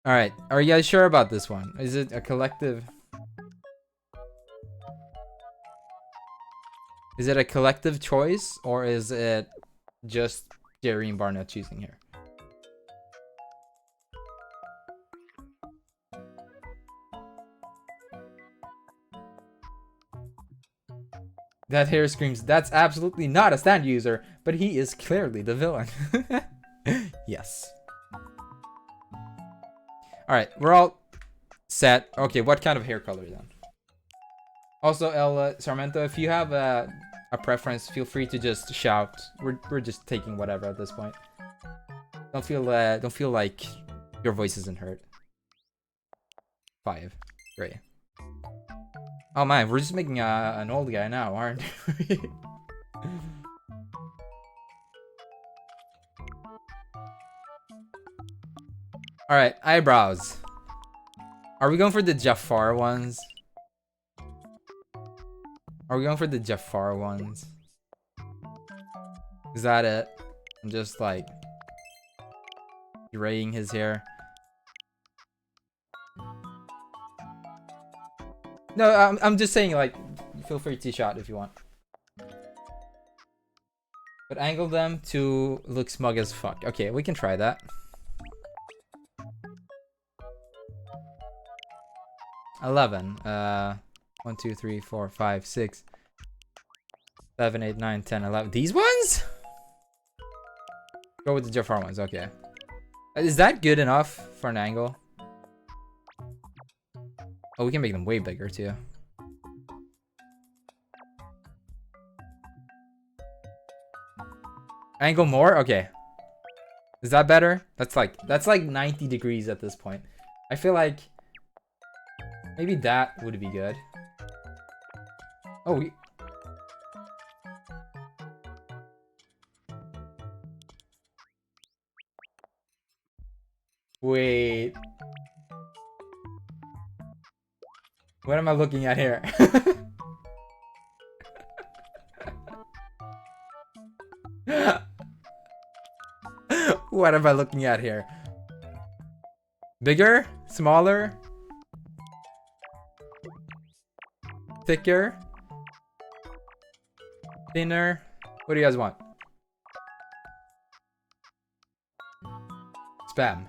Alright, are you guys sure about this one? Is it a collective? Is it a collective choice, or is it just Jerry and Barnett choosing here? That hair screams, that's absolutely not a stand user, but he is clearly the villain. Yes. Alright, we're all set. Okay, what kind of hair color then? Also, El Sarmento, if you have a preference, feel free to just shout. We're just taking whatever at this point. Don't feel like your voice isn't heard. 5. Great. Oh man, we're just making an old guy now, aren't we? Alright, eyebrows. Are we going for the Jafar ones? Are we going for the Jafar ones? Is that it? I'm just like graying his hair. No, I'm just saying, like, feel free to shot if you want. But angle them to look smug as fuck. Okay, we can try that. 11. 1, 2, 3, 4, 5, 6, 7, 8, 9, 10, 11. These ones? Go with the Jafar ones. Okay. Is that good enough for an angle? Oh, we can make them way bigger too. Angle more? Okay. Is that better? That's like 90 degrees at this point. I feel like maybe that would be good. Oh, wait. What am I looking at here? What am I looking at here? Bigger? Smaller? Thicker? Thinner? What do you guys want? Spam.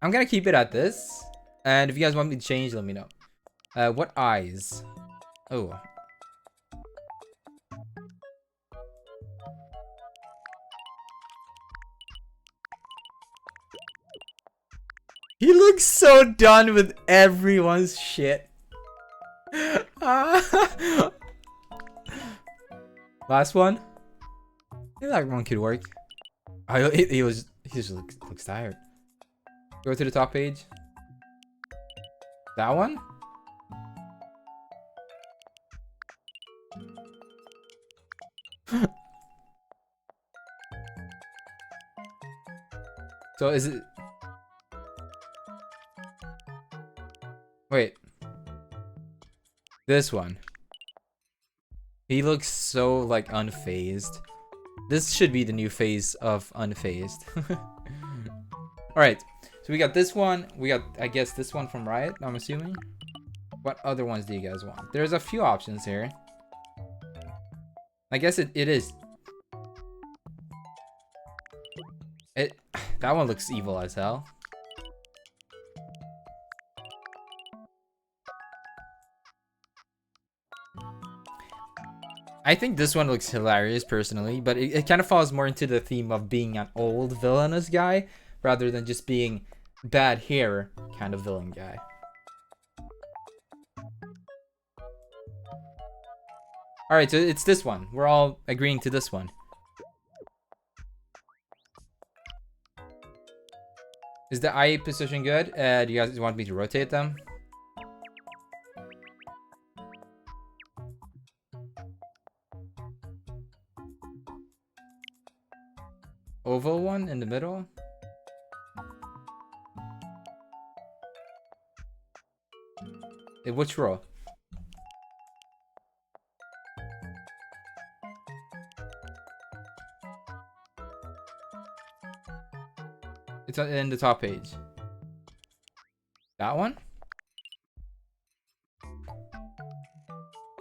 I'm gonna keep it at this. And if you guys want me to change, let me know. What eyes? Oh. He looks so done with everyone's shit. Last one. Maybe that one could work. Oh, he just looks tired. Go to the top page. That one? So is it... Wait. This one. He looks so, like, unfazed. This should be the new phase of unfazed. Alright. So we got this one. We got, I guess, this one from Riot, I'm assuming. What other ones do you guys want? There's a few options here. I guess it is. That one looks evil as hell. I think this one looks hilarious personally, but it kind of falls more into the theme of being an old villainous guy rather than just being bad hair kind of villain guy. Alright, so it's this one. We're all agreeing to this one. Is the eye position good? Do you guys want me to rotate them? Oval one in the middle? In which row? It's in the top page. That one?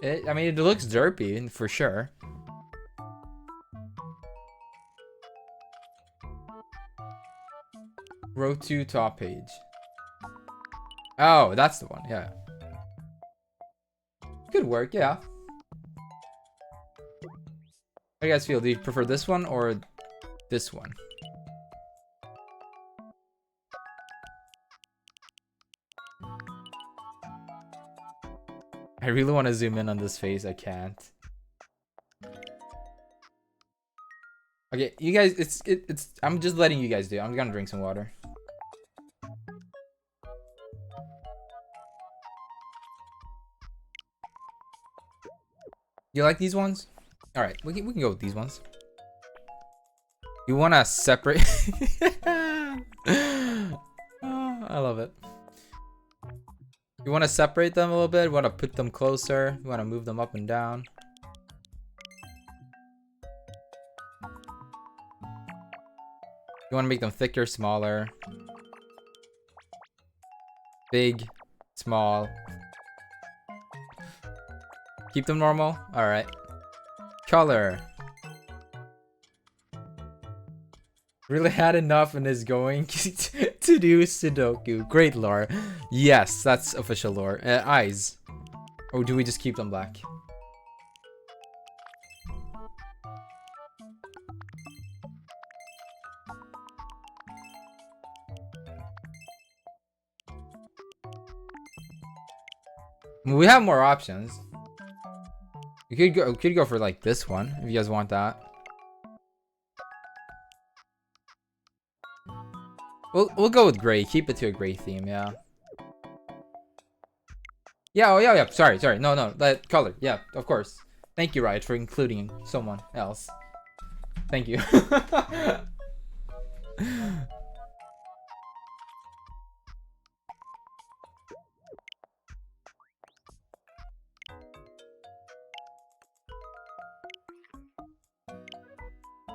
I mean, it looks derpy for sure. Row 2 top page. Oh, that's the one, yeah. Good work, yeah. How do you guys feel? Do you prefer this one or this one? I really want to zoom in on this face. I can't. Okay, you guys, it's. I'm just letting you guys do it. I'm gonna drink some water. You like these ones? All right, we can go with these ones. You want to separate? Oh, I love it. You want to separate them a little bit? You want to put them closer? You want to move them up and down? You want to make them thicker, smaller? Big, small. Keep them normal. All right. Color. Really had enough and is going to do Sudoku. Great lore. Yes, that's official lore. Eyes. Or do we just keep them black? We have more options. We could go for like this one if you guys want that. We'll go with gray. Keep it to a gray theme, yeah. Yeah, oh yeah. Sorry. No, that color. Yeah, of course. Thank you, Riot, for including someone else. Thank you.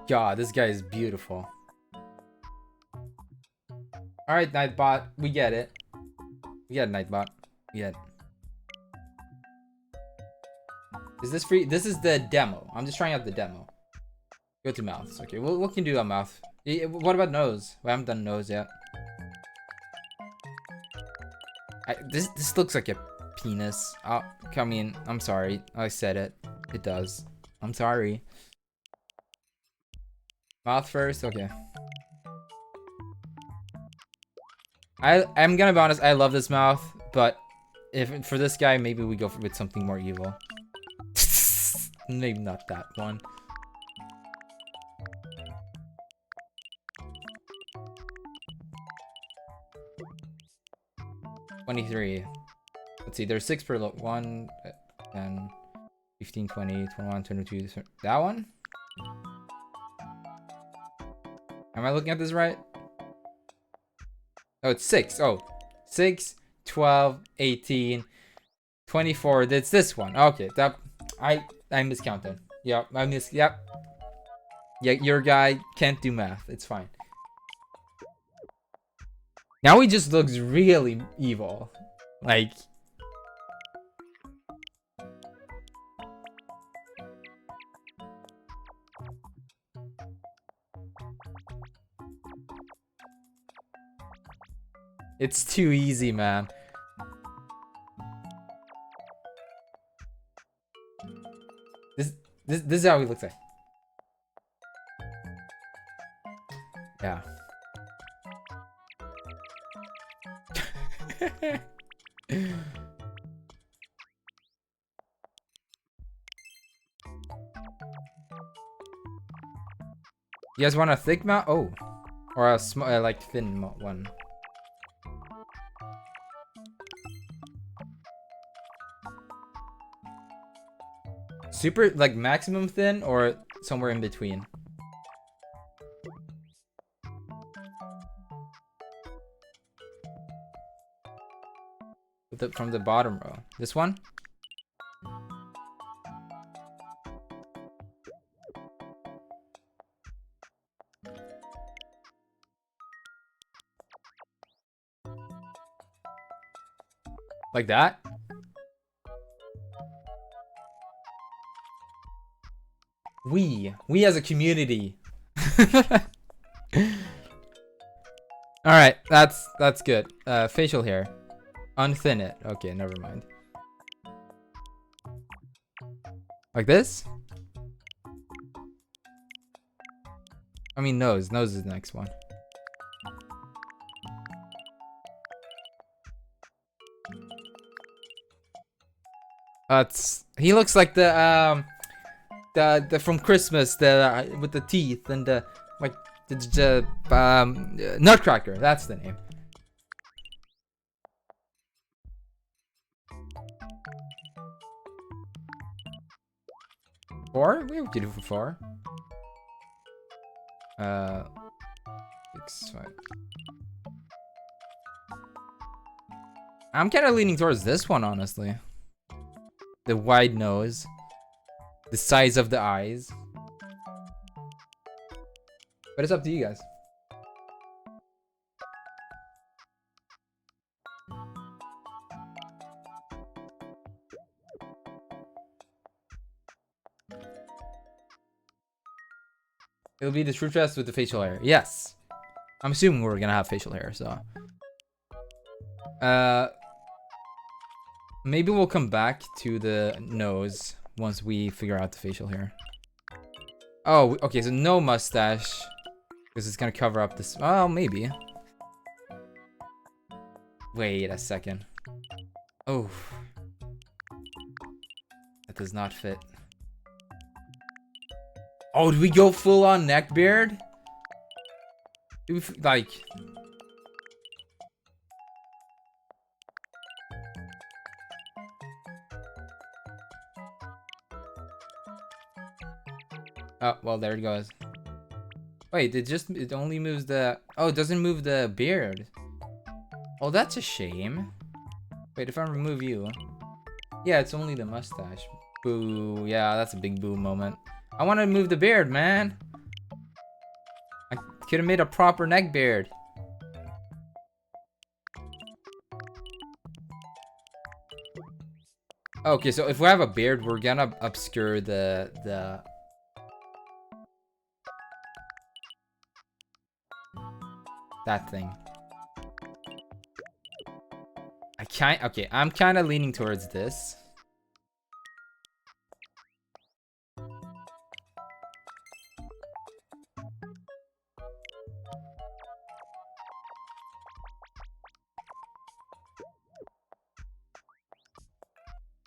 God, this guy is beautiful. Alright, Nightbot. We get it. We get it, Nightbot. We get it. Is this free? This is the demo. I'm just trying out the demo. Go to mouths. Okay, we can do a mouth. What about nose? We haven't done nose yet. This looks like a penis. Oh, I mean, I'm sorry. I said it. It does. I'm sorry. Mouth first. Okay. I'm gonna be honest. I love this mouth, but if for this guy, maybe we go with something more evil. Maybe not that one. $23. Let's see. There's 6 per look. 1, 10, 15, 20, 21, 22. That one? Am I looking at this right? Oh, it's 6. Oh, 6, 12, 18, 24. That's this one. Okay, that I miscounted. Yep, yep. Yeah, your guy can't do math. It's fine. Now he just looks really evil. Like, it's too easy, man. This is how he looks like. Yeah. You guys want a thick mouth? Oh, or a small, like thin one. Super, like maximum thin, or somewhere in between. From the bottom row. This one? Like that? We as a community. All right, that's good. Facial hair. Unthin it. Okay, never mind. Like this? I mean nose. Nose is the next one. He looks like the from Christmas, with the teeth and the like the Nutcracker. That's the name. Four? We have to do for 4. 6, 5. I'm kind of leaning towards this one, honestly. The wide nose, the size of the eyes. But it's up to you guys. It'll be the true dress with the facial hair. Yes. I'm assuming we're gonna have facial hair, so. Maybe we'll come back to the nose once we figure out the facial hair. Oh, okay, so no mustache. Because it's gonna cover up this. Oh, maybe. Wait a second. Oh. That does not fit. Oh, do we go full on neck beard? Do we, like... Oh, well, there it goes. Wait, it only moves the... Oh, it doesn't move the beard. Oh, that's a shame. Wait, if I remove you... Yeah, it's only the mustache. Boo. Yeah, that's a big boo moment. I want to move the beard, man. I could have made a proper neck beard. Okay, so if we have a beard, we're gonna obscure the... That thing. Okay, I'm kind of leaning towards this.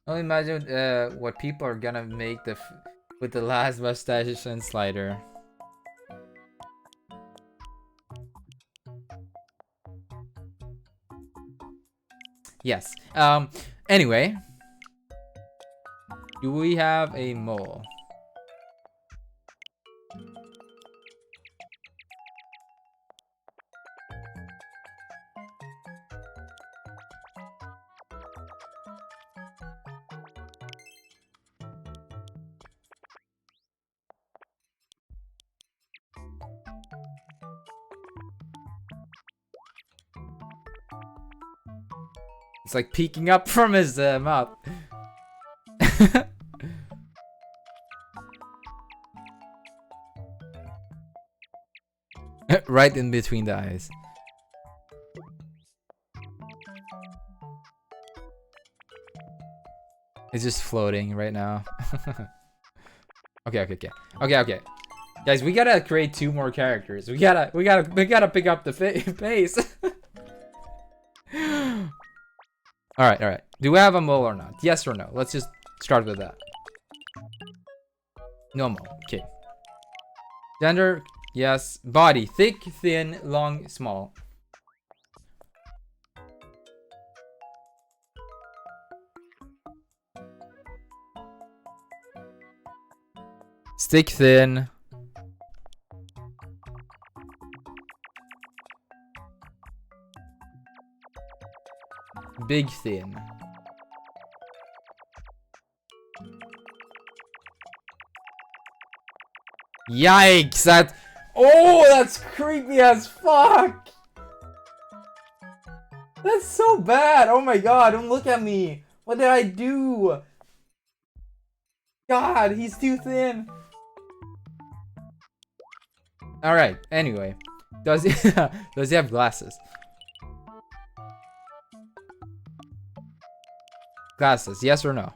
I'll imagine what people are gonna make with the last mustache and slider. Yes. Anyway. Do we have a mole? It's like peeking up from his mouth. Right in between the eyes. It's just floating right now. Okay. Guys, we gotta create 2 more characters. We gotta pick up the pace. Alright. Do we have a mole or not? Yes or no? Let's just start with that. No mole. Okay. Gender, yes. Body, thick, thin, long, small. Stick thin. Big thin. Yikes, that's creepy as fuck. That's so bad. Oh my god, don't look at me. What did I do? God, he's too thin. Alright, anyway. Does he have glasses? Glasses, yes or no?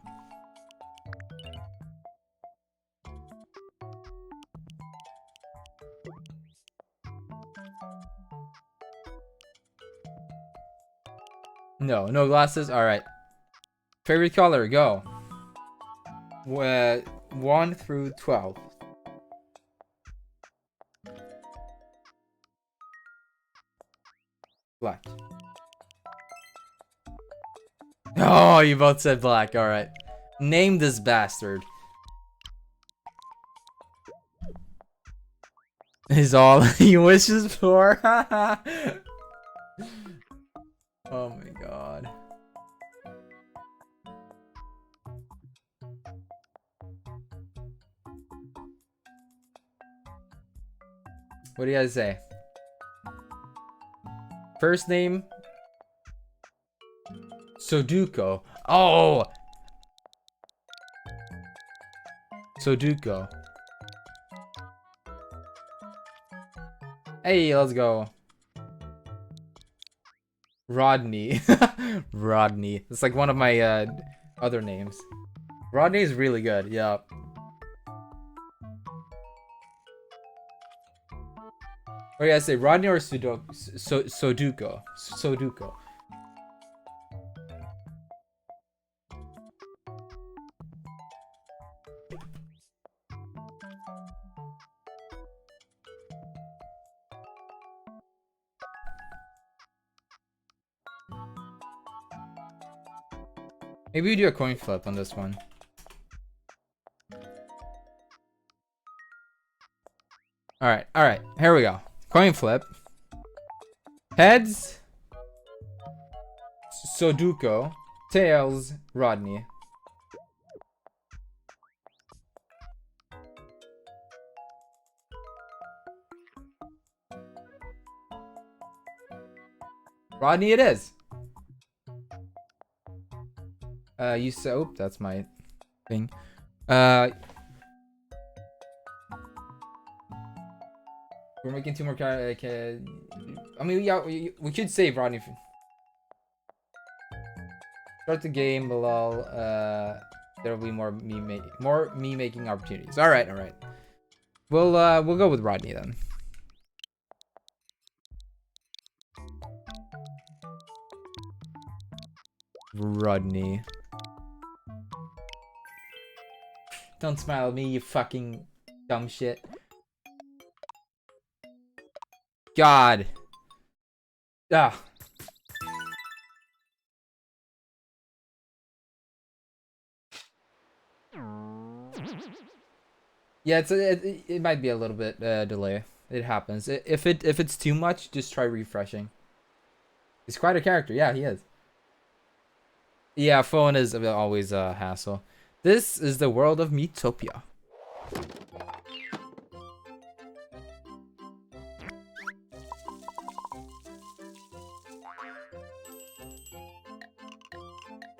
No glasses? Alright. Favorite color, go. 1 through 12. Black. Oh, you both said black. Alright. Name this bastard. Is all he wishes for. Oh my god. What do you guys say? First name? Sudoku. Oh! Sudoku. Hey, let's go. Rodney. Rodney. It's like one of my other names. Rodney is really good. Yeah. Or yeah, I say Rodney or Sudoku. Sudoku. Maybe we do a coin flip on this one. Alright, here we go. Coin flip. Heads, Sudoku. Tails, Rodney. Rodney it is. You soap, that's my thing. We're making 2 more characters. I mean, yeah, we could save Rodney. Start the game below. There will be more me making opportunities. All right. We'll go with Rodney then. Rodney. Don't smile at me, you fucking dumb shit. God. Ah. Yeah, it might be a little bit delay. It happens. If it's too much, just try refreshing. He's quite a character. Yeah, he is. Yeah, phone is always a hassle. This is the world of Miitopia.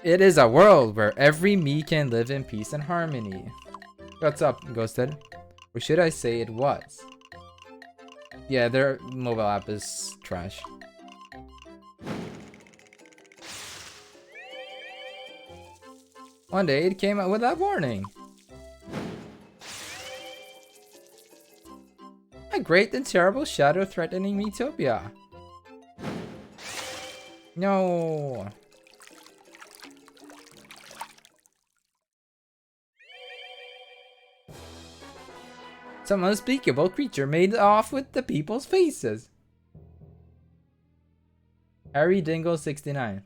It is a world where every me can live in peace and harmony. What's up, Ghosted? Or should I say it was? Yeah, their mobile app is trash. One day it came out with that warning. A great and terrible shadow threatening Miitopia. No. Some unspeakable creature made off with the people's faces. Harry Dingle 69.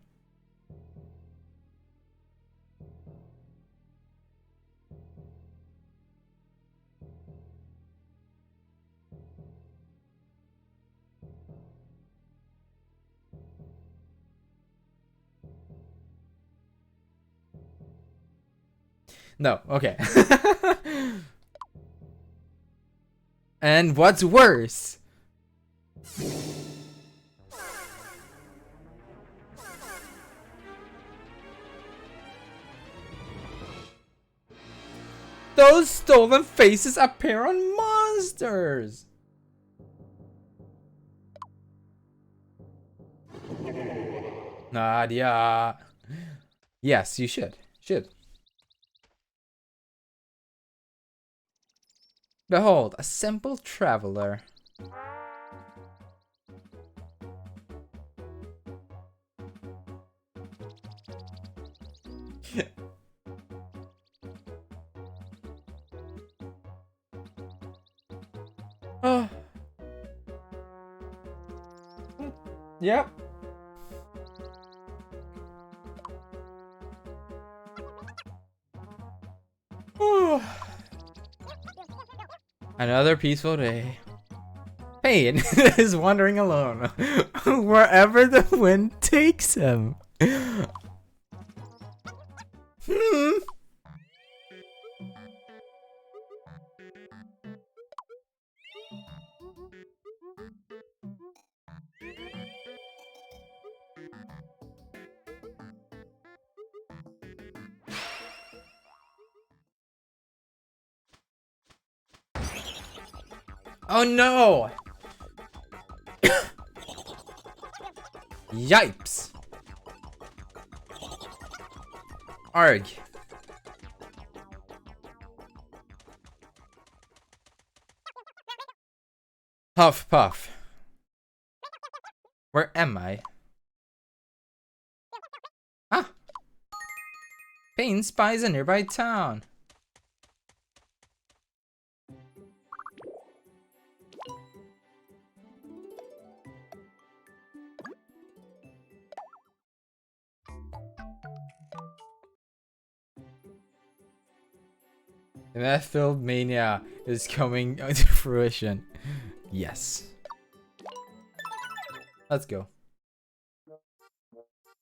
No, okay. And what's worse? Those stolen faces appear on monsters. Nadia. Yes, you should. Behold, a simple traveler. Oh. Yep. Another peaceful day. Pain is wandering alone, wherever the wind takes him. Oh no! Yipes! Arg. Huff puff. Where am I? Ah! Pain spies a nearby town. The meth-filled mania is coming to fruition. Yes. Let's go.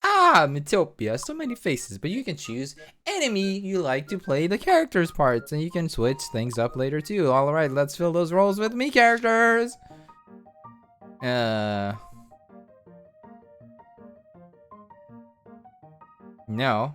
Ah, Miitopia, so many faces, but you can choose enemy you like to play the characters' parts, and you can switch things up later too. Alright, let's fill those roles with me characters! No.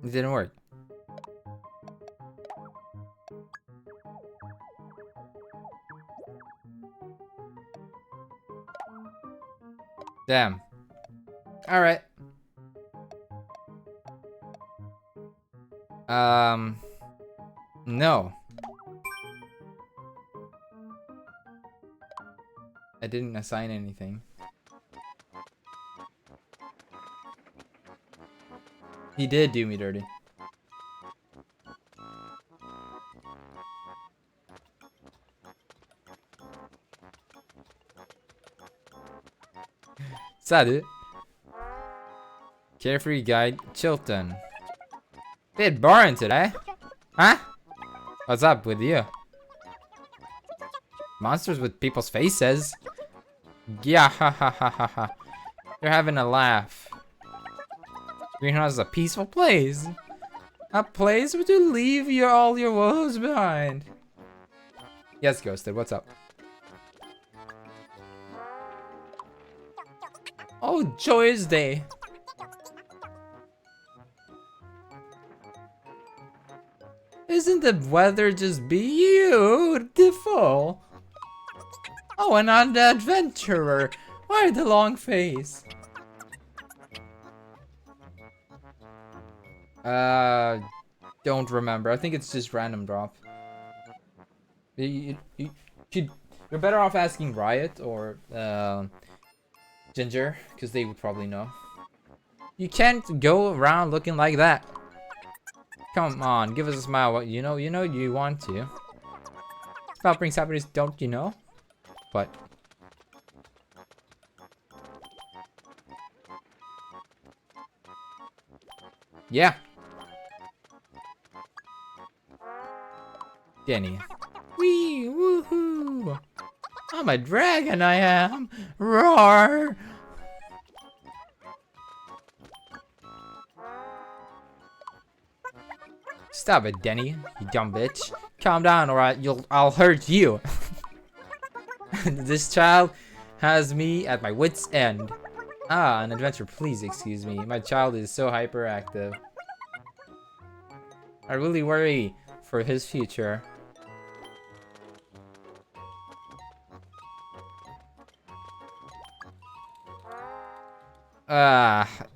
It didn't work. Damn. Alright. No. I didn't assign anything. He did do me dirty. Salut. Carefree Guide, Chilton. Bit boring today. Huh? What's up with you? Monsters with people's faces? Yeah, ha ha ha ha ha. You're having a laugh. Greenhouse is a peaceful place. A place where to leave all your woes behind. Yes, Ghosted, what's up? Oh, joyous day. Isn't the weather just beautiful? Oh, and on the adventurer. Why the long face? Don't remember. I think it's just random drop. You're better off asking Riot or Ginger, because they would probably know. You can't go around looking like that. Come on, give us a smile. You know you want to. Spell brings happiness, don't you know? But yeah. Danny. Wee woohoo! I'm a dragon, I am. Roar! Stop it, Denny, you dumb bitch. Calm down, or I'll hurt you. This child has me at my wit's end. Ah, an adventure, please excuse me. My child is so hyperactive. I really worry for his future.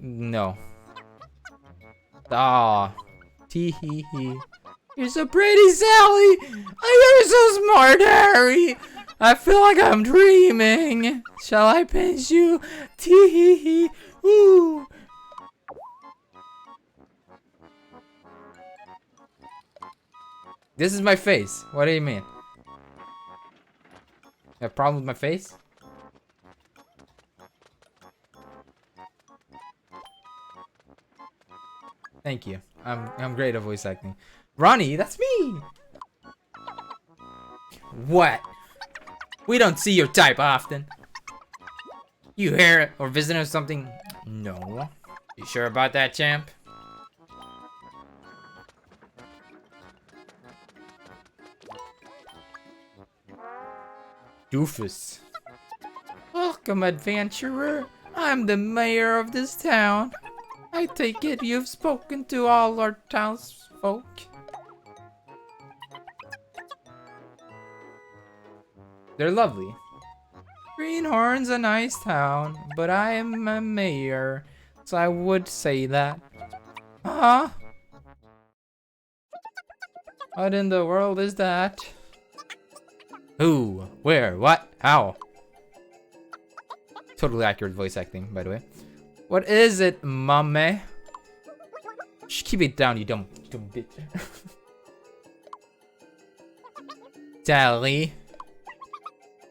No. Ah, tee hee hee. You're so pretty, Sally. Oh, you're so smart, Harry. I feel like I'm dreaming. Shall I pinch you? Tee hee hee. Ooh. This is my face. What do you mean? You have a problem with my face? Thank you. I'm great at voice acting. Ronnie, that's me. What? We don't see your type often. You here or visiting or something? No. You sure about that, champ? Doofus. Welcome, adventurer. I'm the mayor of this town. I take it you've spoken to all our townsfolk. They're lovely. Greenhorn's a nice town, but I am a mayor, so I would say that. Huh? What in the world is that? Who? Where? What? How? Totally accurate voice acting, by the way. What is it, mommy? Shh, keep it down, you dumb bitch. Sally.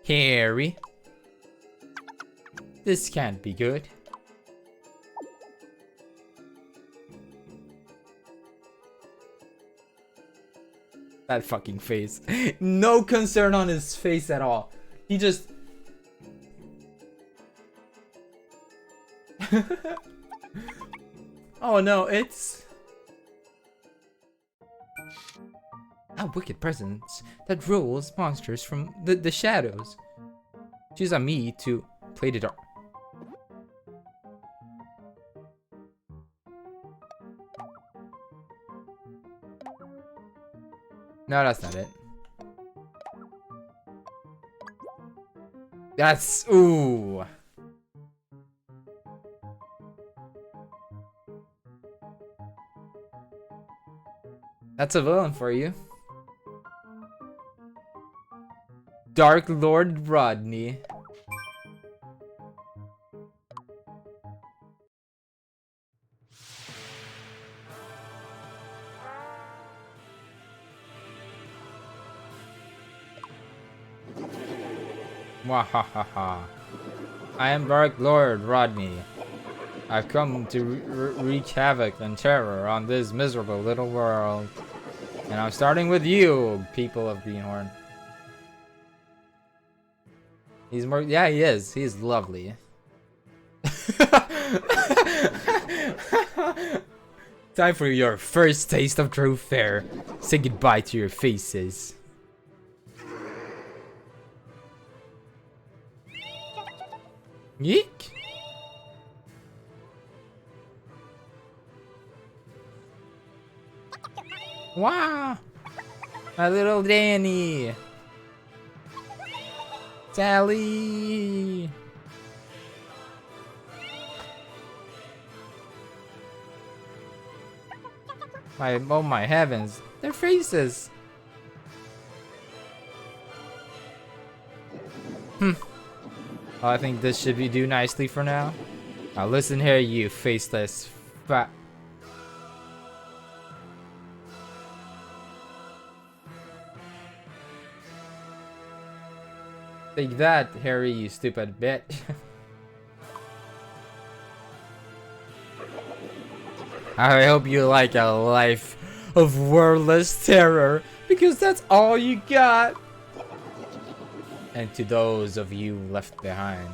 Harry. This can't be good. That fucking face. No concern on his face at all. He just... Oh no, it's... a wicked presence that rules monsters from the shadows. Choose on me to play the dark. No, that's not it. That's... ooh. That's a villain for you. Dark Lord Rodney. Wahahaha. I am Dark Lord Rodney. I've come to wreak havoc and terror on this miserable little world. And I'm starting with you, people of Greenhorn. He's more... yeah, he is. He's lovely. Time for your first taste of true fare. Say goodbye to your faces. Yeek. Wow. My little Danny. Sally. Oh my heavens. Their faces. Well, I think this should do nicely for now. Now listen here, you faceless fat. Take that, Harry, you stupid bitch. I hope you like a life of wordless terror, because that's all you got. And to those of you left behind,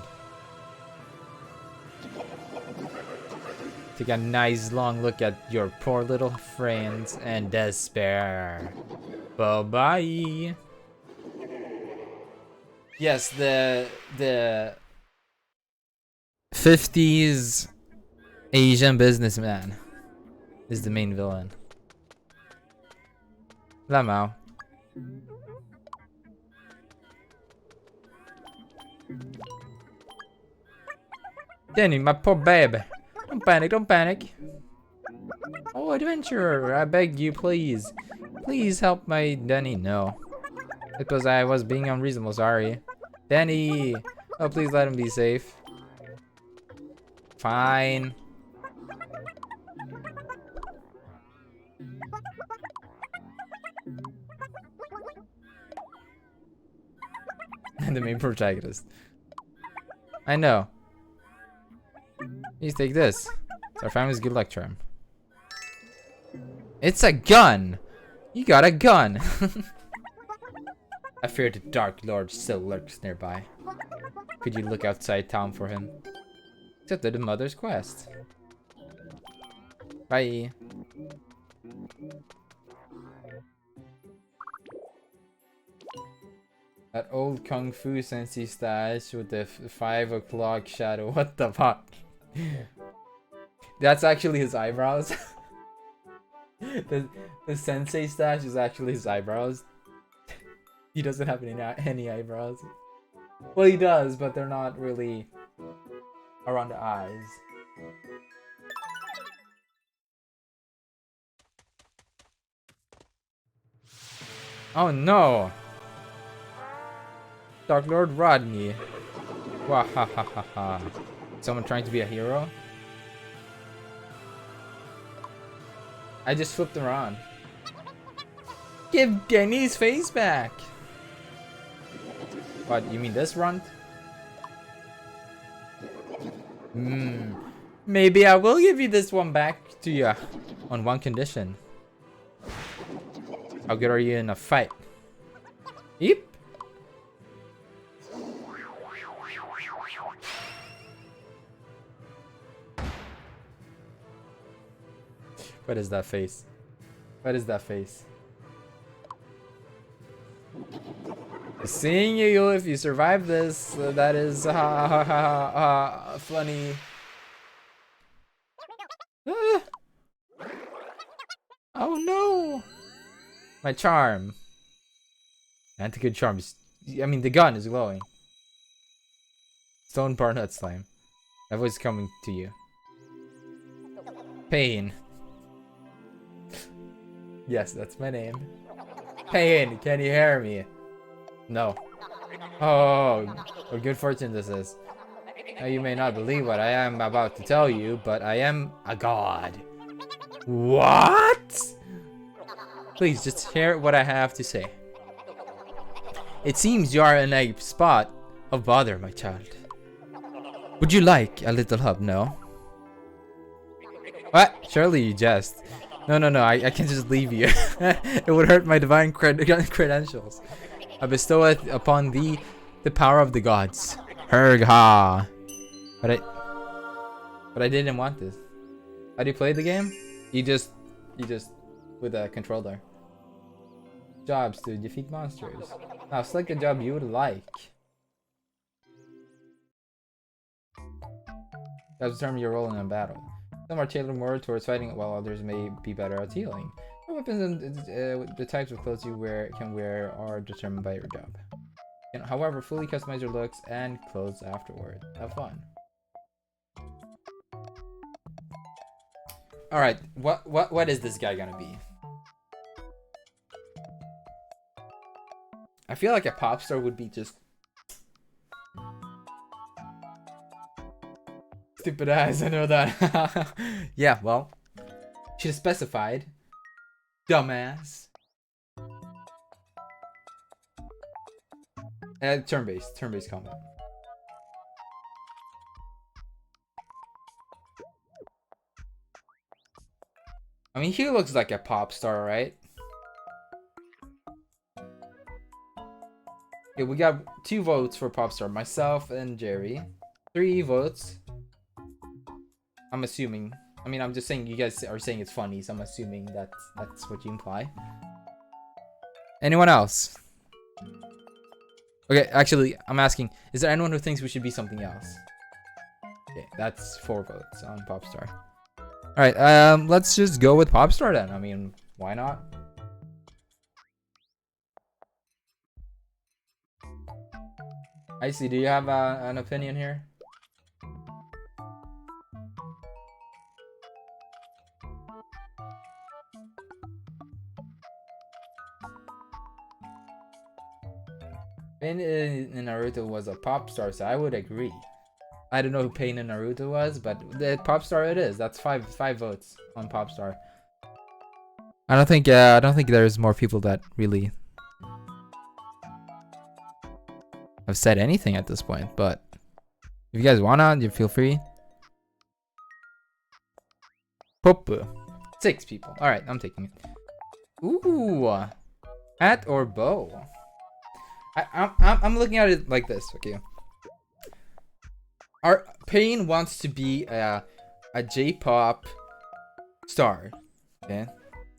take a nice long look at your poor little friends and despair. Bye-bye. Yes, the 50s Asian businessman is the main villain. Lamau. Danny, my poor baby. Don't panic, don't panic. Oh, adventurer, I beg you, please. Please help my Danny. No. Because I was being unreasonable, sorry. Danny! Oh, please let him be safe. Fine. The main protagonist. I know. Please take this. It's our family's good luck charm. It's a gun! You got a gun! I fear the Dark Lord still lurks nearby. Could you look outside town for him? Accepted the mother's quest. Bye. That old Kung Fu Sensei stash with the 5 o'clock shadow. What the fuck? That's actually his eyebrows. the Sensei stash is actually his eyebrows. He doesn't have any eyebrows. Well, he does, but they're not really around the eyes. Oh no! Dark Lord Rodney. Wahahaha. Someone trying to be a hero? I just flipped around. Give Denny's face back! What, you mean this runt? Maybe I will give you this one back to you on one condition. How good are you in a fight? Eep. What is that face? What is that face? Seeing you, if you survive this, that is funny. Oh no! My charm. Anti-good charm is, I mean, the gun is glowing. Stone Barnut Slime. That voice coming to you. Pain. Yes, that's my name. Pain, can you hear me? No. Oh, what good fortune this is. Now you may not believe what I am about to tell you, but I am a god. What? Please, just hear what I have to say. It seems you are in a spot of bother, my child. Would you like a little help? No? What? Surely you jest. No, I can't just leave you. It would hurt my divine credentials. I bestow it upon thee the power of the gods. Hergha. But I didn't want this. How do you play the game? You just with a controller. Jobs to defeat monsters. Now select a job you would like. That determine your role in a battle. Some are tailored more towards fighting, while others may be better at healing. The weapons and the types of clothes you can wear are determined by your job. You can, however, fully customize your looks and clothes afterward. Have fun. All right, what is this guy gonna be? I feel like a pop star would be just stupid ass. I know that. Yeah, well, should have specified. Dumbass. Turn-based combat. I mean, he looks like a pop star, right? Okay, we got 2 votes for pop star, myself and Jerry. 3 votes. I'm assuming. I mean, I'm just saying you guys are saying it's funny, so I'm assuming that's what you imply. Anyone else? Okay, actually, I'm asking, is there anyone who thinks we should be something else? Okay, that's 4 votes on Popstar. Alright, let's just go with Popstar then. I mean, why not? Icy, do you have an opinion here? Pain in Naruto was a pop star, so I would agree. I don't know who Pain in Naruto was, but the pop star it is. That's five votes on pop star. I don't think there's more people that really have said anything at this point, but if you guys wanna, you feel free. Popu. 6 people. Alright, I'm taking it. Ooh. Hat or bow? I'm looking at it like this, okay. Our Pain wants to be a J-pop star, okay?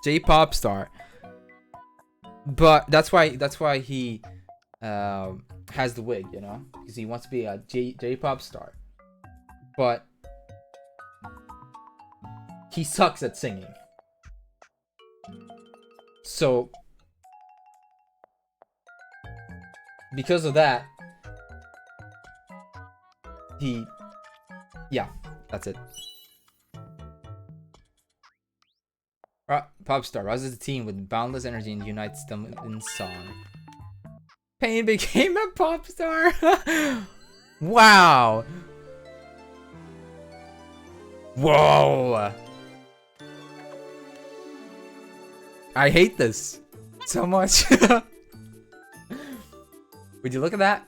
J-pop star. But that's why he has the wig, you know, because he wants to be a J-pop star, but he sucks at singing. So because of that, yeah, that's it. Pop star rises a team with boundless energy and unites them in song. Pain became a pop star. Wow. Whoa. I hate this so much. Would you look at that?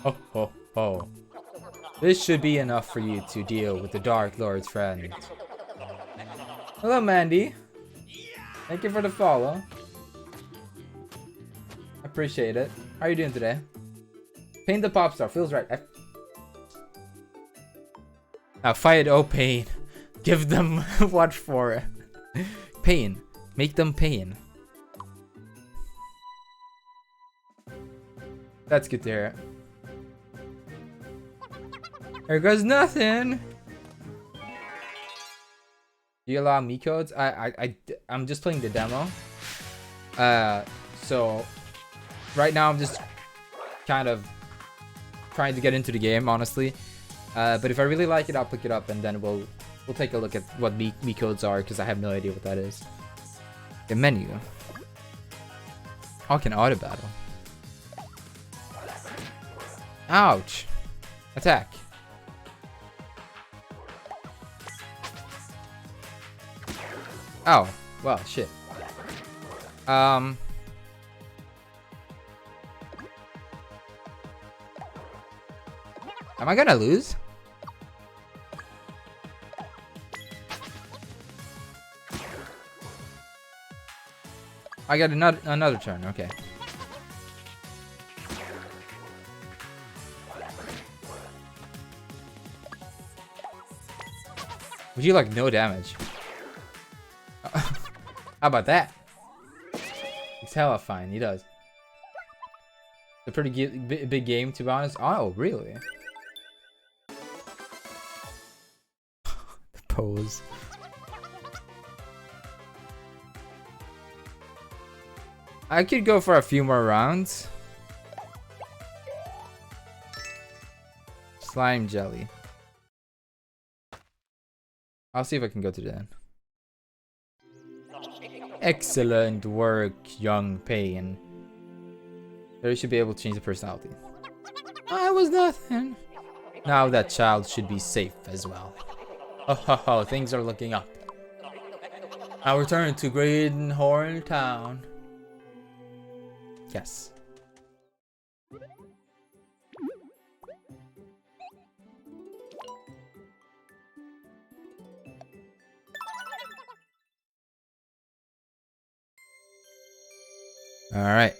Oh, oh, oh. This should be enough for you to deal with the Dark Lord's friend. Hello, Mandy. Thank you for the follow. Appreciate it. How are you doing today? Pain the pop star. Feels right. Now fight, oh pain. Give them what for? Pain. Make them pain. That's good to hear. There goes nothing. Do you allow me codes? I'm just playing the demo. So right now I'm just kind of trying to get into the game, honestly. But if I really like it, I'll pick it up, and then we'll take a look at what me codes are, because I have no idea what that is. The menu. I can auto battle. Ouch. Attack. Oh, well, shit. Am I gonna lose? I got another turn, okay. Would you like no damage? How about that? He's hella fine, he does. A pretty big game, to be honest. Oh, really? The pose. I could go for a few more rounds. Slime jelly. I'll see if I can go to the end. Excellent work, young Pain. There should be able to change the personality. I was nothing. Now that child should be safe as well. Oh ho ho, things are looking up. I'll return to Greenhorn Town. Yes. All right.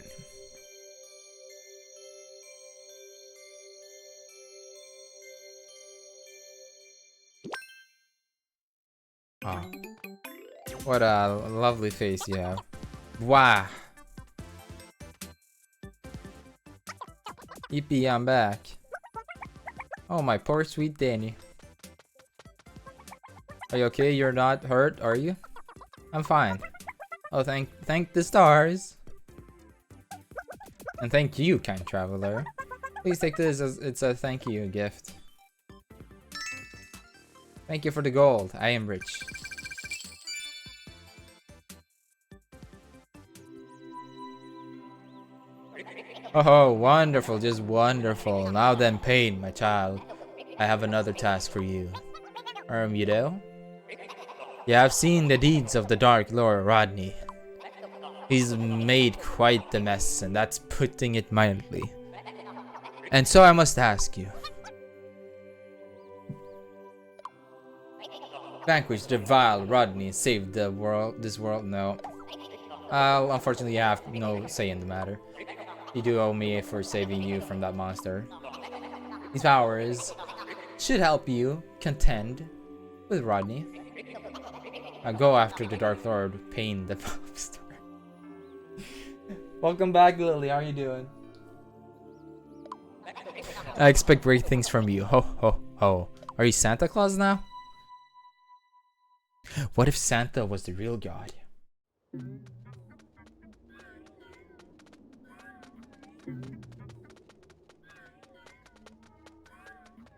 Oh. What a lovely face you have. Wow. Yippee, I'm back. Oh, my poor sweet Danny. Are you okay? You're not hurt, are you? I'm fine. Oh, thank the stars. And thank you, kind traveler. Please take this as it's a thank you gift. Thank you for the gold. I am rich. Oh, wonderful, just wonderful. Now then, Pain, my child. I have another task for you. You know? Yeah, I've seen the deeds of the Dark Lord Rodney. He's made quite the mess, and that's putting it mildly. And so I must ask you. Vanquish the vile Rodney and save the world, this world? No. Unfortunately, I have no say in the matter. You do owe me for saving you from that monster. These powers should help you contend with Rodney. Go after the Dark Lord, Pain the pop star. Welcome back, Lily. How are you doing? I expect great things from you. Ho ho ho. Are you Santa Claus now? What if Santa was the real god?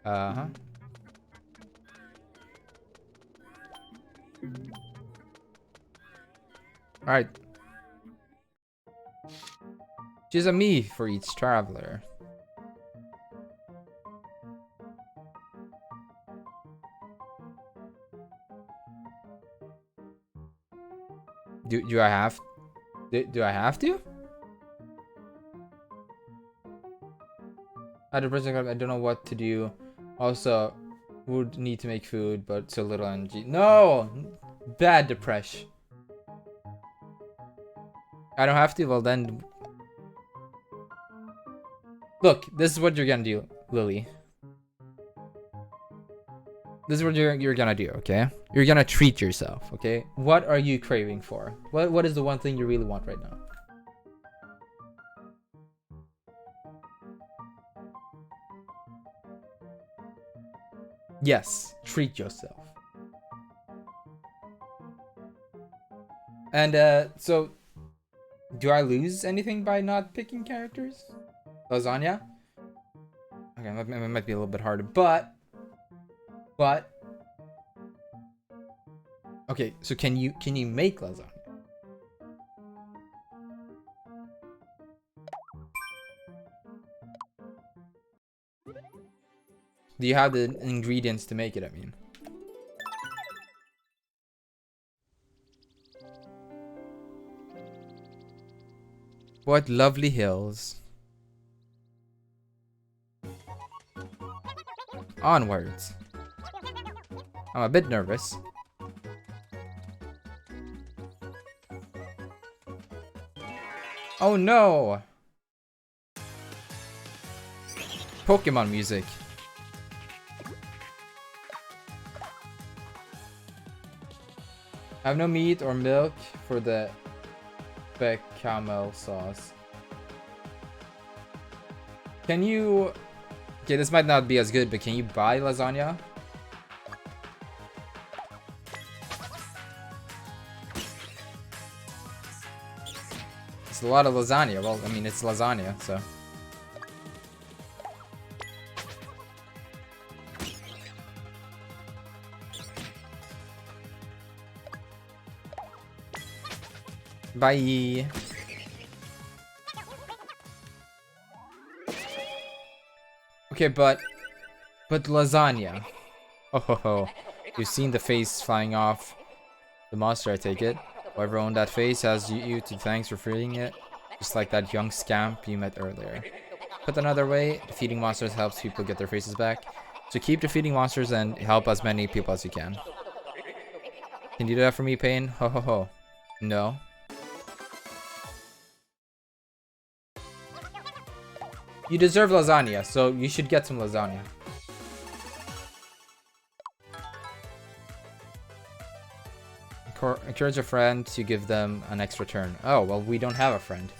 Uh-huh. Alright. Choose a me for each traveler. Do I have do I have to? At the present time, I don't know what to do. Also, would need to make food, but so little energy. No! Bad depression. I don't have to? Well then... Look, this is what you're gonna do, Lily. This is what you're gonna do, okay? You're gonna treat yourself, okay? What are you craving for? What is the one thing you really want right now? Yes, treat yourself. And so do I lose anything by not picking characters? Lasagna? Okay, it might be a little bit harder, but okay, so can you make lasagna? Do you have the ingredients to make it, I mean? What lovely hills. Onwards. I'm a bit nervous. Oh no! Pokemon music. I have no meat or milk for the bechamel sauce. Can you... Okay, this might not be as good, but can you buy lasagna? It's a lot of lasagna. Well, I mean, it's lasagna, so... Bye. Okay, but lasagna. Oh ho ho. You've seen the face flying off the monster, I take it. Whoever owned that face has you to thanks for freeing it. Just like that young scamp you met earlier. Put another way, defeating monsters helps people get their faces back. So keep defeating monsters and help as many people as you can. Can you do that for me, Pain? Ho ho ho. No. You deserve lasagna, so you should get some lasagna. Encourage a friend to give them an extra turn. Oh, well, we don't have a friend.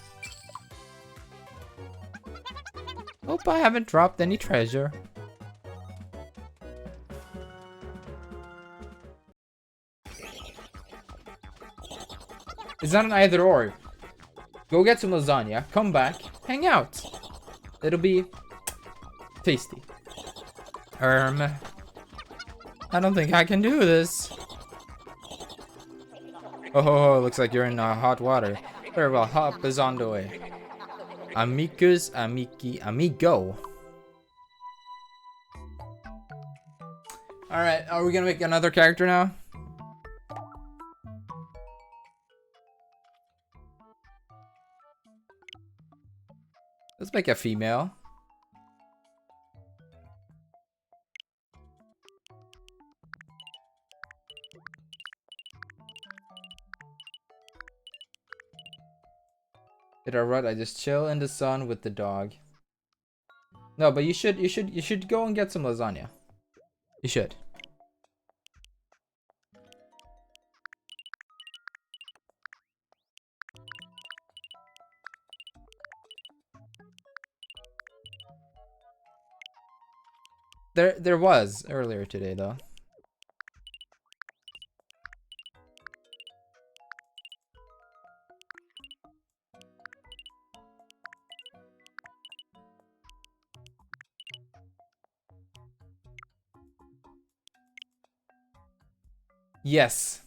Hope I haven't dropped any treasure. It's not an either or. Go get some lasagna, come back, hang out. It'll be tasty. I don't think I can do this. Oh, looks like you're in hot water. Very well, help is on the way. Amicus, amici, amigo. Alright, are we gonna make another character now? Let's make a female. Did I rut? I just chill in the sun with the dog. No, but you should go and get some lasagna. You should. There was earlier today though. Yes.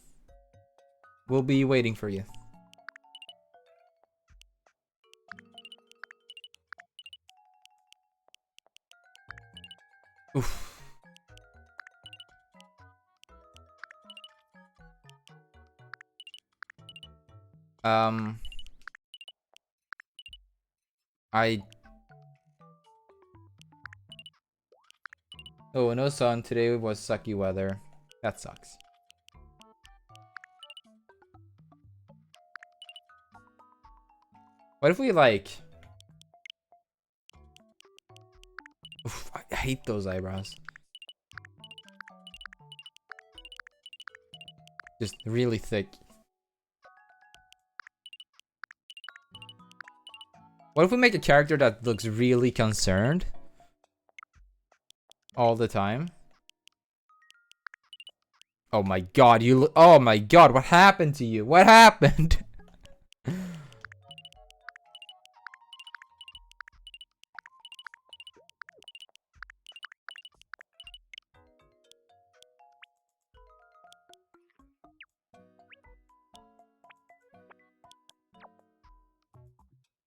We'll be waiting for you. Oof. I Oh, no sun. Today was sucky weather. That sucks. What if we like... Oof, I hate those eyebrows. Just really thick. What if we make a character that looks really concerned? All the time? Oh my god, oh my god, what happened to you? What happened?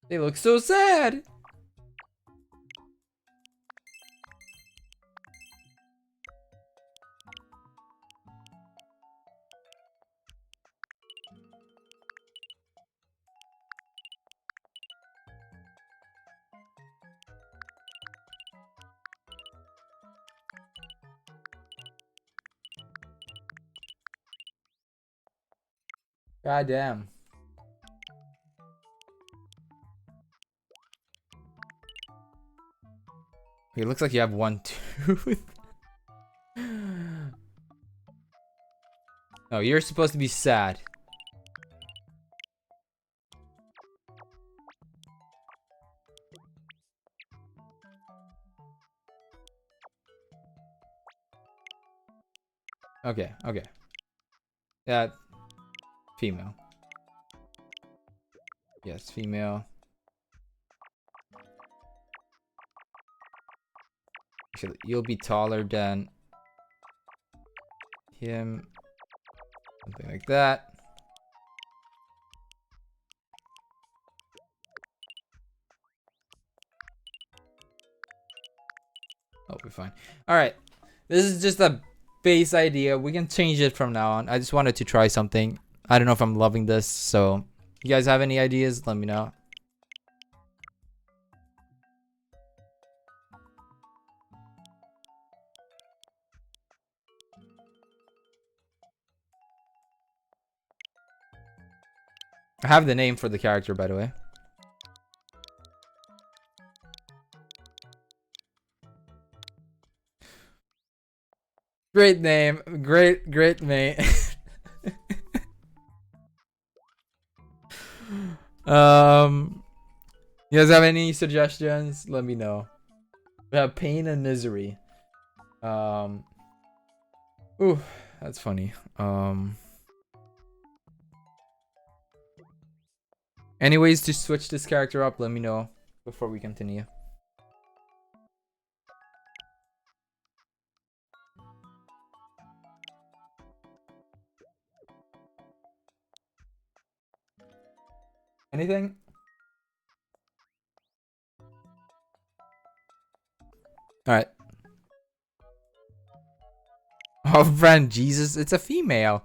They look so sad. God damn. It looks like you have one tooth. No, you're supposed to be sad. Okay, okay. That female. Yes, female. Actually, you'll be taller than him. Something like that. I'll be fine. Alright. This is just a base idea. We can change it from now on. I just wanted to try something. I don't know if I'm loving this, so you guys have any ideas? Let me know. I have the name for the character, by the way. Great name. Great mate. You guys have any suggestions? Let me know. We have pain and misery. Ooh, that's funny. Any ways to switch this character up? Let me know before we continue. Anything? Alright. Oh, friend, Jesus, it's a female.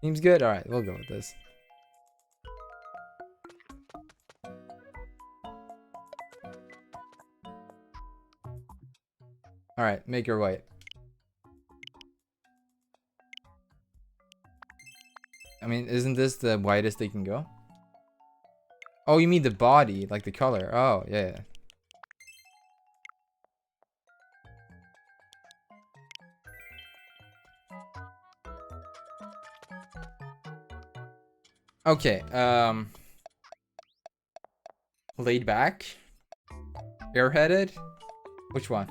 Seems good? Alright, we'll go with this. Alright, make her white. I mean, isn't this the whitest they can go? Oh, you mean the body, like the color. Oh, yeah. Okay, laid back. Airheaded? Which one?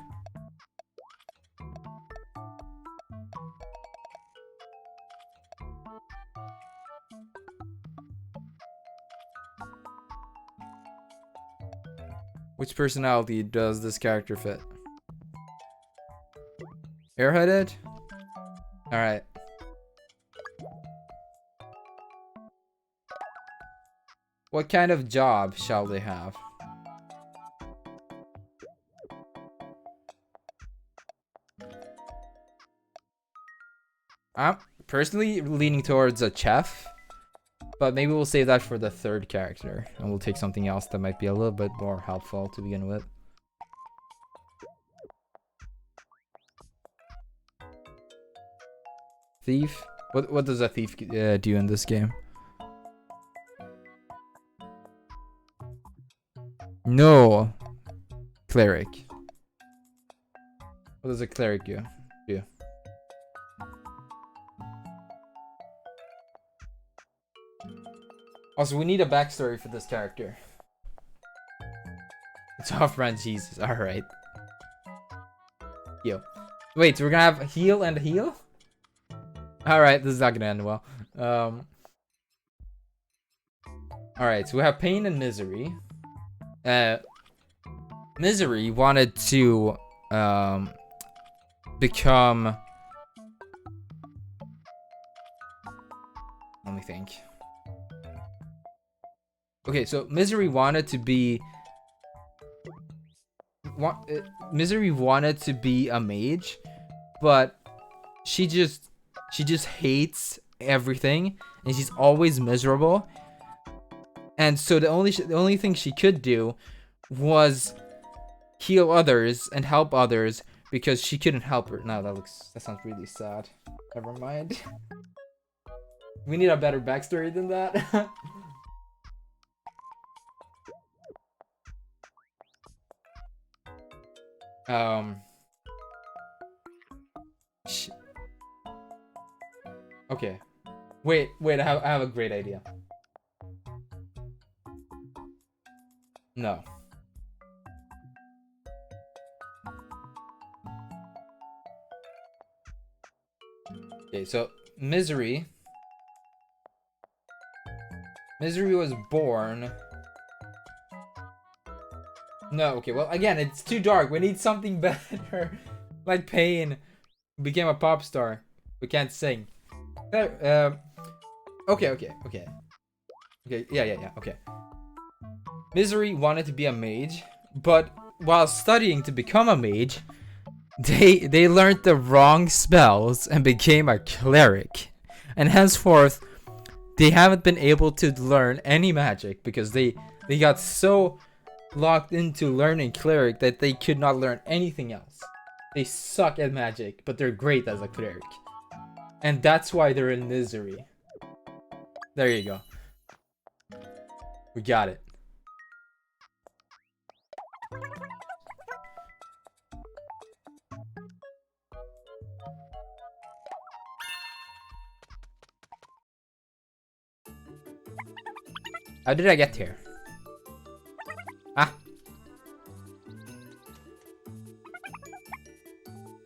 Which personality does this character fit? Airheaded? Alright. What kind of job shall they have? I'm personally leaning towards a chef, but maybe we'll save that for the third character, and we'll take something else that might be a little bit more helpful to begin with. Thief? What does a thief do in this game? No. Cleric. What does a cleric do? Also, we need a backstory for this character. It's off-brand Jesus. Alright. Heal. Wait, so we're gonna have a heal and a heal? Alright, this is not gonna end well. Alright, so we have pain and misery. Misery wanted to become... Let me think. Okay, so Misery wanted to be... Misery wanted to be a mage, but she just hates everything, and she's always miserable. And so the only thing she could do was heal others and help others because she couldn't help her. No, that sounds really sad. Never mind. We need a better backstory than that. Okay. Wait, I have a great idea. No. Okay, so Misery was born. No, okay, well, again, it's too dark. We need something better. Like Pain became a pop star. We can't sing. Okay, yeah, okay. Misery wanted to be a mage, but while studying to become a mage, they learned the wrong spells and became a cleric. And henceforth, they haven't been able to learn any magic because they got so locked into learning cleric that they could not learn anything else. They suck at magic, but they're great as a cleric. And that's why they're in Misery. There you go. We got it. How did I get here? Ah.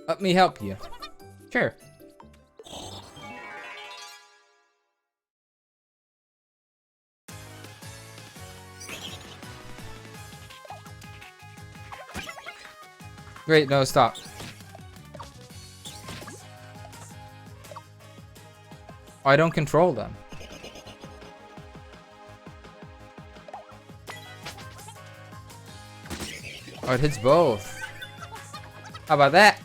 Let me help you. Sure. Wait, no, stop. I don't control them. Oh, it hits both. How about that?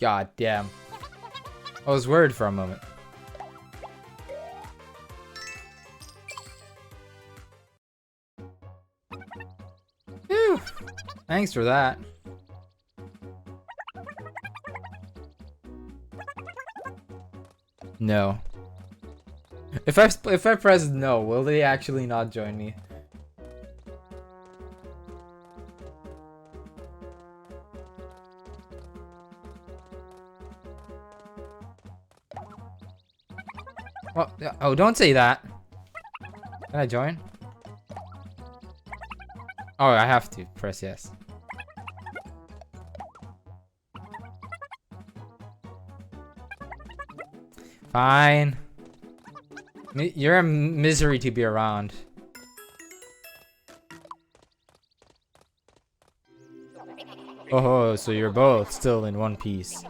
God damn. I was worried for a moment. Whew. Thanks for that. No. If I press no, will they actually not join me? Well, oh, don't say that. Can I join? Oh, I have to press yes. Fine. You're a misery to be around. Oh, so you're both still in one piece.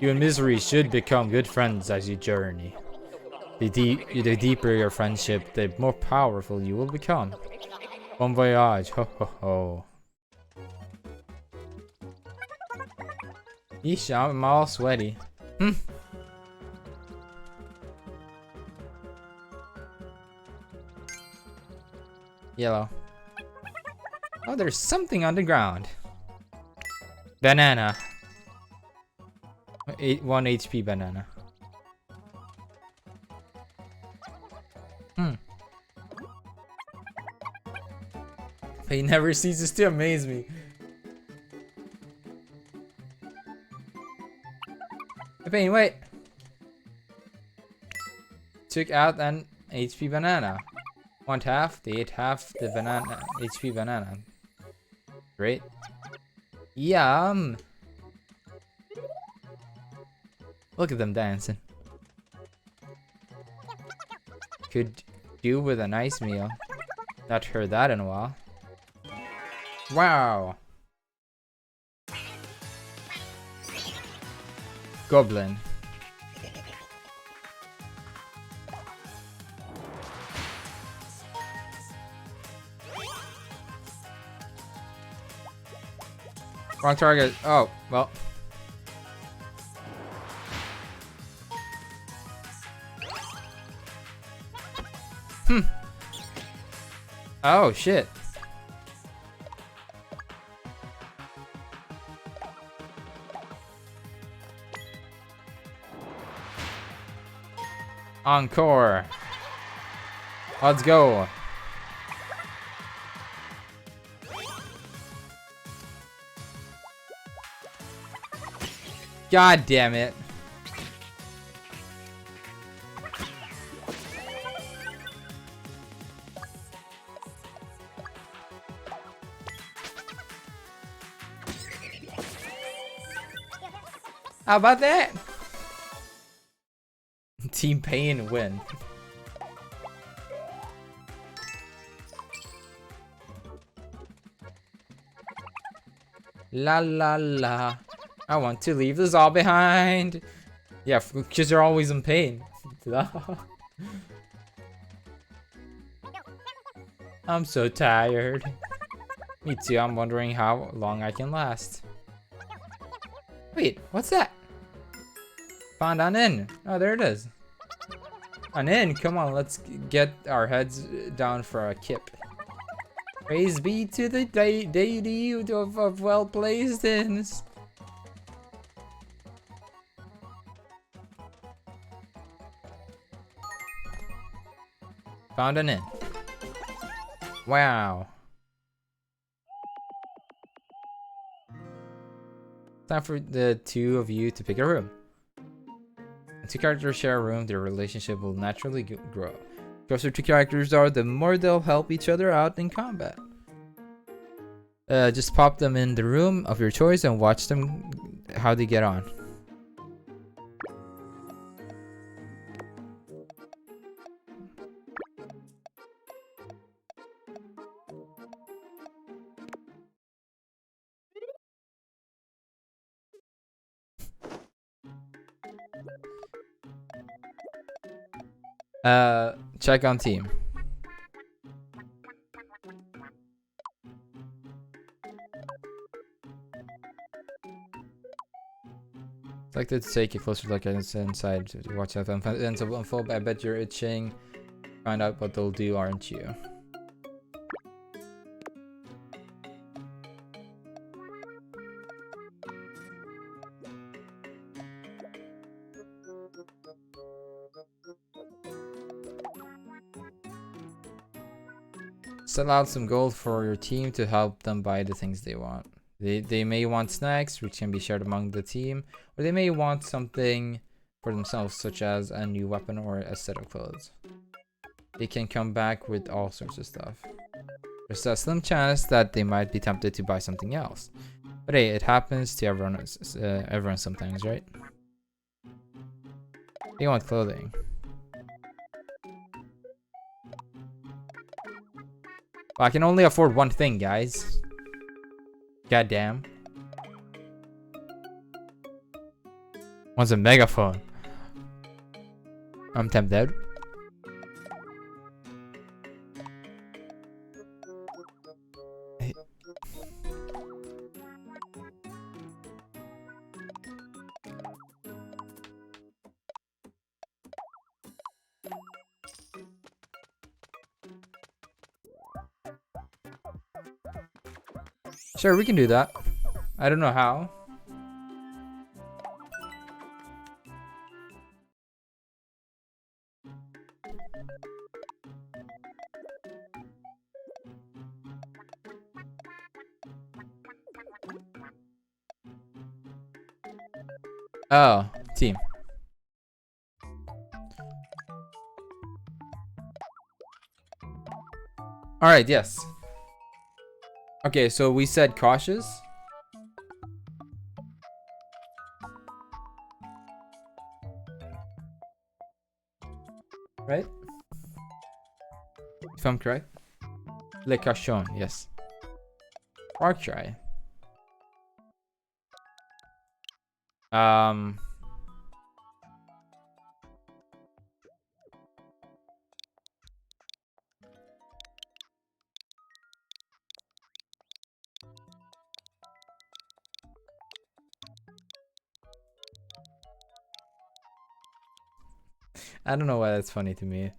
You and Misery should become good friends as you journey. The deeper your friendship, the more powerful you will become. Bon voyage, ho ho ho. Yeesh, I'm all sweaty. Yellow. Oh, there's something on the ground. Banana. 1 HP banana. He never ceases to amaze me. Pain, wait. Took out an HP banana. Want half? They ate half the banana HP banana. Great. Yum. Look at them dancing. Could do with a nice meal. Not heard that in a while. Wow. Goblin. Wrong target. Oh, well. Oh, shit. Encore. Let's go. God damn it. How about that? Team Pain win. La la la. I want to leave this all behind. Yeah, because you're always in pain. I'm so tired. Me too, I'm wondering how long I can last. Wait, what's that? Found an inn. Oh, there it is. An inn, come on, let's get our heads down for a kip. Praise be to the deity of well-placed inns. Found an inn. Wow. Time for the two of you to pick a room. When two characters share a room, their relationship will naturally grow. The closer two characters are, the more they'll help each other out in combat. Just pop them in the room of your choice and watch them how they get on. Check on team. It's like to take a closer look at inside to watch out and unfold. I bet you're itching. Find out what they'll do, aren't you? Sell out some gold for your team to help them buy the things they want. They may want snacks, which can be shared among the team, or they may want something for themselves, such as a new weapon or a set of clothes. They can come back with all sorts of stuff. There's a slim chance that they might be tempted to buy something else. But hey, it happens to everyone sometimes, right? They want clothing. Well, I can only afford one thing, guys. Goddamn. Wants a megaphone. I'm tempted. Sure, we can do that. I don't know how. Oh, team. All right, yes. Okay, so we said cautious. Right? If I'm correct. Le caution, yes. Park try. I don't know why that's funny to me.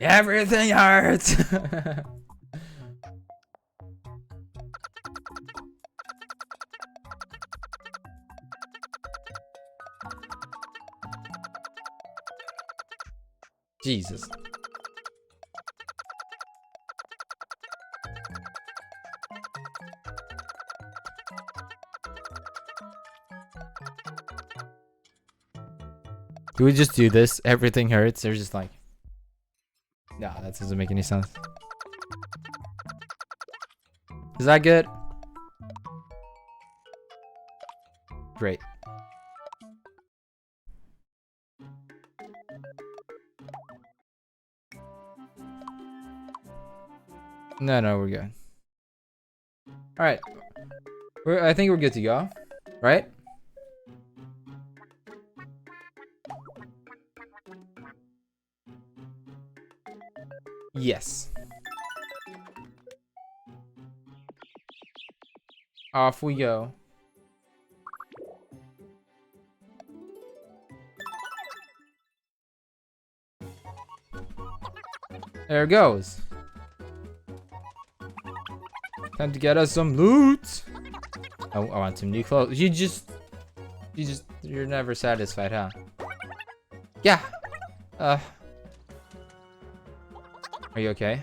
Everything hurts. Jesus. Do we just do this? Everything hurts. They're just like, nah, that doesn't make any sense. Is that good? Great. No, we're good. All right. I think we're good to go, right? Yes. Off we go. There it goes. Time to get us some loot. I want some new clothes. You're never satisfied, huh? Yeah. Are you okay?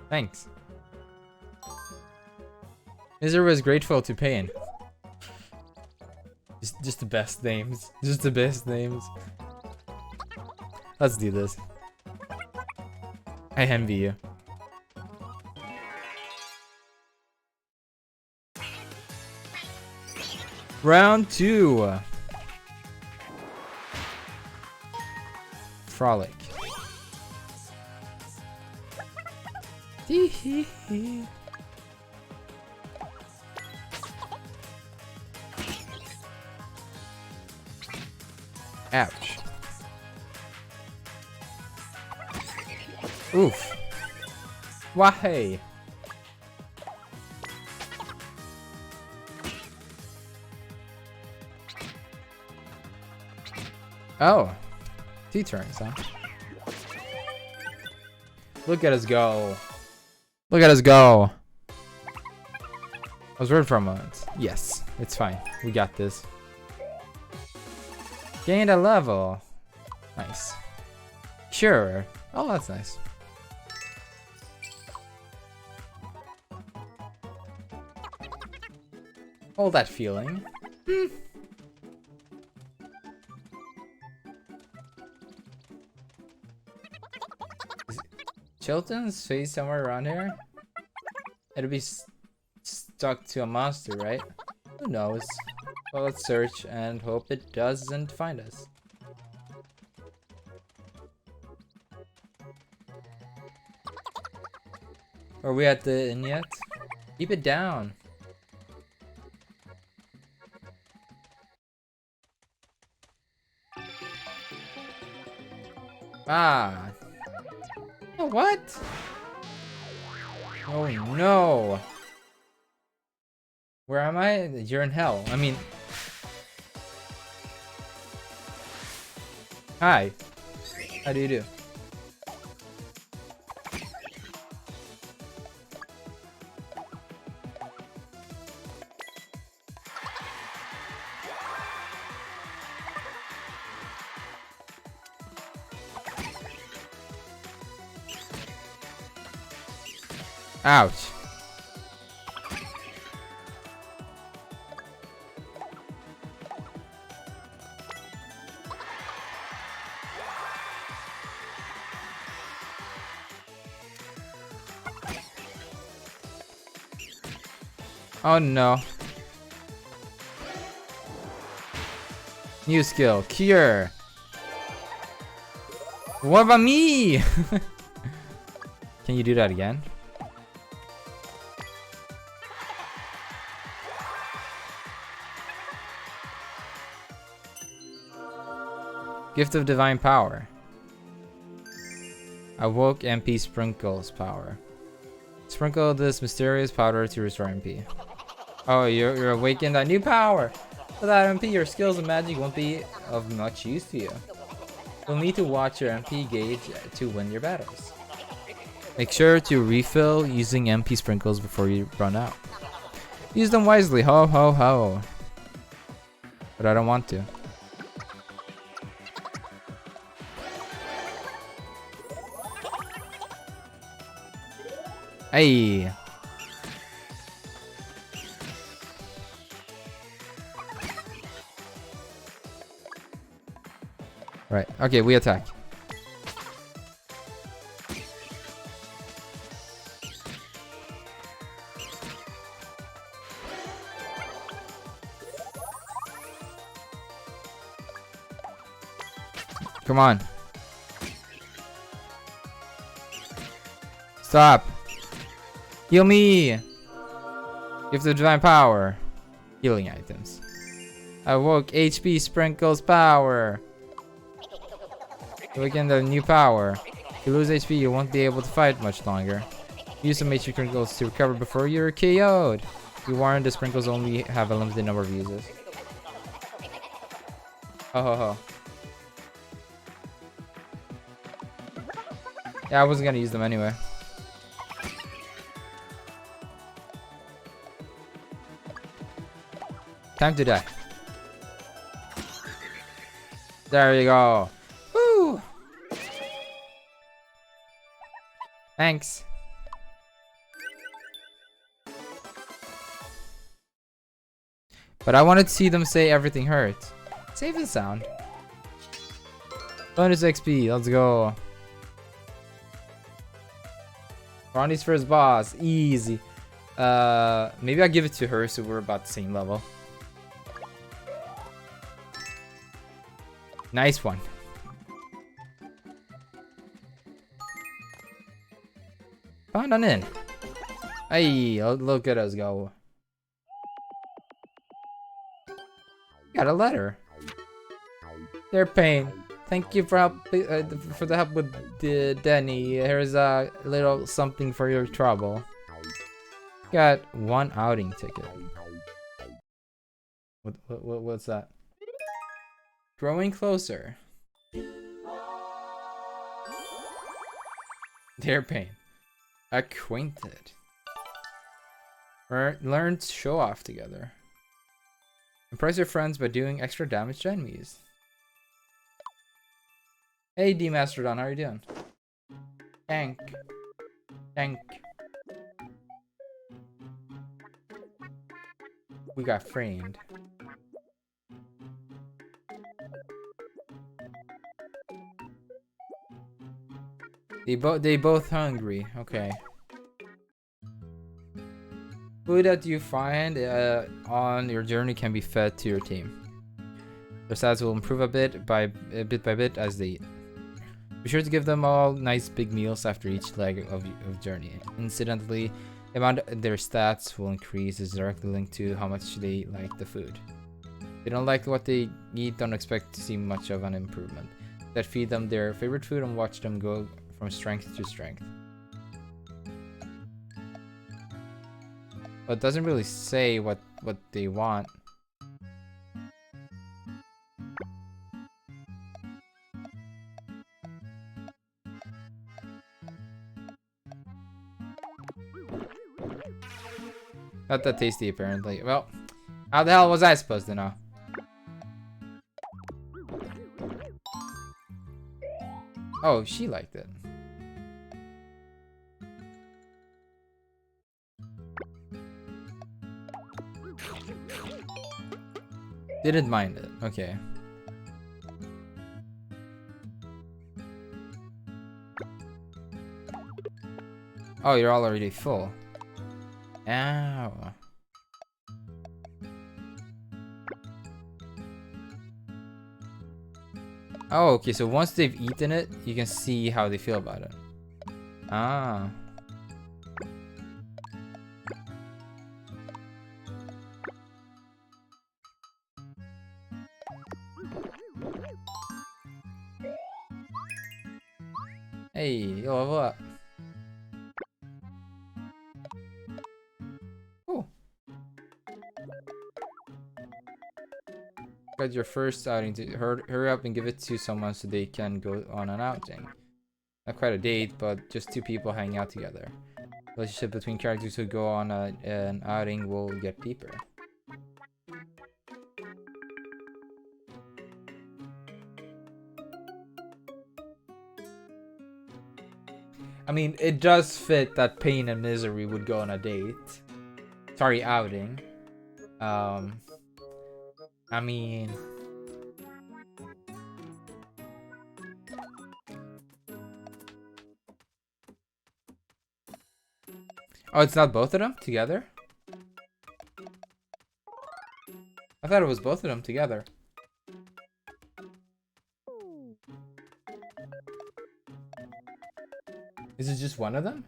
Thanks. Misery was grateful to pain. Just the best names. Just the best names. Let's do this. I envy you. Round 2. Frolic. Ouch. Oof. Why? Oh. 2 turns, huh? Look at us go. Look at us go. I was worried for a moment. Yes, it's fine. We got this. Gained a level. Nice. Sure. Oh, that's nice. All that feeling. Is Chilton's face somewhere around here? It'll be stuck to a monster, right? Who knows? Well, let's search and hope it doesn't find us. Are we at the inn yet? Keep it down. Ah. Oh, what? Oh no. Where am I? You're in hell. I mean... Hi. How do you do? Ouch. Oh no. New skill, cure. What about me? Can you do that again? Gift of Divine Power. Awoke MP Sprinkles power. Sprinkle this mysterious powder to restore MP. Oh, you're awakened a new power. Without MP, your skills and magic won't be of much use to you. You'll need to watch your MP gauge to win your battles. Make sure to refill using MP sprinkles before you run out. Use them wisely, ho ho ho. But I don't want to. Hey. Right. Okay, we attack. Come on. Stop. Heal me. Gift of Divine Power. Healing items. Awoke HP Sprinkles power. Awaken the new power. If you lose HP, you won't be able to fight much longer. Use some HP sprinkles to recover before you're KO'd. Be warned, the sprinkles only have a limited number of uses. Ho ho ho. Yeah, I wasn't gonna use them anyway. Time to die. There you go. Woo! Thanks. But I wanted to see them say everything hurts. Save the sound. Bonus XP, let's go. Ronnie's first boss, easy. Maybe I'll give it to her so we're about the same level. Nice one. Found an inn. Hey, look at us go. Got a letter. Dear Pain, thank you for for the help with Denny. Here's a little something for your trouble. Got one outing ticket. What's that? Growing closer. Dear Pain. Acquainted. Learn to show off together. Impress your friends by doing extra damage to enemies. Hey D Mastodon, how are you doing? Tank. Tank. We got framed. They both hungry. Okay. Food that you find on your journey can be fed to your team. Their stats will improve a bit by bit as they eat. Be sure to give them all nice big meals after each leg of journey. Incidentally, the amount their stats will increase is directly linked to how much they like the food. If they don't like what they eat, don't expect to see much of an improvement. That feed them their favorite food and watch them go from strength to strength. But it doesn't really say what they want. Not that tasty, apparently. Well, how the hell was I supposed to know? Oh, she liked it. Didn't mind it. Okay. Oh, you're already full. Ow. Oh, okay, so once they've eaten it, you can see how they feel about it. Ah. Hey, you level up. Oh. Got your first outing. To hurry up and give it to someone so they can go on an outing. Not quite a date, but just two people hanging out together. Relationship between characters who go on an outing will get deeper. I mean, it does fit that Pain and Misery would go on a date. Sorry, outing. I mean... Oh, it's not both of them together? I thought it was both of them together. Is it just one of them?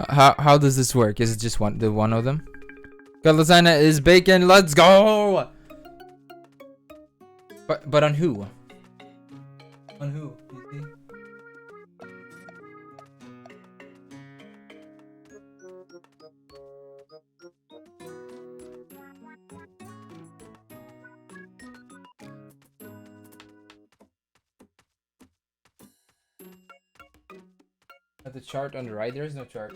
How does this work? Is it just one of them? Got lasagna is bacon. Let's go. But on who? On who? You see? At the chart on the right, there is no chart.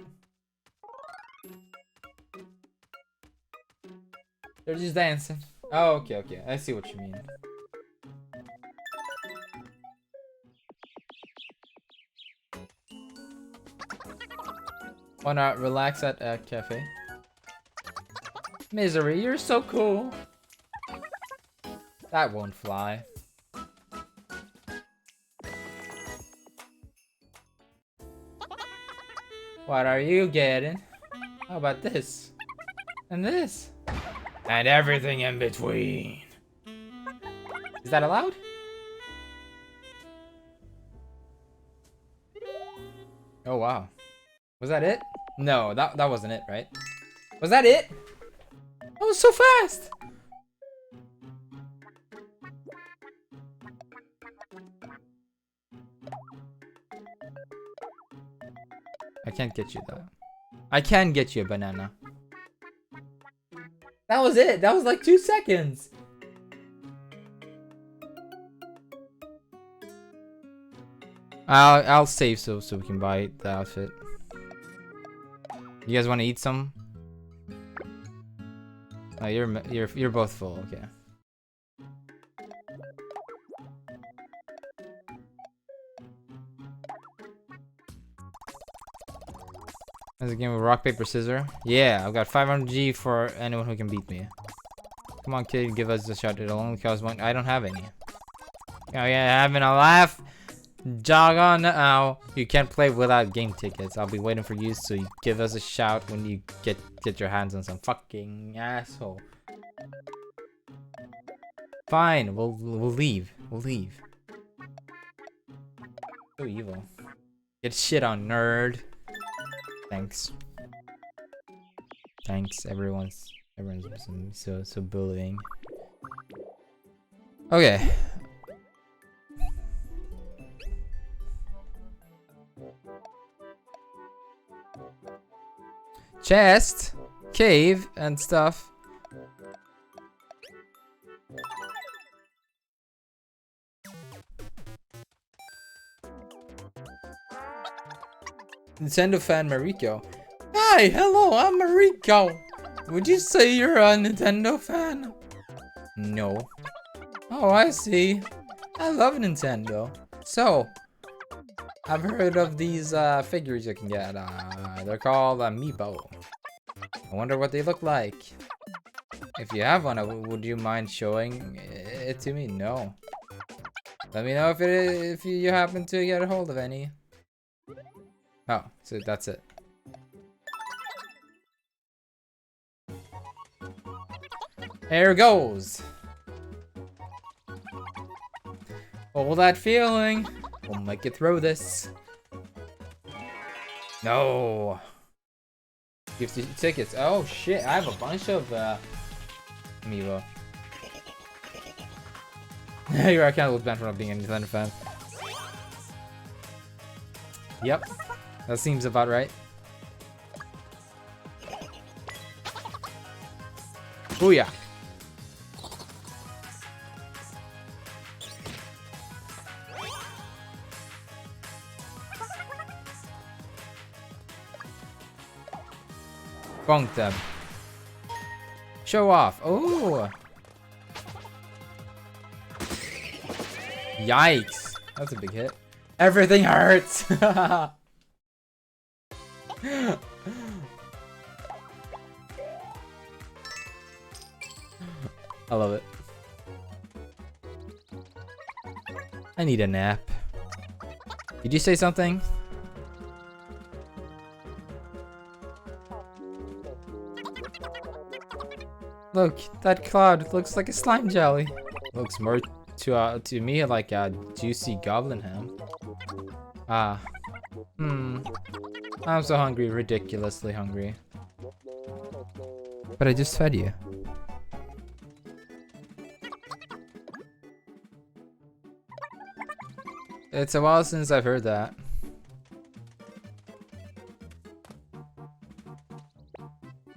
They're just dancing. Oh, okay, okay. I see what you mean. Wanna relax at a cafe? Misery, you're so cool. That won't fly. What are you getting? How about this? And this? And everything in between. Is that allowed? Oh wow. Was that it? No, that wasn't it, right? Was that it? That was so fast! I can't get you that. I can get you a banana. That was it. That was like 2 seconds. I'll save so we can buy the outfit. You guys want to eat some? Oh, you're both full. Okay. As a game of rock, paper, scissors. Yeah, I've got 500G for anyone who can beat me. Come on, kid, give us a shot. It'll only cost one. I don't have any. Oh yeah, having a laugh. Jog on now. You can't play without game tickets. I'll be waiting for you, so you give us a shout when you get your hands on some fucking asshole. Fine, we'll leave. We'll leave. So evil. Get shit on, nerd. Thanks. Thanks, everyone's so bullying. Okay. Chest, cave, and stuff. Nintendo fan Mariko. Hi, hello, I'm Mariko. Would you say you're a Nintendo fan? No. Oh, I see. I love Nintendo. So, I've heard of these figures you can get. They're called Amiibo. I wonder what they look like. If you have one, would you mind showing it to me? No. Let me know if you happen to get a hold of any. Oh, so that's it. There goes. All that feeling. We'll make it through this. No. Gift tickets. Oh shit! I have a bunch of Amiibo. I can't look bad for not being a Nintendo fan. Yep. That seems about right. Booyah! Bonk them. Show off. Oh! Yikes! That's a big hit. Everything hurts! I love it. I need a nap. Did you say something? Look, that cloud looks like a slime jelly. Looks more to me like a juicy goblin ham. Ah. I'm so hungry, ridiculously hungry. But I just fed you. It's a while since I've heard that.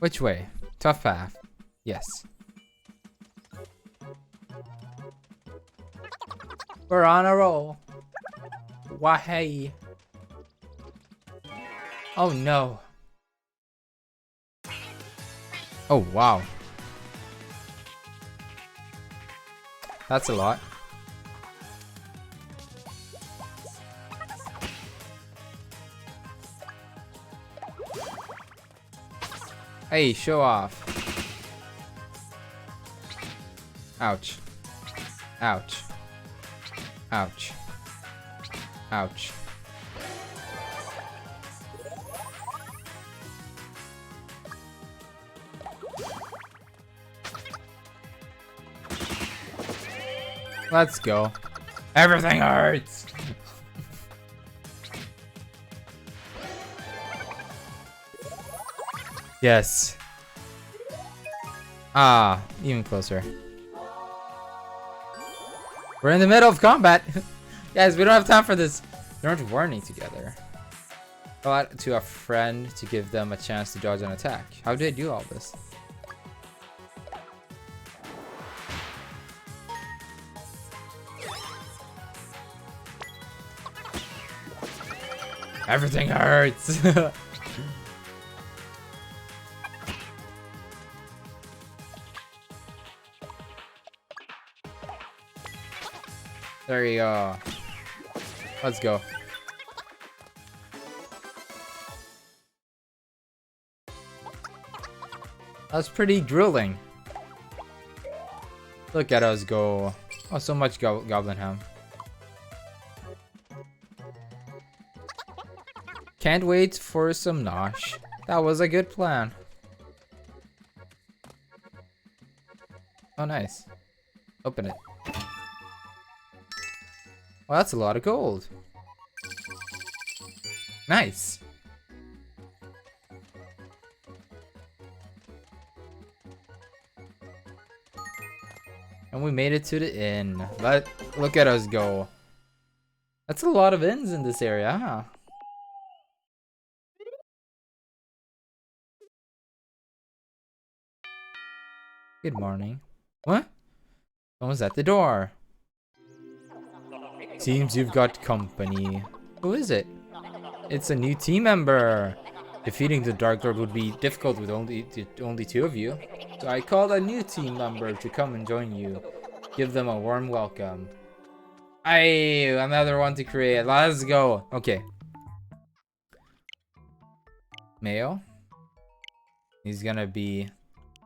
Which way? Tough path. Yes. We're on a roll. Why? Oh no. Oh wow. That's a lot. Hey, show off. Ouch. Ouch. Ouch. Ouch. Let's go. Everything hurts. Yes. Ah, even closer. We're in the middle of combat. Guys, we don't have time for this. We aren't warning together. Go out to a friend to give them a chance to dodge an attack. How do I do all this? Everything hurts. There you go. Let's go. That's pretty grueling. Look at us go. Oh, so much goblin ham. Can't wait for some nosh. That was a good plan. Oh, nice. Open it. Well, that's a lot of gold. Nice. And we made it to the inn. Look at us go. That's a lot of inns in this area, huh? Good morning. What? Someone's at the door. Seems you've got company. Who is it? It's a new team member. Defeating the Dark Lord would be difficult with only two of you. So I called a new team member to come and join you. Give them a warm welcome. Aye, another one to create. Let's go. Okay. Male. He's gonna be...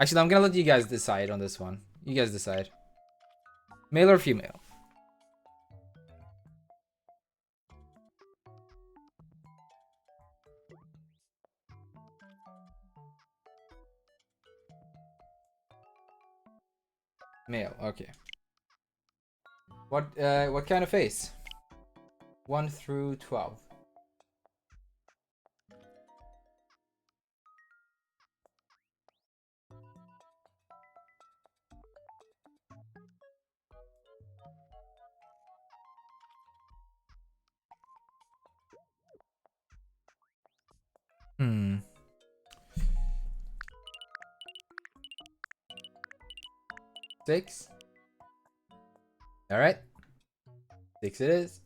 Actually, I'm gonna let you guys decide on this one. You guys decide. Male or female? Male, okay. What kind of face? 1 through 12. Hmm. 6. All right. 6 it is.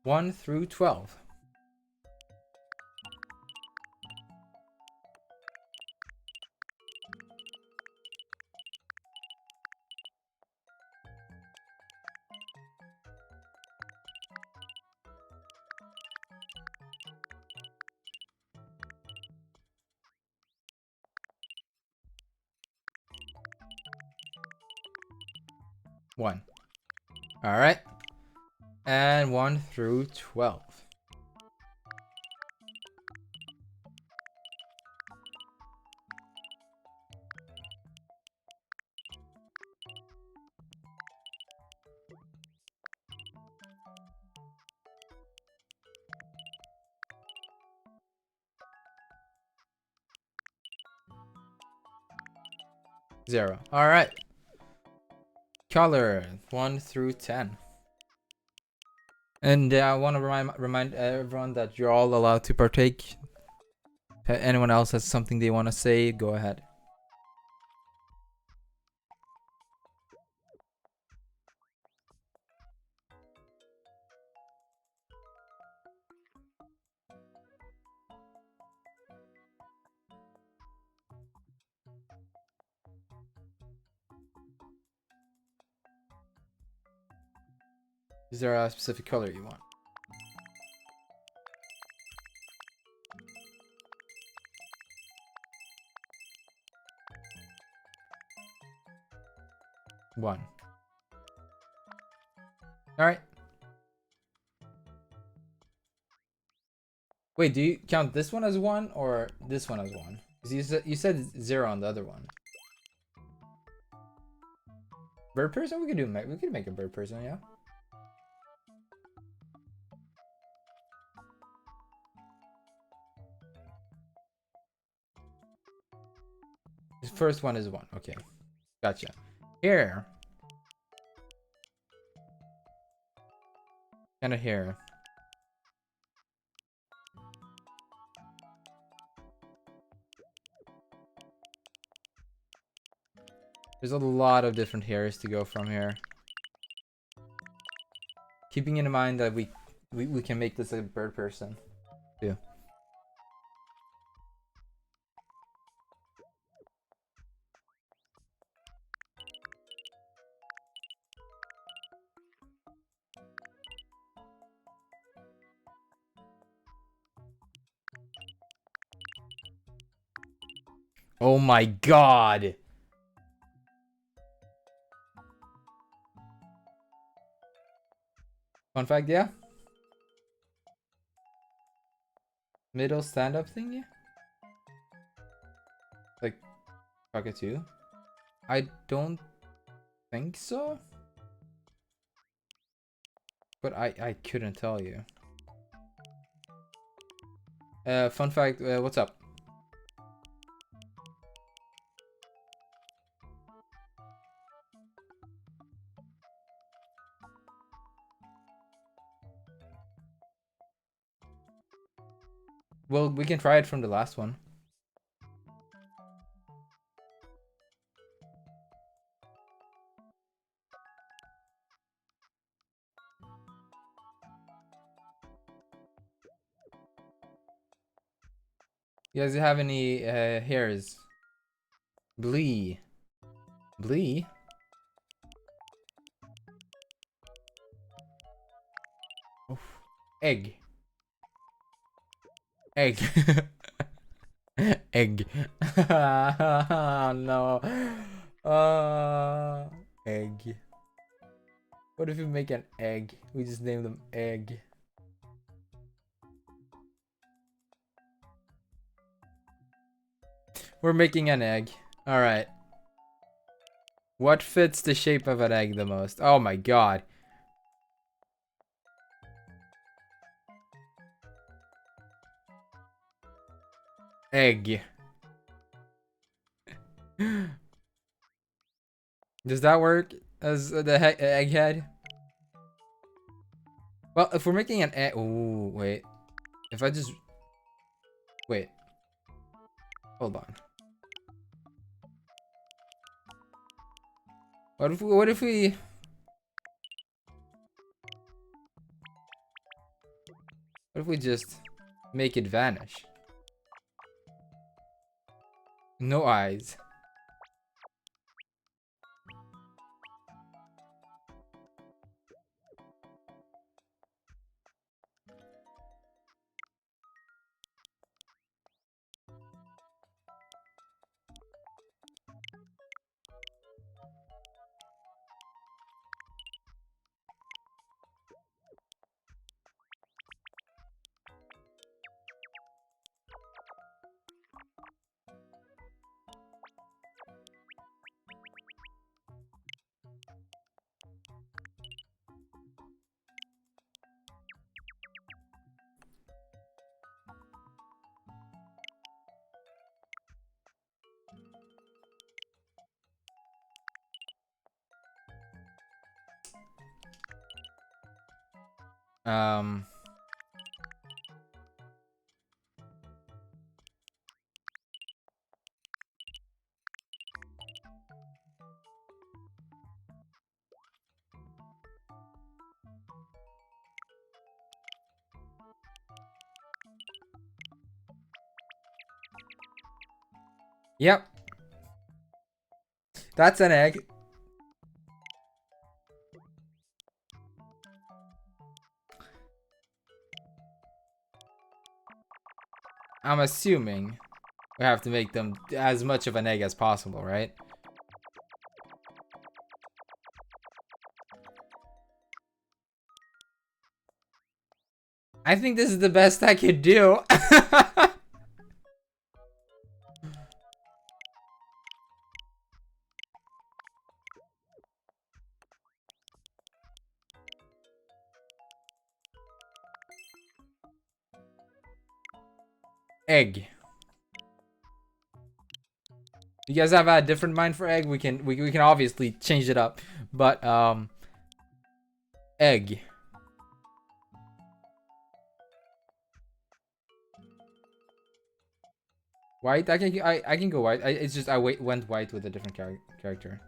1 through 12. One. All right. And 1 through 12. Zero. All right. Color 1 through 10. And I want to remind everyone that you're all allowed to partake. If anyone else has something they want to say, go ahead. Is there a specific color you want? One. All right. Wait, do you count this one as 1 or this one as 1? Because you said 0 on the other one. Bird person? We could make a bird person, yeah. The first one is 1. Okay. Gotcha. Here. Kind of here. There's a lot of different hairs to go from here. Keeping in mind that we can make this a bird person too. Oh my god. Fun fact, yeah. Middle stand-up thingy? Like Cockatoo? I don't think so. But I couldn't tell you. Fun fact, what's up? Well, we can try it from the last one. You guys have any hairs? Blee. Blee? Oof. Egg. Egg. Egg. No. Egg. What if we make an egg? We just name them Egg. We're making an egg. Alright. What fits the shape of an egg the most? Oh my god. Egg. Does that work as the egghead? Well, if we're making an egg... Ooh, wait. If I just... Wait. Hold on. What if we... What if we just make it vanish? No eyes. Um... Yep. That's an egg. I'm assuming we have to make them as much of an egg as possible, right? I think this is the best I could do. Egg. You guys have a different mind for egg? We can obviously change it up, but egg. White? I can go white. It's just I went white with a different character.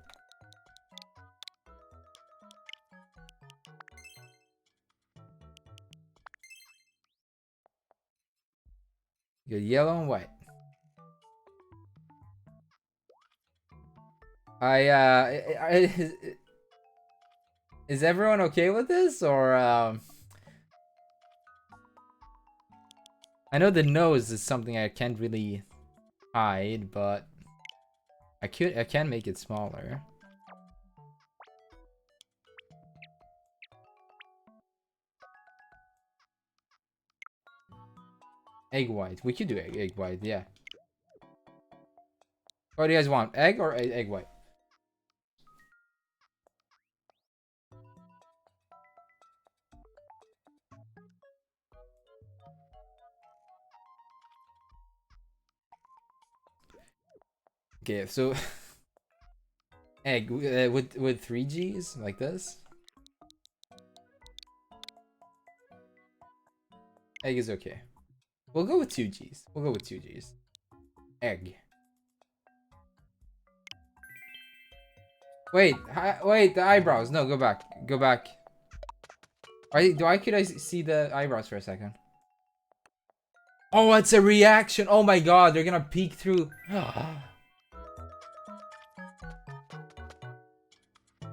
You got yellow and white. Is everyone okay with this, or I know the nose is something I can't really hide, but I can make it smaller. Egg white. We could do egg white, yeah. What do you guys want? Egg or egg white? Okay, so egg with 3 G's like this. Egg is okay. We'll go with 2 G's. We'll go with 2 G's. Egg. Wait, wait, the eyebrows. No, go back. Go back. Why could I see the eyebrows for a second? Oh, it's a reaction. Oh my god, they're gonna peek through.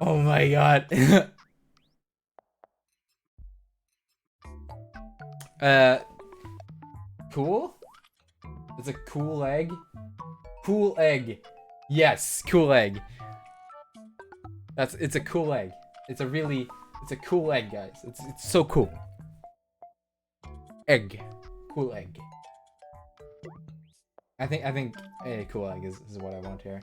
Oh my god. Cool? It's a cool egg. Cool egg. Yes, cool egg. It's a cool egg. It's a cool egg, guys. It's so cool. Egg. Cool egg. I think a cool egg is what I want here.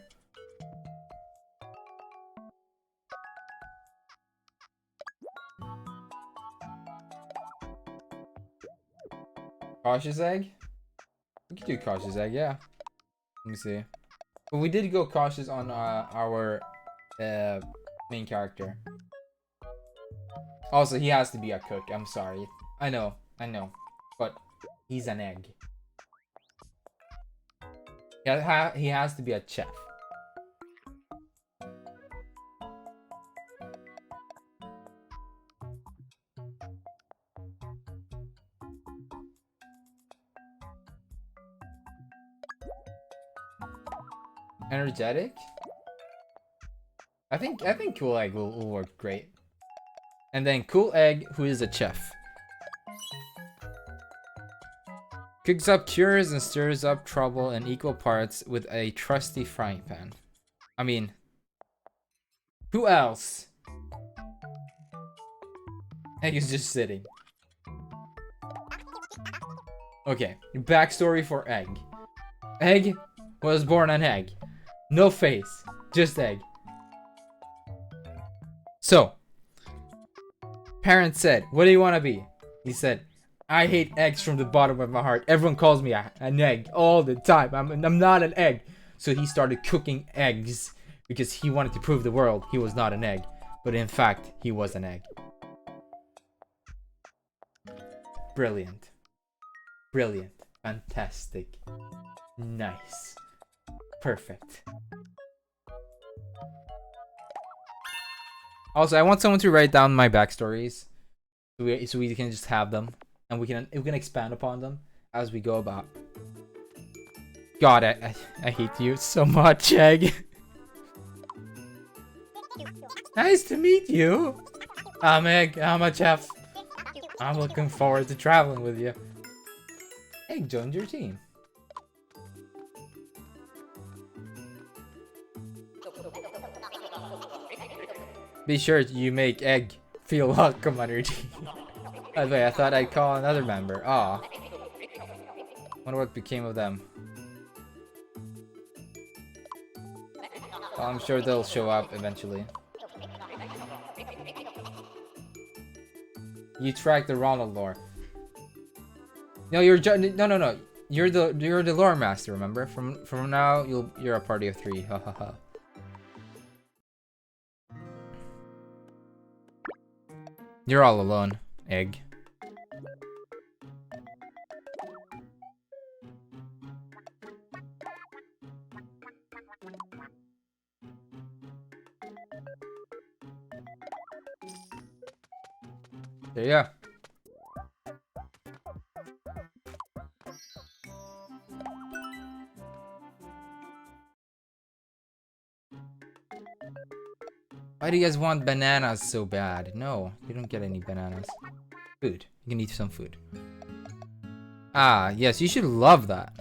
Cautious egg? We could do cautious egg, yeah. Let me see. But we did go cautious on our main character. Also, he has to be a cook. I'm sorry. I know. But he's an egg. Yeah, he has to be a chef. Energetic? I think cool egg will work great. And then cool egg, who is a chef. Cooks up cures and stirs up trouble in equal parts with a trusty frying pan. I mean, who else? Egg is just sitting. Okay, backstory for Egg. Egg was born an egg. No face, just egg. So, parents said, what do you want to be? He said, I hate eggs from the bottom of my heart. Everyone calls me an egg all the time. I'm not an egg. So he started cooking eggs because he wanted to prove the world he was not an egg. But in fact, he was an egg. Brilliant. Brilliant. Fantastic. Nice. Perfect. Also, I want someone to write down my backstories so we can just have them and we can expand upon them as we go about. God, I hate you so much, Egg. Nice to meet you. I'm Egg. I'm a chef. I'm looking forward to traveling with you. Egg joined your team. Be sure you make Egg feel welcome on your team. By the way, I thought I'd call another member. Aw. Wonder what became of them. Well, I'm sure they'll show up eventually. You tracked the Ronald lore. No, you're no. You're the lore master. Remember? From now, you're a party of 3. Ha ha ha. You're all alone, Egg. There you go. Why do you guys want bananas so bad? No, you don't get any bananas. Food. You can eat some food. Ah, yes, you should love that.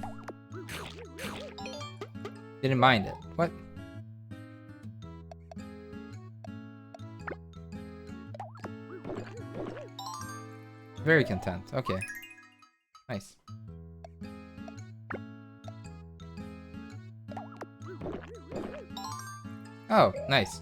Didn't mind it. What? Very content. Okay. Nice. Oh, nice.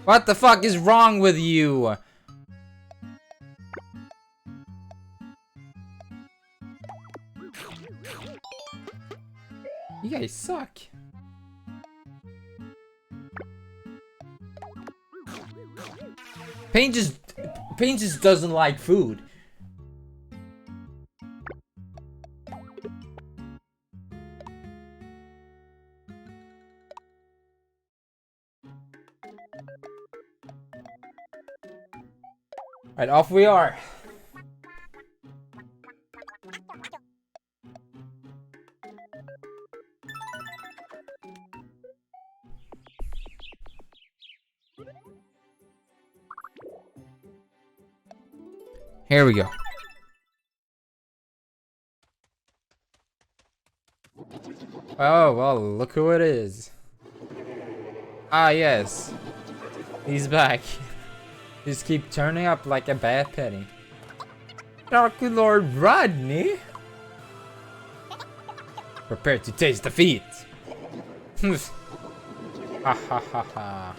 What the fuck is wrong with you? You guys suck. Pain just doesn't like food. Alright, off we are. Here we go. Oh, well, look who it is. Ah, yes. He's back. Just keep turning up like a bad penny. Dark Lord Rodney? Prepare to taste defeat. Ha ha ha ha.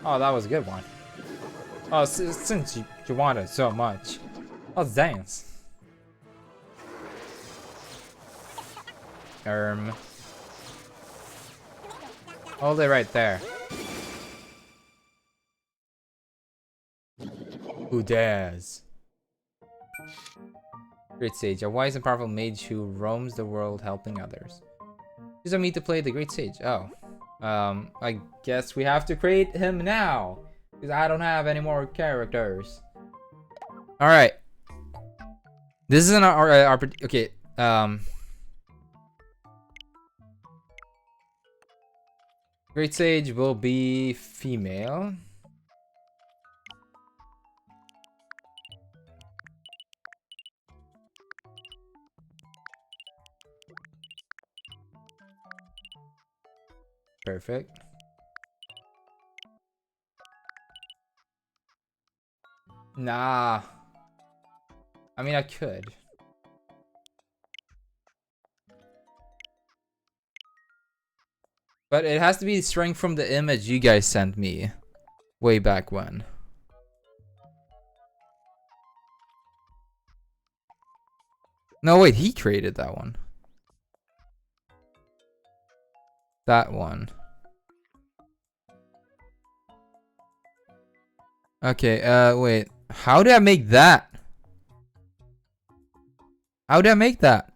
Oh, that was a good one. Oh, since you want it so much, let's dance. Hold it right there. Who dares? Great Sage, a wise and powerful mage who roams the world helping others. Choose a me to play the Great Sage. Oh. I guess we have to create him now. Because I don't have any more characters. Alright. This is an okay, Great Sage will be female. Perfect. Nah. I mean, I could. But it has to be strength from the image you guys sent me way back when. No, wait, he created that one. That one. Okay, wait. How did I make that? How did I make that?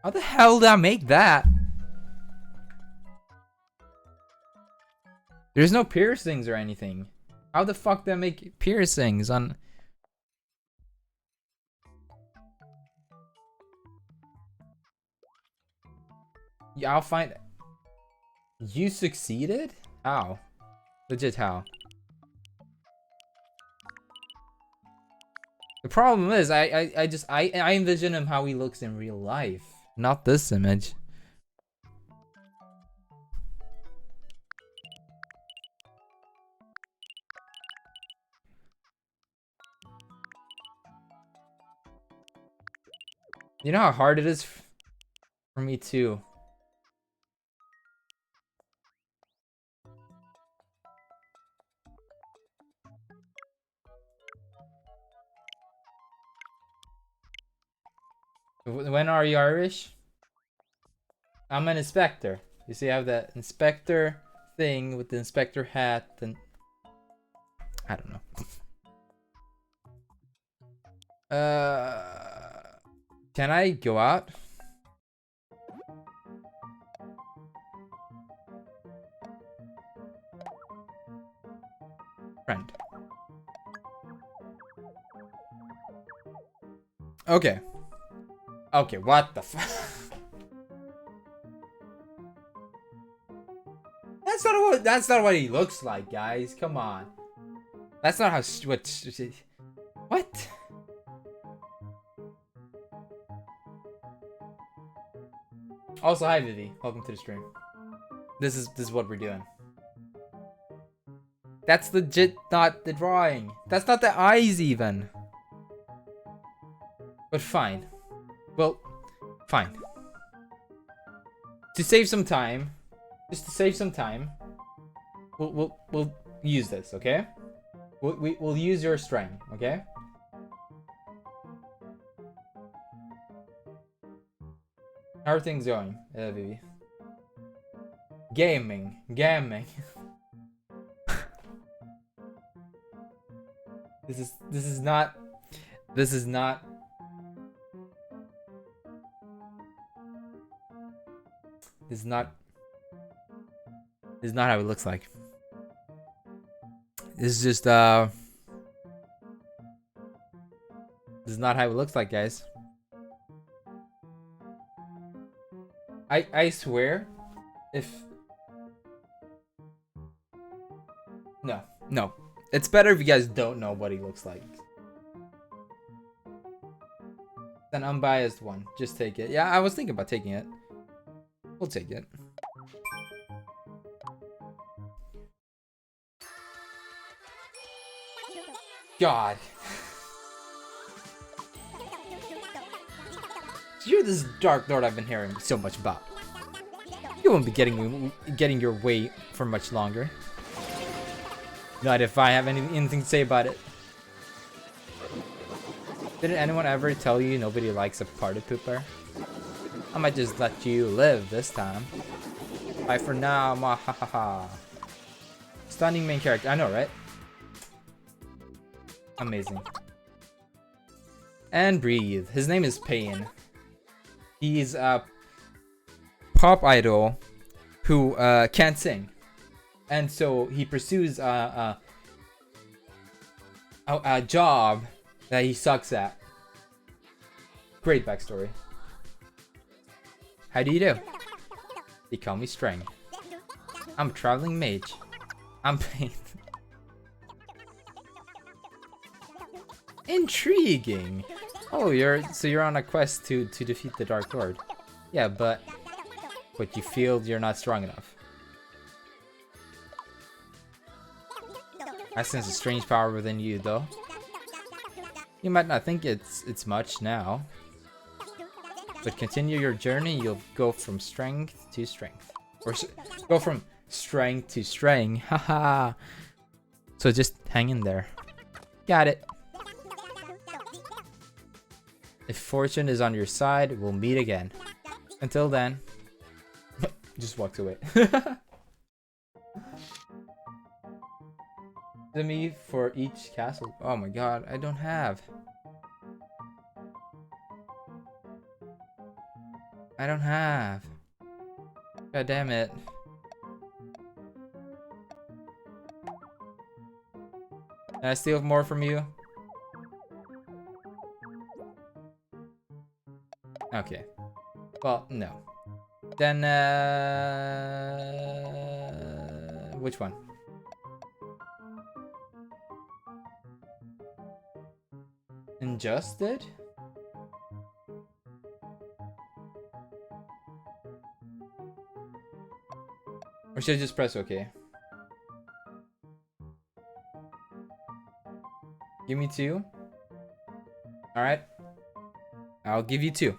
How the hell did I make that? There's no piercings or anything. How the fuck did I make piercings on... Yeah, I'll find... You succeeded? How? Legit how? The problem is, I envision him how he looks in real life. Not this image. You know how hard it is for me too. When are you Irish? I'm an inspector. You see, I have that inspector thing with the inspector hat and... I don't know. Can I go out? Friend. Okay. Okay, what the fuck? That's not what he looks like, guys. Come on. That's not how. What? Also, hi Vivi. Welcome to the stream. This is what we're doing. That's legit not the drawing. That's not the eyes even. But fine. Well, fine. To save some time, just to save some time, we'll use this, okay? We'll use your string, okay? How are things going, Vivi? Gaming. This is not. This is not how it looks like. This is just this is not how it looks like, guys. I swear, if no, it's better if you guys don't know what he looks like. An unbiased one, just take it. Yeah, I was thinking about taking it. We'll take it. God. You're this Dark Lord I've been hearing so much about. You won't be getting your way for much longer. Not if I have anything to say about it. Didn't anyone ever tell you nobody likes a party pooper? I might just let you live this time. Bye for now, mahahaha. Stunning main character, I know, right? Amazing. And breathe. His name is Pain. He's a pop idol who can't sing, and so he pursues a job that he sucks at. Great backstory. How do you do? They call me String. I'm a traveling mage. I'm Pain. Intriguing. Oh, you're on a quest to defeat the Dark Lord. Yeah, but you feel you're not strong enough. I sense a strange power within you, though. You might not think it's much now, but continue your journey. You'll go from strength to strength, or go from strength to strength. Haha. So just hang in there. Got it. If fortune is on your side, we'll meet again. Until then, just walked away. To me for each castle. Oh my god, I don't have. God damn it. Can I steal more from you? Okay. Well, no. Then, which one? Injusted? Or should I just press OK? Give me 2. Alright. I'll give you 2.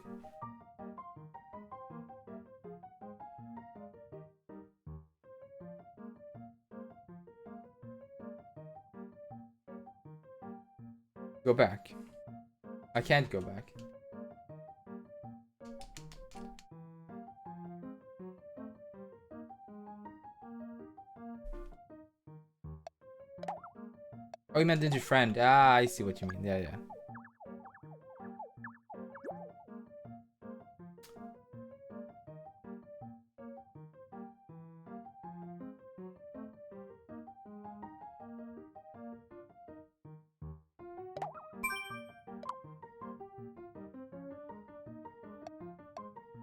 Go back. I can't go back. Oh, you meant into friend. Ah, I see what you mean. Yeah, yeah.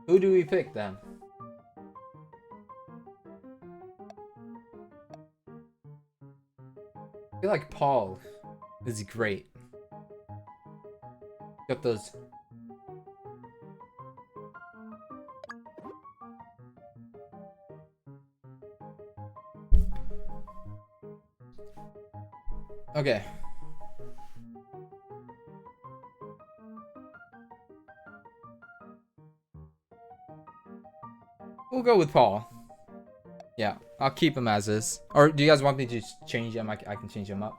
Who do we pick then? feel like Paul is great. Got those. Okay. We'll go with Paul. Yeah, I'll keep him as is. Or do you guys want me to change him? I can change him up.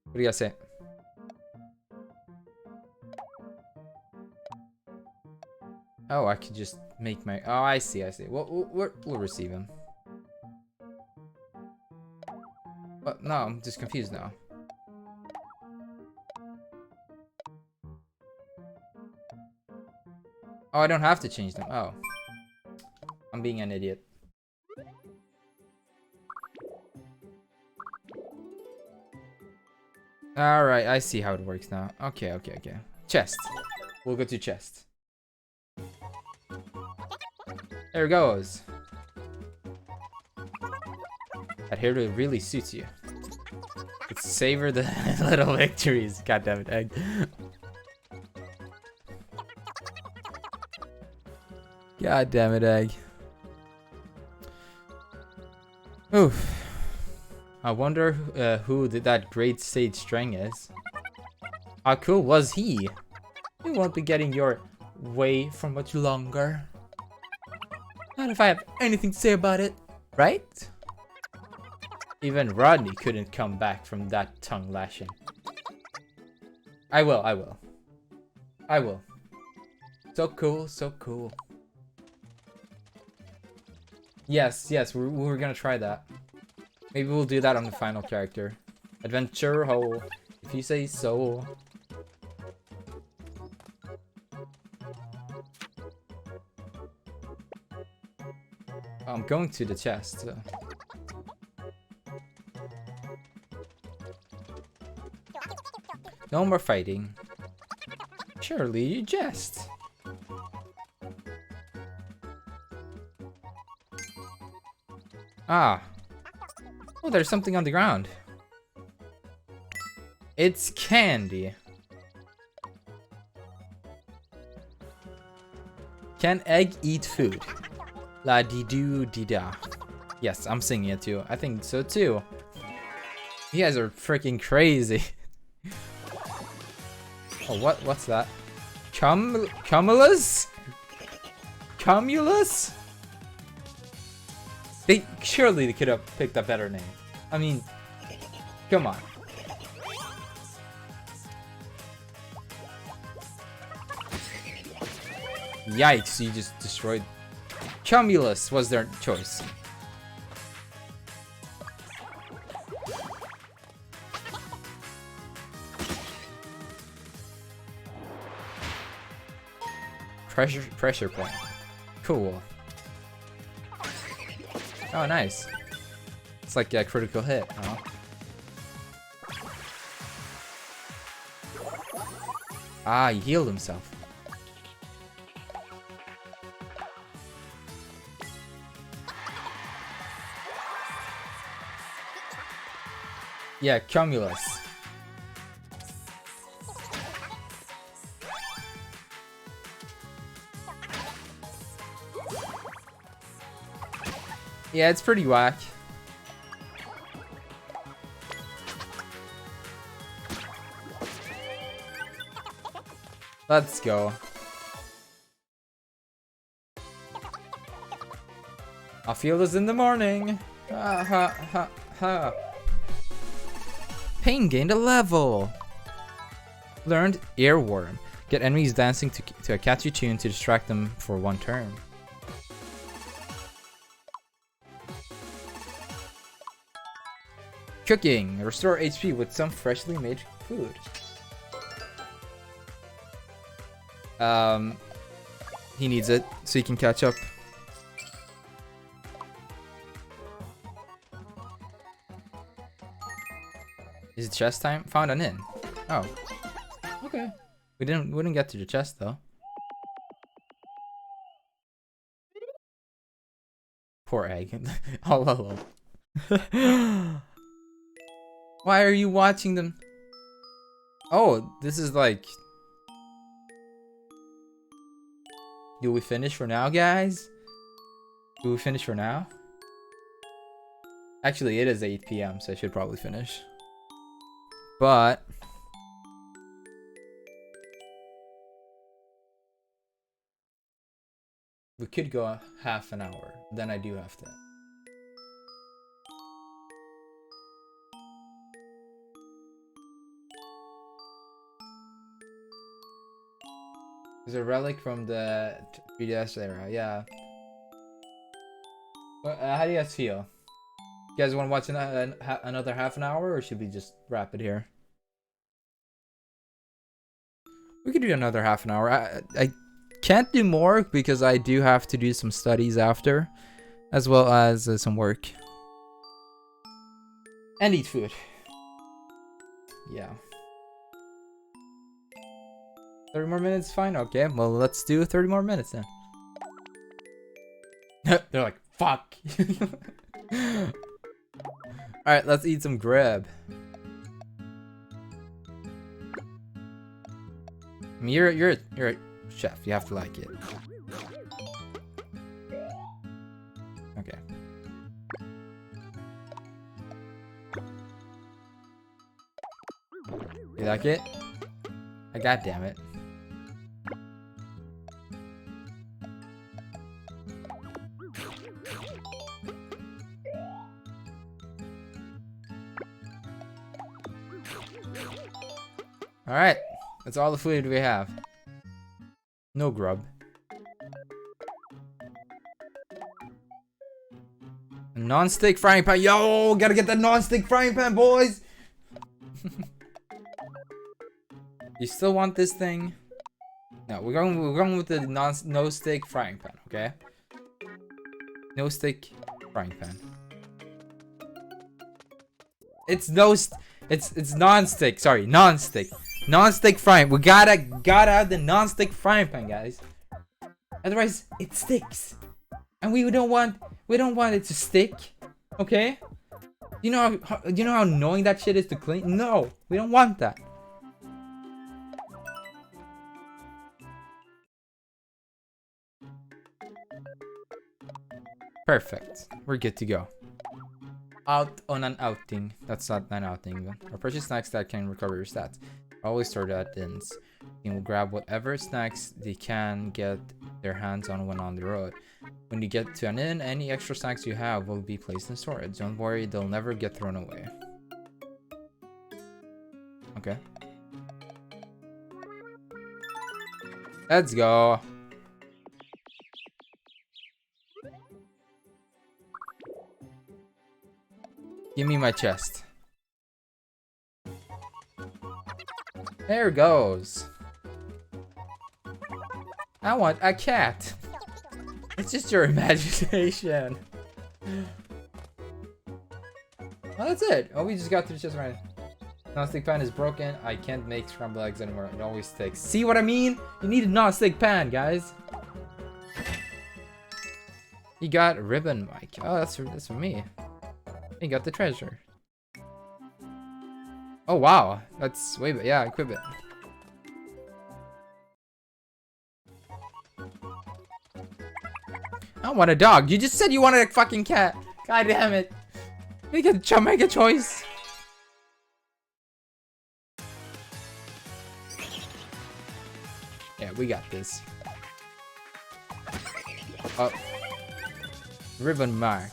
What do you guys say? Oh, I could just make my... Oh, I see. We'll receive him. But no, I'm just confused now. Oh, I don't have to change them. Oh. I'm being an idiot. Alright, I see how it works now. Okay. Chest. We'll go to chest. There it goes. That hair really suits you. Let's savor the little victories. God damn it, Egg. God damn it, Egg. Oof. I wonder who that great sage Strang is. How cool was he? You won't be getting your way for much longer. Not if I have anything to say about it, right? Even Rodney couldn't come back from that tongue lashing. I will. So cool. Yes, we're gonna try that. Maybe we'll do that on the final character. Adventure hole, if you say so. I'm going to the chest. No more fighting. Surely you jest. Ah. Oh, there's something on the ground. It's candy. Can egg eat food? La dee doo dee da. Yes, I'm singing it too. I think so too. You guys are freaking crazy. Oh, what's that? Cumulus? Cumulus? Surely they could have picked a better name. I mean, come on. Yikes, you just destroyed. Cumulus was their choice. Pressure point. Cool. Oh, nice. It's like a critical hit, huh? Ah, he healed himself. Yeah, Cumulus. Yeah, it's pretty whack. Let's go. I'll feel this in the morning. Ha ha ha ha. Pain gained a level. Learned Earworm. Get enemies dancing to a catchy tune to distract them for one turn. Cooking. Restore HP with some freshly made food. He needs it so he can catch up. Is it chest time? Found an inn. Oh. Okay. We didn't get to the chest though. Poor egg. All alone. Why are you watching them? Oh, this is like... Do we finish for now, guys? Do we finish for now? Actually, it is 8 p.m, so I should probably finish. But... we could go half an hour. Then I do have to. There's a relic from the 3DS era, yeah. Well, how do you guys feel? You guys want to watch another half an hour, or should we just wrap it here? We could do another half an hour. I can't do more because I do have to do some studies after, as well as some work. And eat food. Yeah. 30 more minutes, fine? Okay, well, let's do 30 more minutes then. They're like, fuck. Alright, let's eat some grub. I mean, you're a chef. You have to like it. Okay. You like it? God damn it. Alright, that's all the food we have. No grub. A non-stick frying pan. Yo, gotta get that non-stick frying pan, boys! You still want this thing? No, we're going with the no stick frying pan, okay? No stick frying pan. It's non-stick. Sorry, non-stick. Non-stick frying. We gotta have the non-stick frying pan, guys. Otherwise, it sticks, and we don't want it to stick. Okay? You know how annoying that shit is to clean? No, we don't want that. Perfect. We're good to go. Out on an outing. That's not an outing. Or purchase snacks that can recover your stats. Always store that inns. You will grab whatever snacks they can get their hands on when on the road. When you get to an inn, any extra snacks you have will be placed in storage. Don't worry, they'll never get thrown away. Okay. Let's go. Give me my chest. There it goes. I want a cat. It's just your imagination. Oh, that's it. Oh, we just got through the chest right. Non-stick pan is broken. I can't make scrambled eggs anymore. It always sticks. See what I mean? You need a non-stick pan, guys. You got a ribbon, Mike. Oh, that's for me. You got the treasure. Oh wow, that's way better. Yeah, equip it. I want a dog. You just said you wanted a fucking cat. God damn it. Make a choice. Yeah, we got this. Oh. Ribbon mark.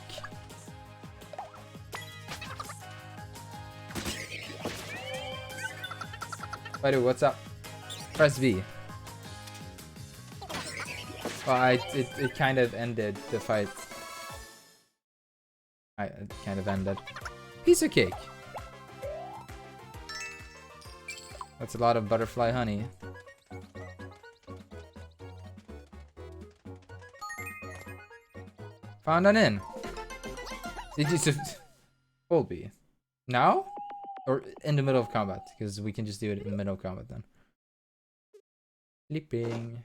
Buddy, what's up? Press V. Well, it kind of ended the fight. It kind of ended. Piece of cake. That's a lot of butterfly honey. Found an inn. Did you just... Hold B. Now? Or in the middle of combat, because we can just do it in the middle of combat then. Sleeping.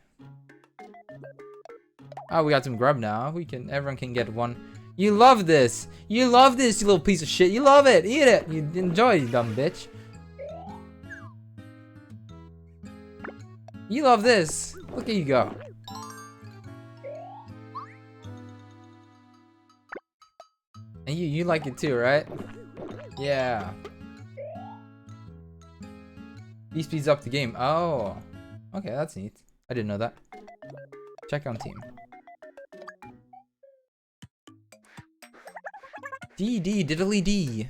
Oh, we got some grub now. Everyone can get one. You love this. You love this, you little piece of shit. You love it. Eat it. You enjoy it, you dumb bitch. You love this. Look at you go. And you like it too, right? Yeah. He speeds up the game. Oh. Okay, that's neat. I didn't know that. Check on team. DD diddly D.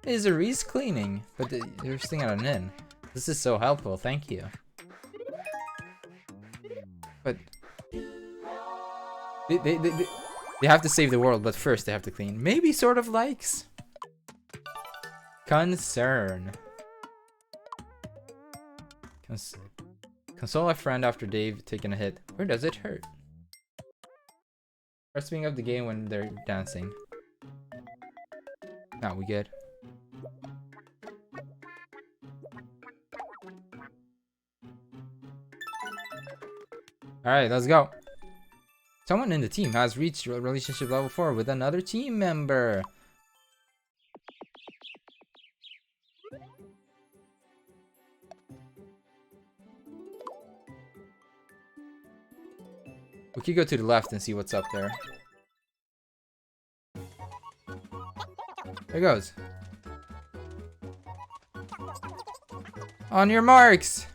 Is a Reese cleaning, but you're sitting at an inn. This is so helpful, thank you. But they have to save the world, but first they have to clean. Maybe sort of likes. Concern. Console a friend after they've taken a hit. Where does it hurt? Start speeding up the game when they're dancing. Nah, we good. Alright, let's go. Someone in the team has reached relationship level 4 with another team member. We could go to the left and see what's up there. There goes. On your marks!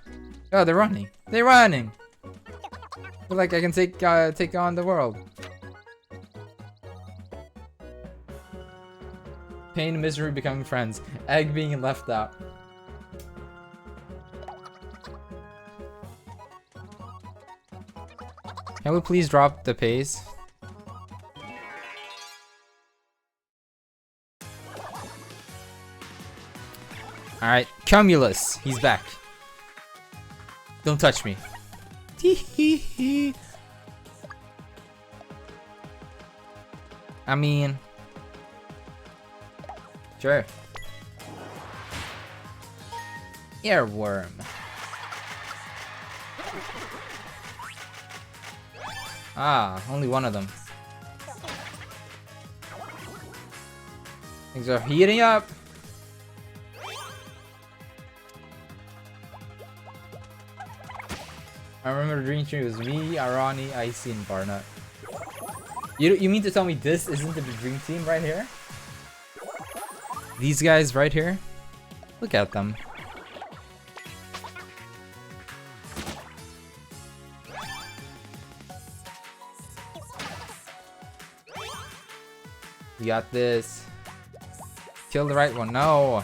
Oh, they're running. They're running! I feel like I can take on the world. Pain and misery becoming friends. Egg being left out. Can we please drop the pace? Alright, Cumulus. He's back. Don't touch me. I mean... Sure. Earworm. Ah, only one of them. Things are heating up. I remember the dream team was me, Arani, Icy, and Barnett. You mean to tell me this isn't the dream team right here? These guys right here? Look at them. We got this. Kill the right one. No.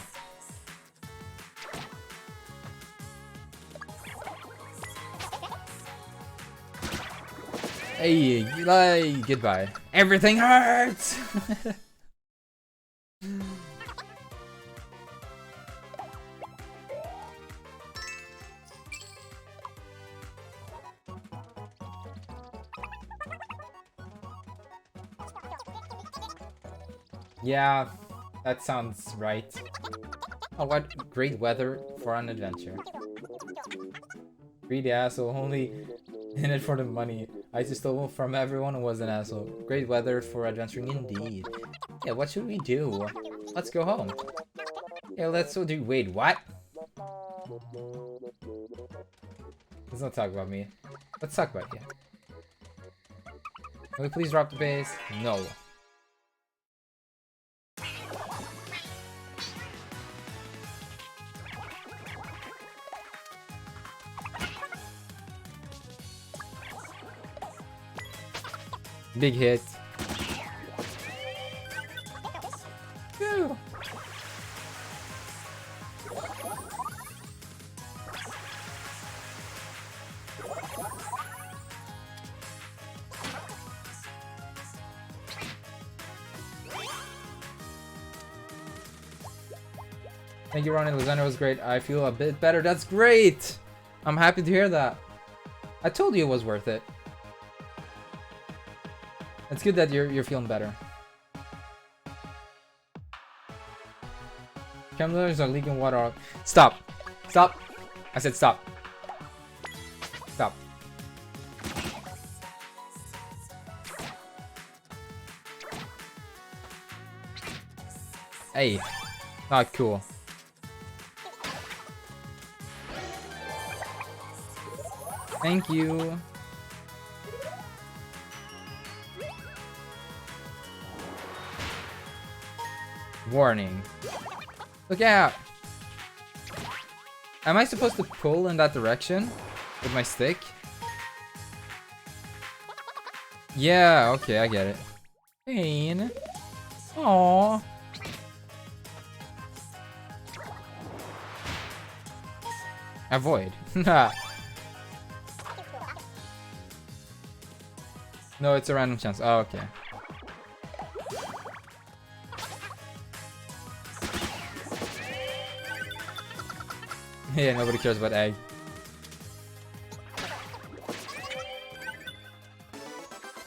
Hey, goodbye. Everything hurts. Yeah, that sounds right. Oh, what great weather for an adventure. Greedy asshole, only in it for the money. I just stole from everyone and was an asshole. Great weather for adventuring indeed. Yeah, what should we do? Let's go home. Yeah, let's go do. Wait, what? Let's not talk about me. Let's talk about you. Can we please drop the base? No. Big hit. Woo. Thank you, Ronnie. Lasagna was great. I feel a bit better. That's great! I'm happy to hear that. I told you it was worth it. It's good that you're feeling better. Chemicals are leaking water out. Stop! Stop! I said stop. Stop. Hey, not cool. Thank you. Warning. Look out! Am I supposed to pull in that direction with my stick? Yeah, okay, I get it. Pain. Aww. Avoid. No, it's a random chance. Oh, okay. Yeah, nobody cares about egg.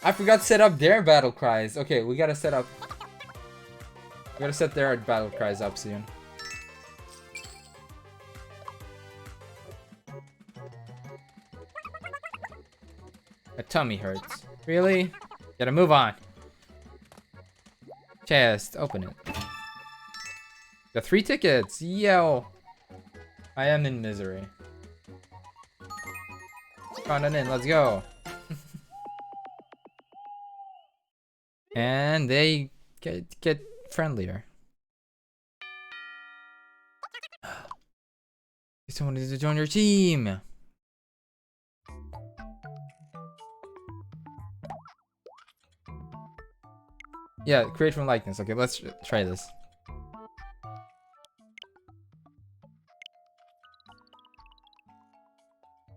I forgot to set up their battle cries. Okay, we gotta set up. We gotta set their battle cries up soon. My tummy hurts. Really? Gotta move on. Chest, open it. Got 3 tickets. Yo. I am in misery. Found it in. Let's go. And they get friendlier. Someone needs to join your team. Yeah, create from likeness. Okay, let's try this.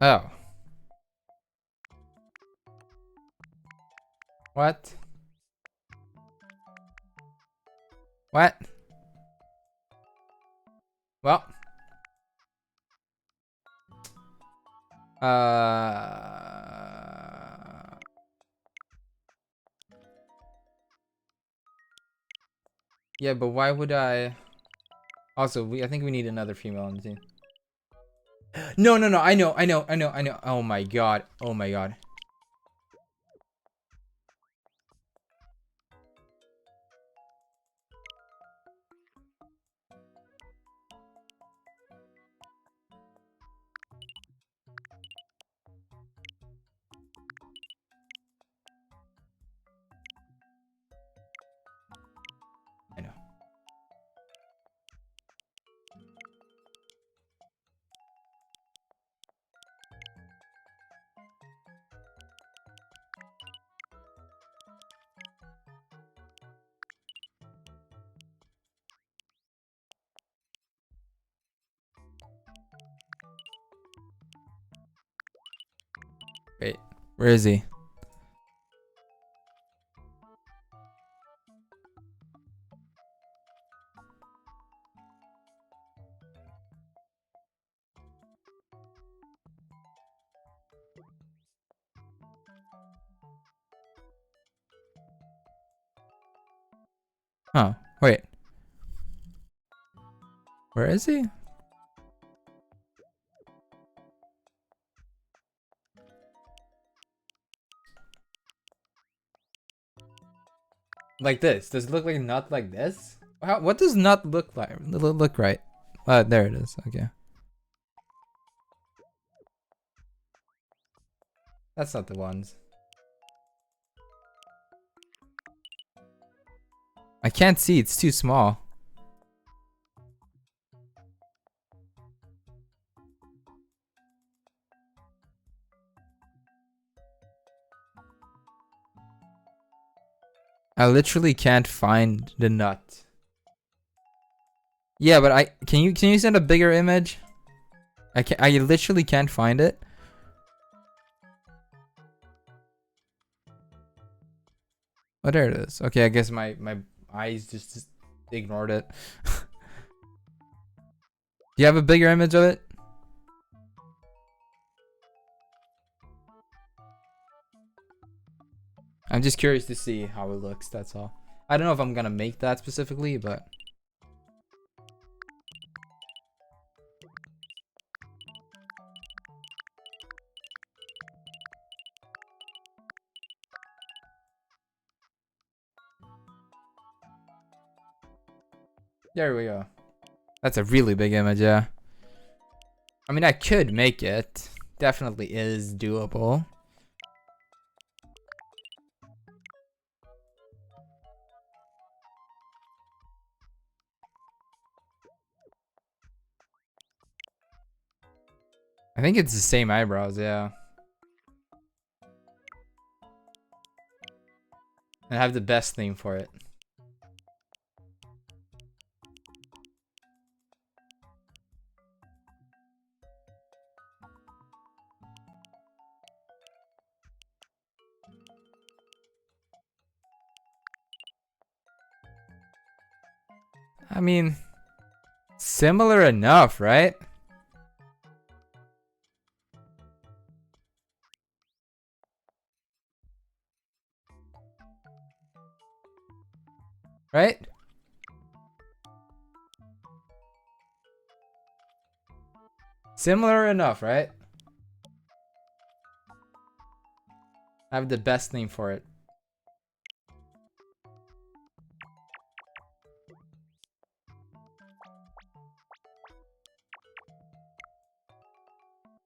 Oh. What? What? Well. Yeah, but why would I? Also, I think we need another female on the team. No, no, no. I know. Oh my god. Oh my god. I know. Wait, where is he? Oh, wait. Where is he? Like this. Does it look like nut like this? What does nut look like? Look right. There it is. Okay. That's not the ones. I can't see. It's too small. I literally can't find the nut. Yeah, but can you send a bigger image? I literally can't find it. Oh, there it is. Okay, I guess my eyes just ignored it. Do you have a bigger image of it? I'm just curious to see how it looks, that's all. I don't know if I'm gonna make that specifically, but There we go. That's a really big image, yeah. I mean, I could make it. Definitely is doable. I think it's the same eyebrows, yeah. And I have the best name for it. I mean, similar enough, right? Right? Similar enough, right? I have the best name for it.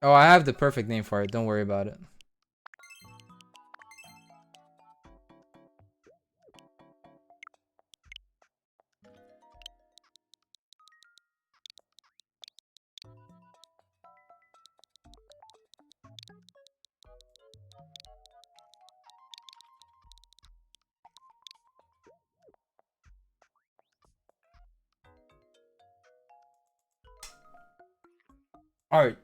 Oh, I have the perfect name for it. Don't worry about it. Art.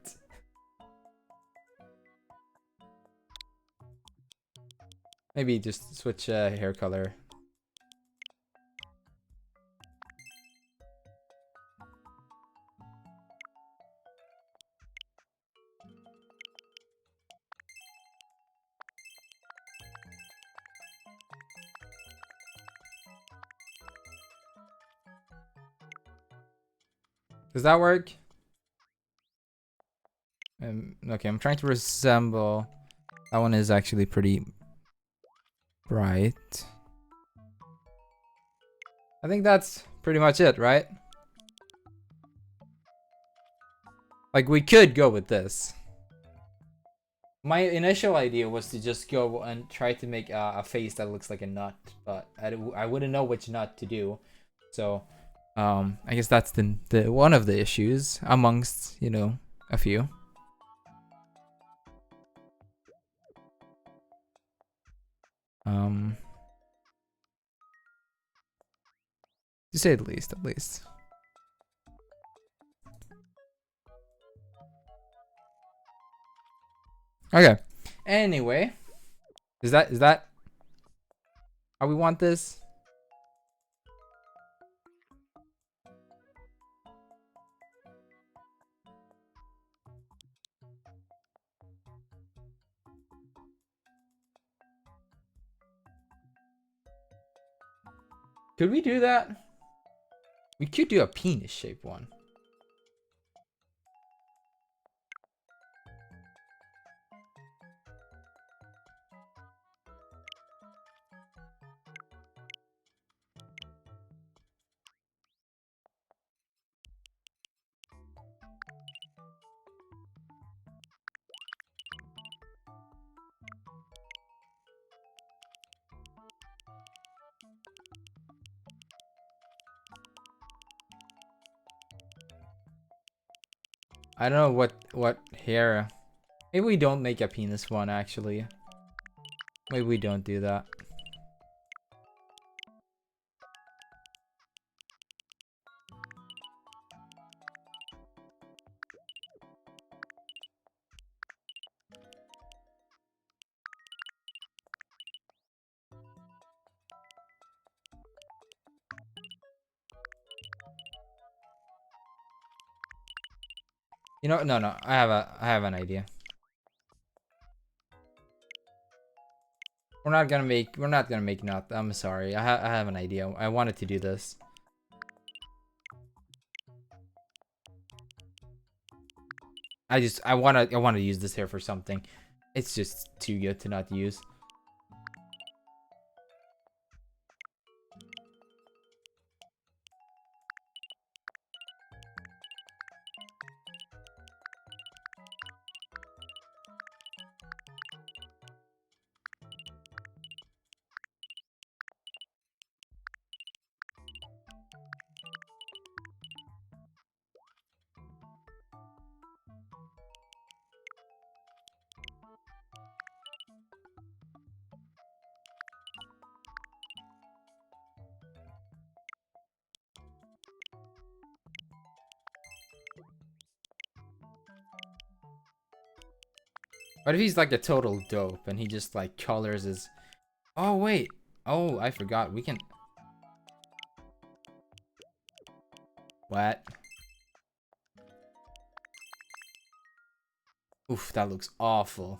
Maybe just switch hair color. Does that work? Okay, I'm trying to resemble. That one is actually pretty bright. I think that's pretty much it, right? Like, we could go with this. My initial idea was to just go and try to make a face that looks like a nut, but I wouldn't know which nut to do. So, I guess that's the one of the issues amongst, you know, a few. To say the least, at least. Okay. Anyway, is that how we want this? Could we do that? We could do a penis shaped one. I don't know what hair. Maybe we don't make a penis one actually. Maybe we don't do that. You know, no, I have an idea. We're not gonna make nut. I'm sorry. I have an idea. I wanted to do this. I wanna use this hair for something. It's just too good to not use. What if he's like a total dope and he just like colors his... Oh, wait. Oh, I forgot. We can... What? Oof, that looks awful.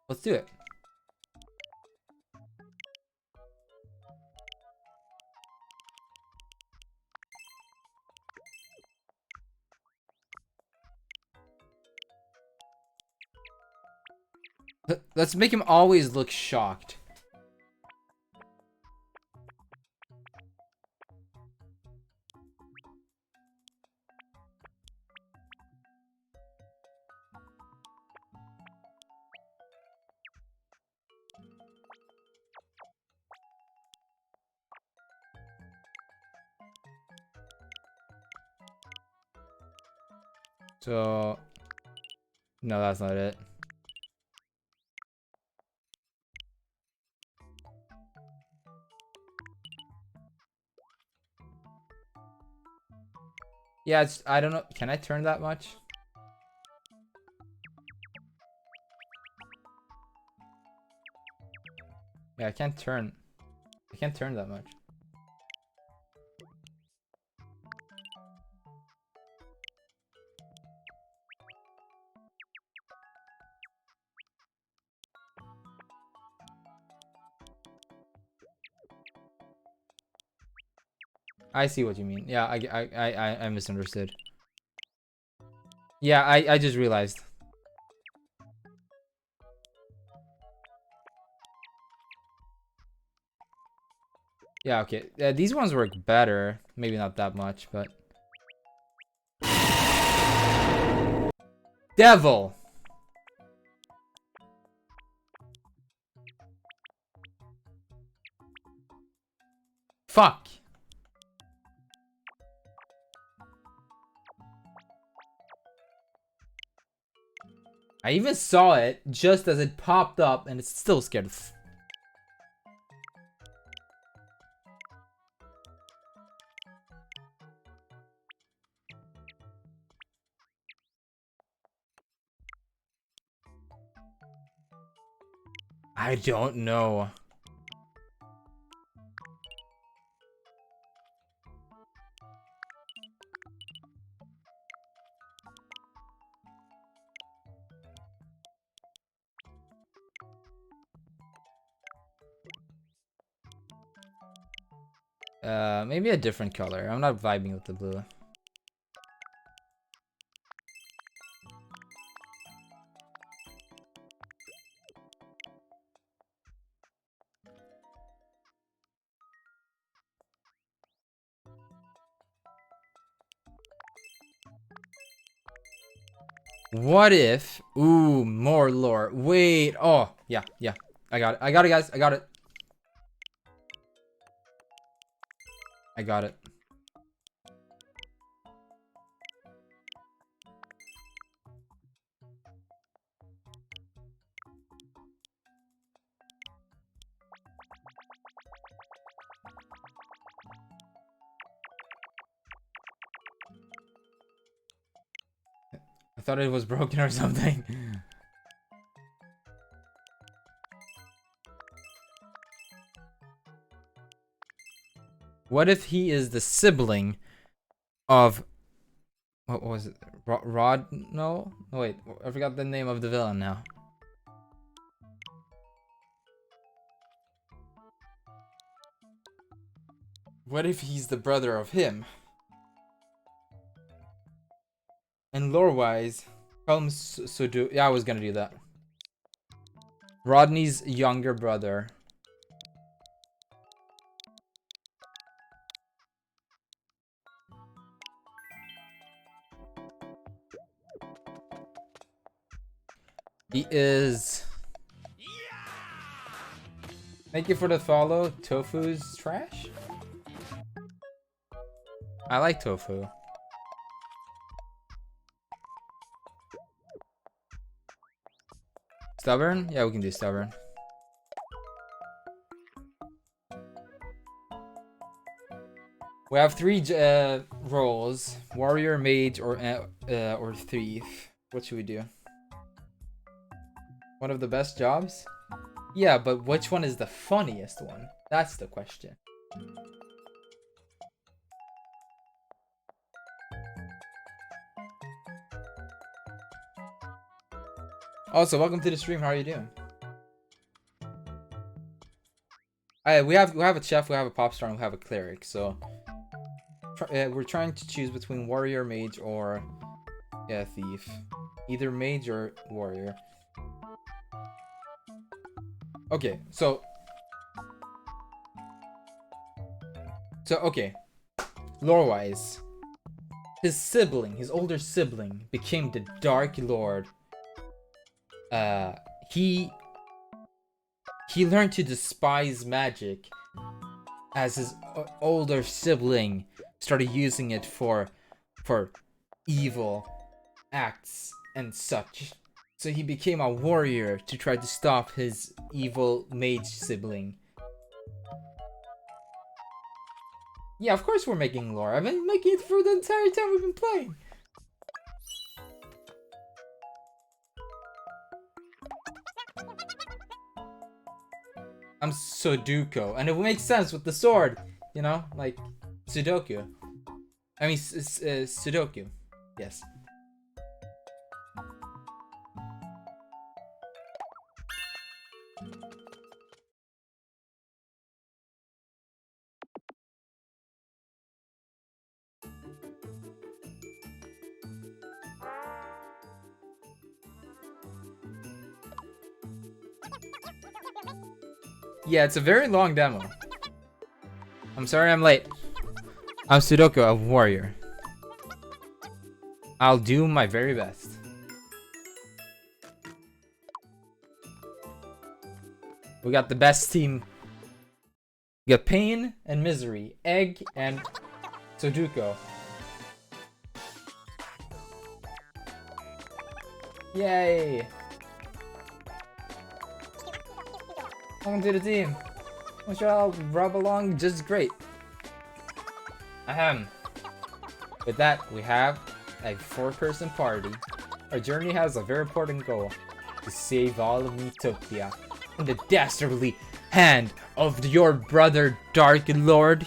Let's do it. Let's make him always look shocked. So... No, that's not it. Yeah, it's... I don't know. Can I turn that much? Yeah, I can't turn. I can't turn that much. I see what you mean. Yeah, I misunderstood. Yeah, I just realized. Yeah, okay. These ones work better. Maybe not that much, but... Devil! Fuck! I even saw it just as it popped up and it's still scared. I don't know. Maybe a different color. I'm not vibing with the blue. What if... Ooh, more lore. Wait. Oh, yeah, yeah. I got it. I got it, guys. I got it. I got it. I thought it was broken or something. What if he is the sibling of... What was it? Rod? No? Oh, wait, I forgot the name of the villain now. What if he's the brother of him? And lore-wise, call him Sudu. Yeah, I was gonna do that. Rodney's younger brother. He is... Thank you for the follow. Tofu's trash? I like tofu. Stubborn? Yeah, we can do stubborn. We have three roles: warrior, mage, or thief. What should we do? One of the best jobs? Yeah, but which one is the funniest one? That's the question. Also, welcome to the stream. How are you doing? We have a chef, we have a pop star, and we have a cleric. So we're trying to choose between warrior, mage, or thief. Either mage or warrior. Okay, so okay, lore-wise, his sibling, his older sibling, became the Dark Lord. He learned to despise magic as his older sibling started using it for evil acts and such. So he became a warrior to try to stop his evil mage sibling. Yeah, of course we're making lore. I've been making it for the entire time we've been playing. I'm Sudoku, and it makes sense with the sword, you know, like Sudoku. I mean, Sudoku. Yes. Yeah, it's a very long demo. I'm sorry I'm late. I'm Sudoku, a warrior. I'll do my very best. We got the best team. We got Pain and Misery, Egg and Sudoku. Yay! Welcome to the team. I'm sure I'll rub along just great. Ahem. With that, we have a 4-person party. Our journey has a very important goal: to save all of Miitopia from the dastardly hand of your brother Dark Lord.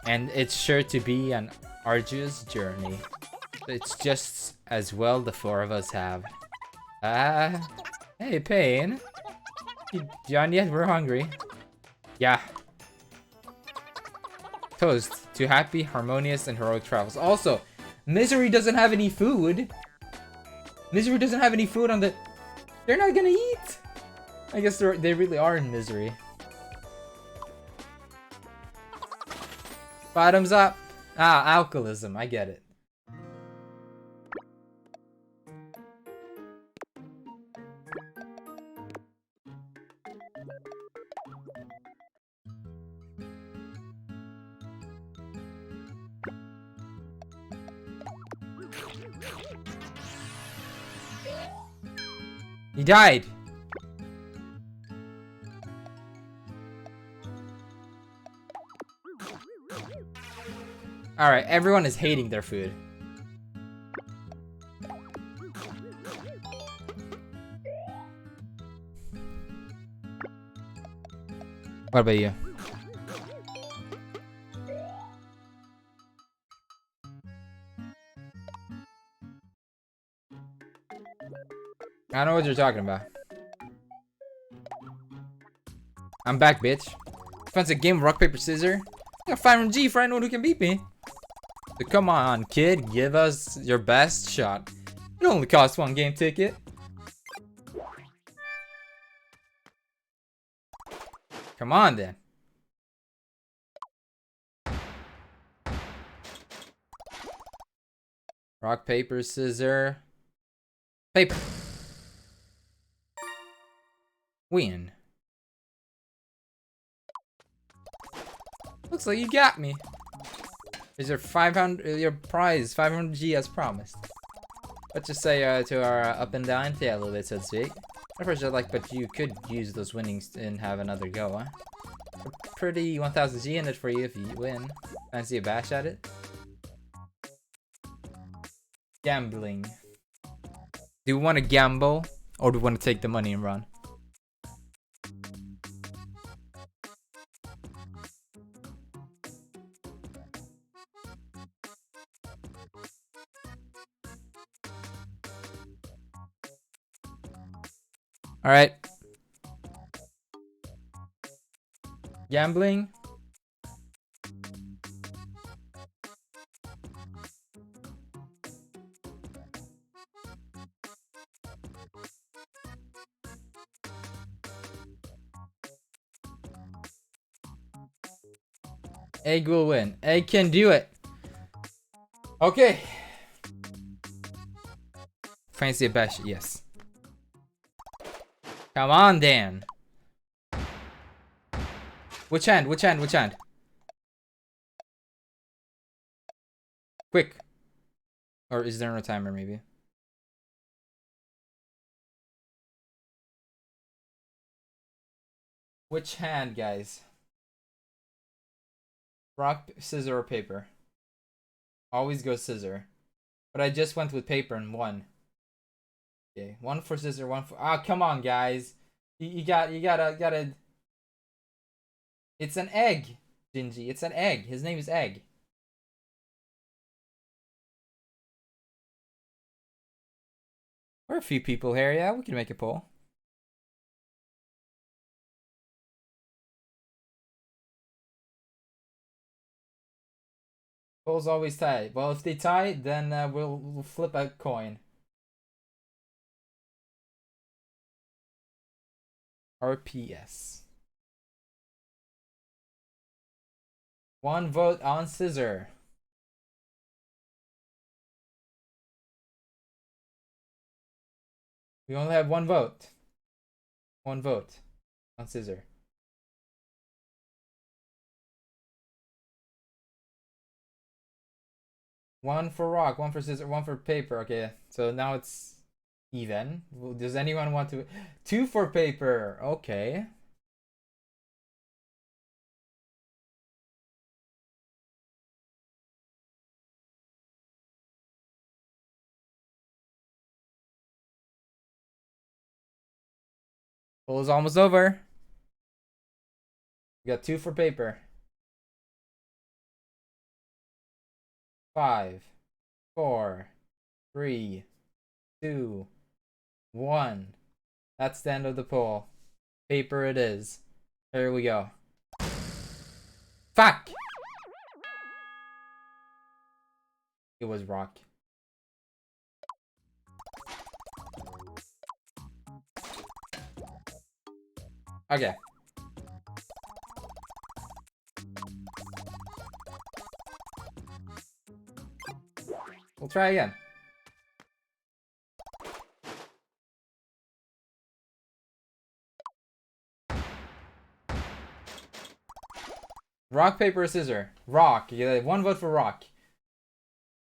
And it's sure to be an arduous journey. It's just as well the 4 of us have. Hey, Pain. You done yet? We're hungry. Yeah. Toast to happy, harmonious, and heroic travels. Also, Misery doesn't have any food. Misery doesn't have any food on the... They're not gonna eat. I guess they really are in misery. Bottoms up. Ah, alcoholism. I get it. He died. Alright, everyone is hating their food. What about you? I don't know what you're talking about. I'm back, bitch. Fancy a game of rock, paper, scissors? I got 500G for anyone who can beat me. So come on, kid. Give us your best shot. It only costs 1 game ticket. Come on, then. Rock, paper, scissors. Paper. Win. Looks like you got me. Here's your 500, your prize, 500G as promised. Let's just say to our up and down tail a little bit, so to speak. At first, but you could use those winnings and have another go, huh? A pretty 1000G in it for you if you win. Fancy a bash at it? Gambling. Do you want to gamble? Or do we want to take the money and run? Alright. Gambling. Egg will win. Egg can do it. Okay. Fancy a bash. Yes. Come on, Dan. Which hand? Which hand? Which hand? Quick. Or is there no timer, maybe? Which hand, guys? Rock, scissor, or paper? Always go scissor. But I just went with paper and won. Okay, one for scissor, one for... Ah, come on, guys. You gotta... It's an egg, Gingy. It's an egg. His name is Egg. We're a few people here, yeah. We can make a poll. Poll's always tie. Well, if they tie, then we'll flip a coin. RPS. One vote on scissor. We only have one vote. One vote on scissor. One for rock, one for scissor, one for paper. Okay, so now it's even. Does anyone want to? Two for paper. Okay. Poll is almost over. We got two for paper. 5, 4, 3, 2, 1. That's the end of the poll. Paper it is. Here we go. Fuck! It was rock. Okay. We'll try again. Rock, paper, scissor. Rock. You get one vote for rock.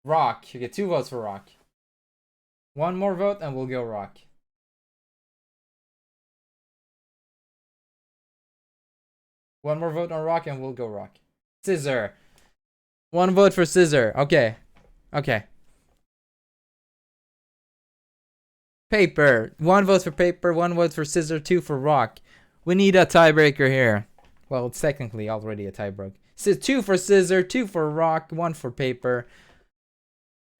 Rock. You get 2 votes for rock. One more vote and we'll go rock. One more vote on rock and we'll go rock. Scissor. One vote for scissor. Okay. Okay. Paper. One vote for paper, one vote for scissor, 2 for rock. We need a tiebreaker here. Well, it's technically already a tiebreak. 2 for scissor, 2 for rock, 1 for paper.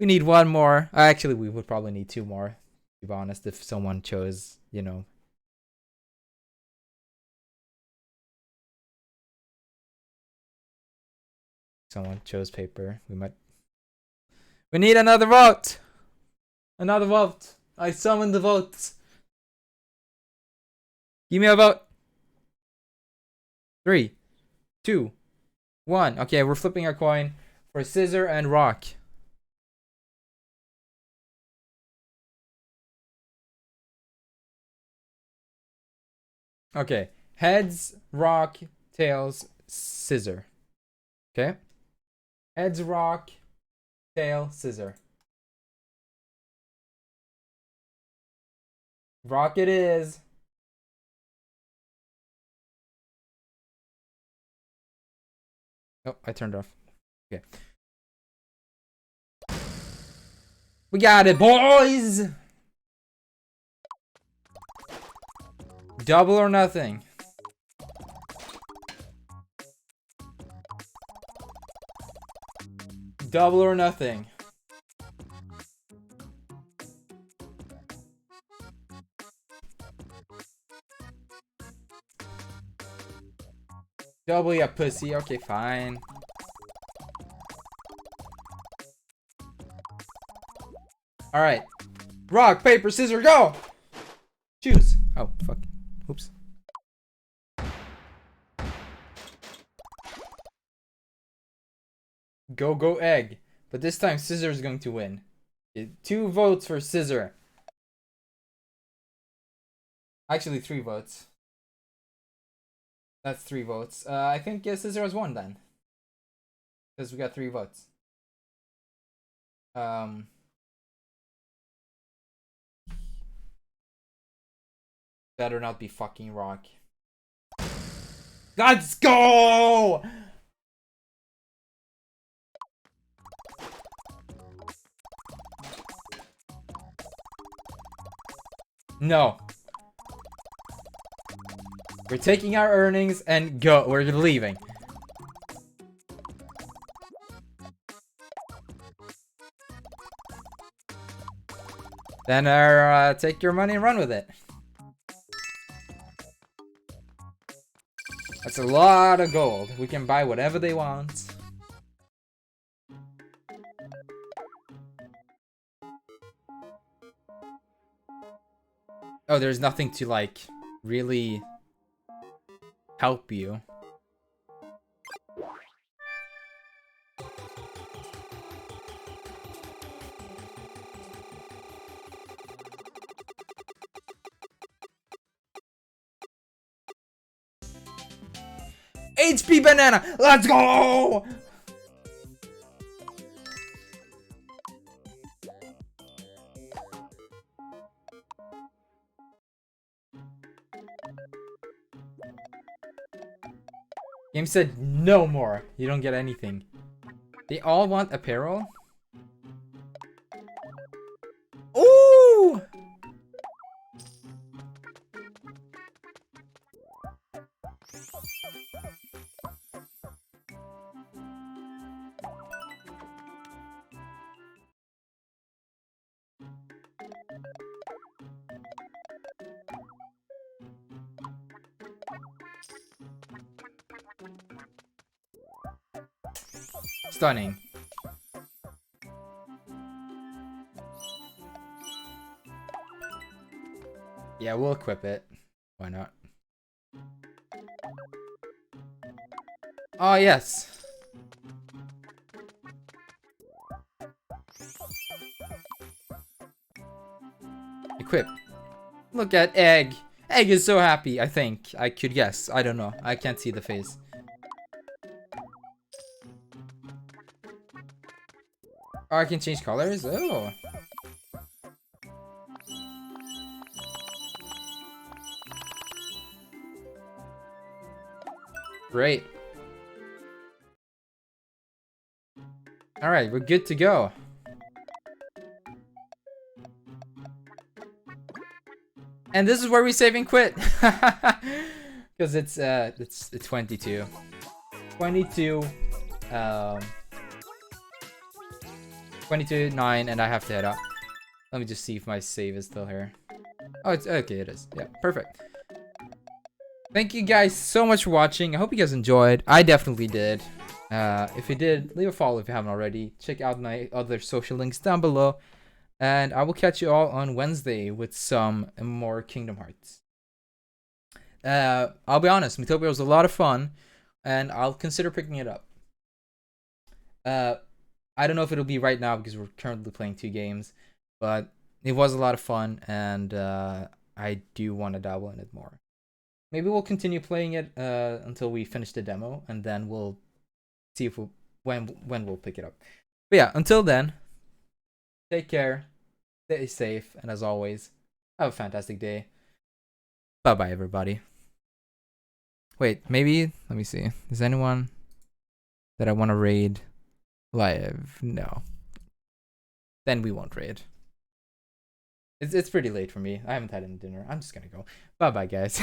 We need one more. Actually, we would probably need 2 more, to be honest, if someone chose, you know. Someone chose paper. We need another vote! Another vote! I summon the votes! Give me a vote! 3, 2, 1. Okay, we're flipping a coin for scissor and rock. Okay, heads, rock, tails, scissor. Okay? Heads, rock, tail, scissor. Rock it is. Oh, I turned off. Okay. We got it, boys! Double or nothing. Double or nothing. Double, ya pussy. Okay, fine. Alright. Rock, paper, scissors, go! Choose. Oh, fuck. Oops. Go, go, egg. But this time, scissor is going to win. 2 votes for scissor. Actually, 3 votes. That's 3 votes. I think scissor has won then. Because we got 3 votes. Better not be fucking rock. Let's go! No. We're taking our earnings and go. We're leaving. Then take your money and run with it. That's a lot of gold. We can buy whatever they want. Oh, there's nothing to like really help you. HP banana, let's go! Game said no more. You don't get anything. They all want apparel? Ooh! Stunning. Yeah, we'll equip it. Why not? Oh, yes. Equip. Look at Egg. Egg is so happy, I think. I could guess. I don't know. I can't see the face. Oh, I can change colors? Oh. Great. Alright, we're good to go. And this is where we save and quit. Because it's 22. 22 22-9, and I have to head up. Let me just see if my save is still here. Oh, it's okay, it is. Yeah, perfect. Thank you guys so much for watching. I hope you guys enjoyed. I definitely did. If you did, leave a follow if you haven't already. Check out my other social links down below. And I will catch you all on Wednesday with some more Kingdom Hearts. I'll be honest, Miitopia was a lot of fun, and I'll consider picking it up. I don't know if it'll be right now because we're currently playing 2 games, but it was a lot of fun, and I do want to dabble in it more. Maybe we'll continue playing it until we finish the demo, and then we'll see if when we'll pick it up. But yeah, until then, take care, stay safe, and as always, have a fantastic day. Bye-bye, everybody. Wait, maybe, let me see. Is anyone that I want to raid live? No. Then we won't raid. It's pretty late for me. I haven't had any dinner. I'm just gonna go. Bye. Bye bye, guys.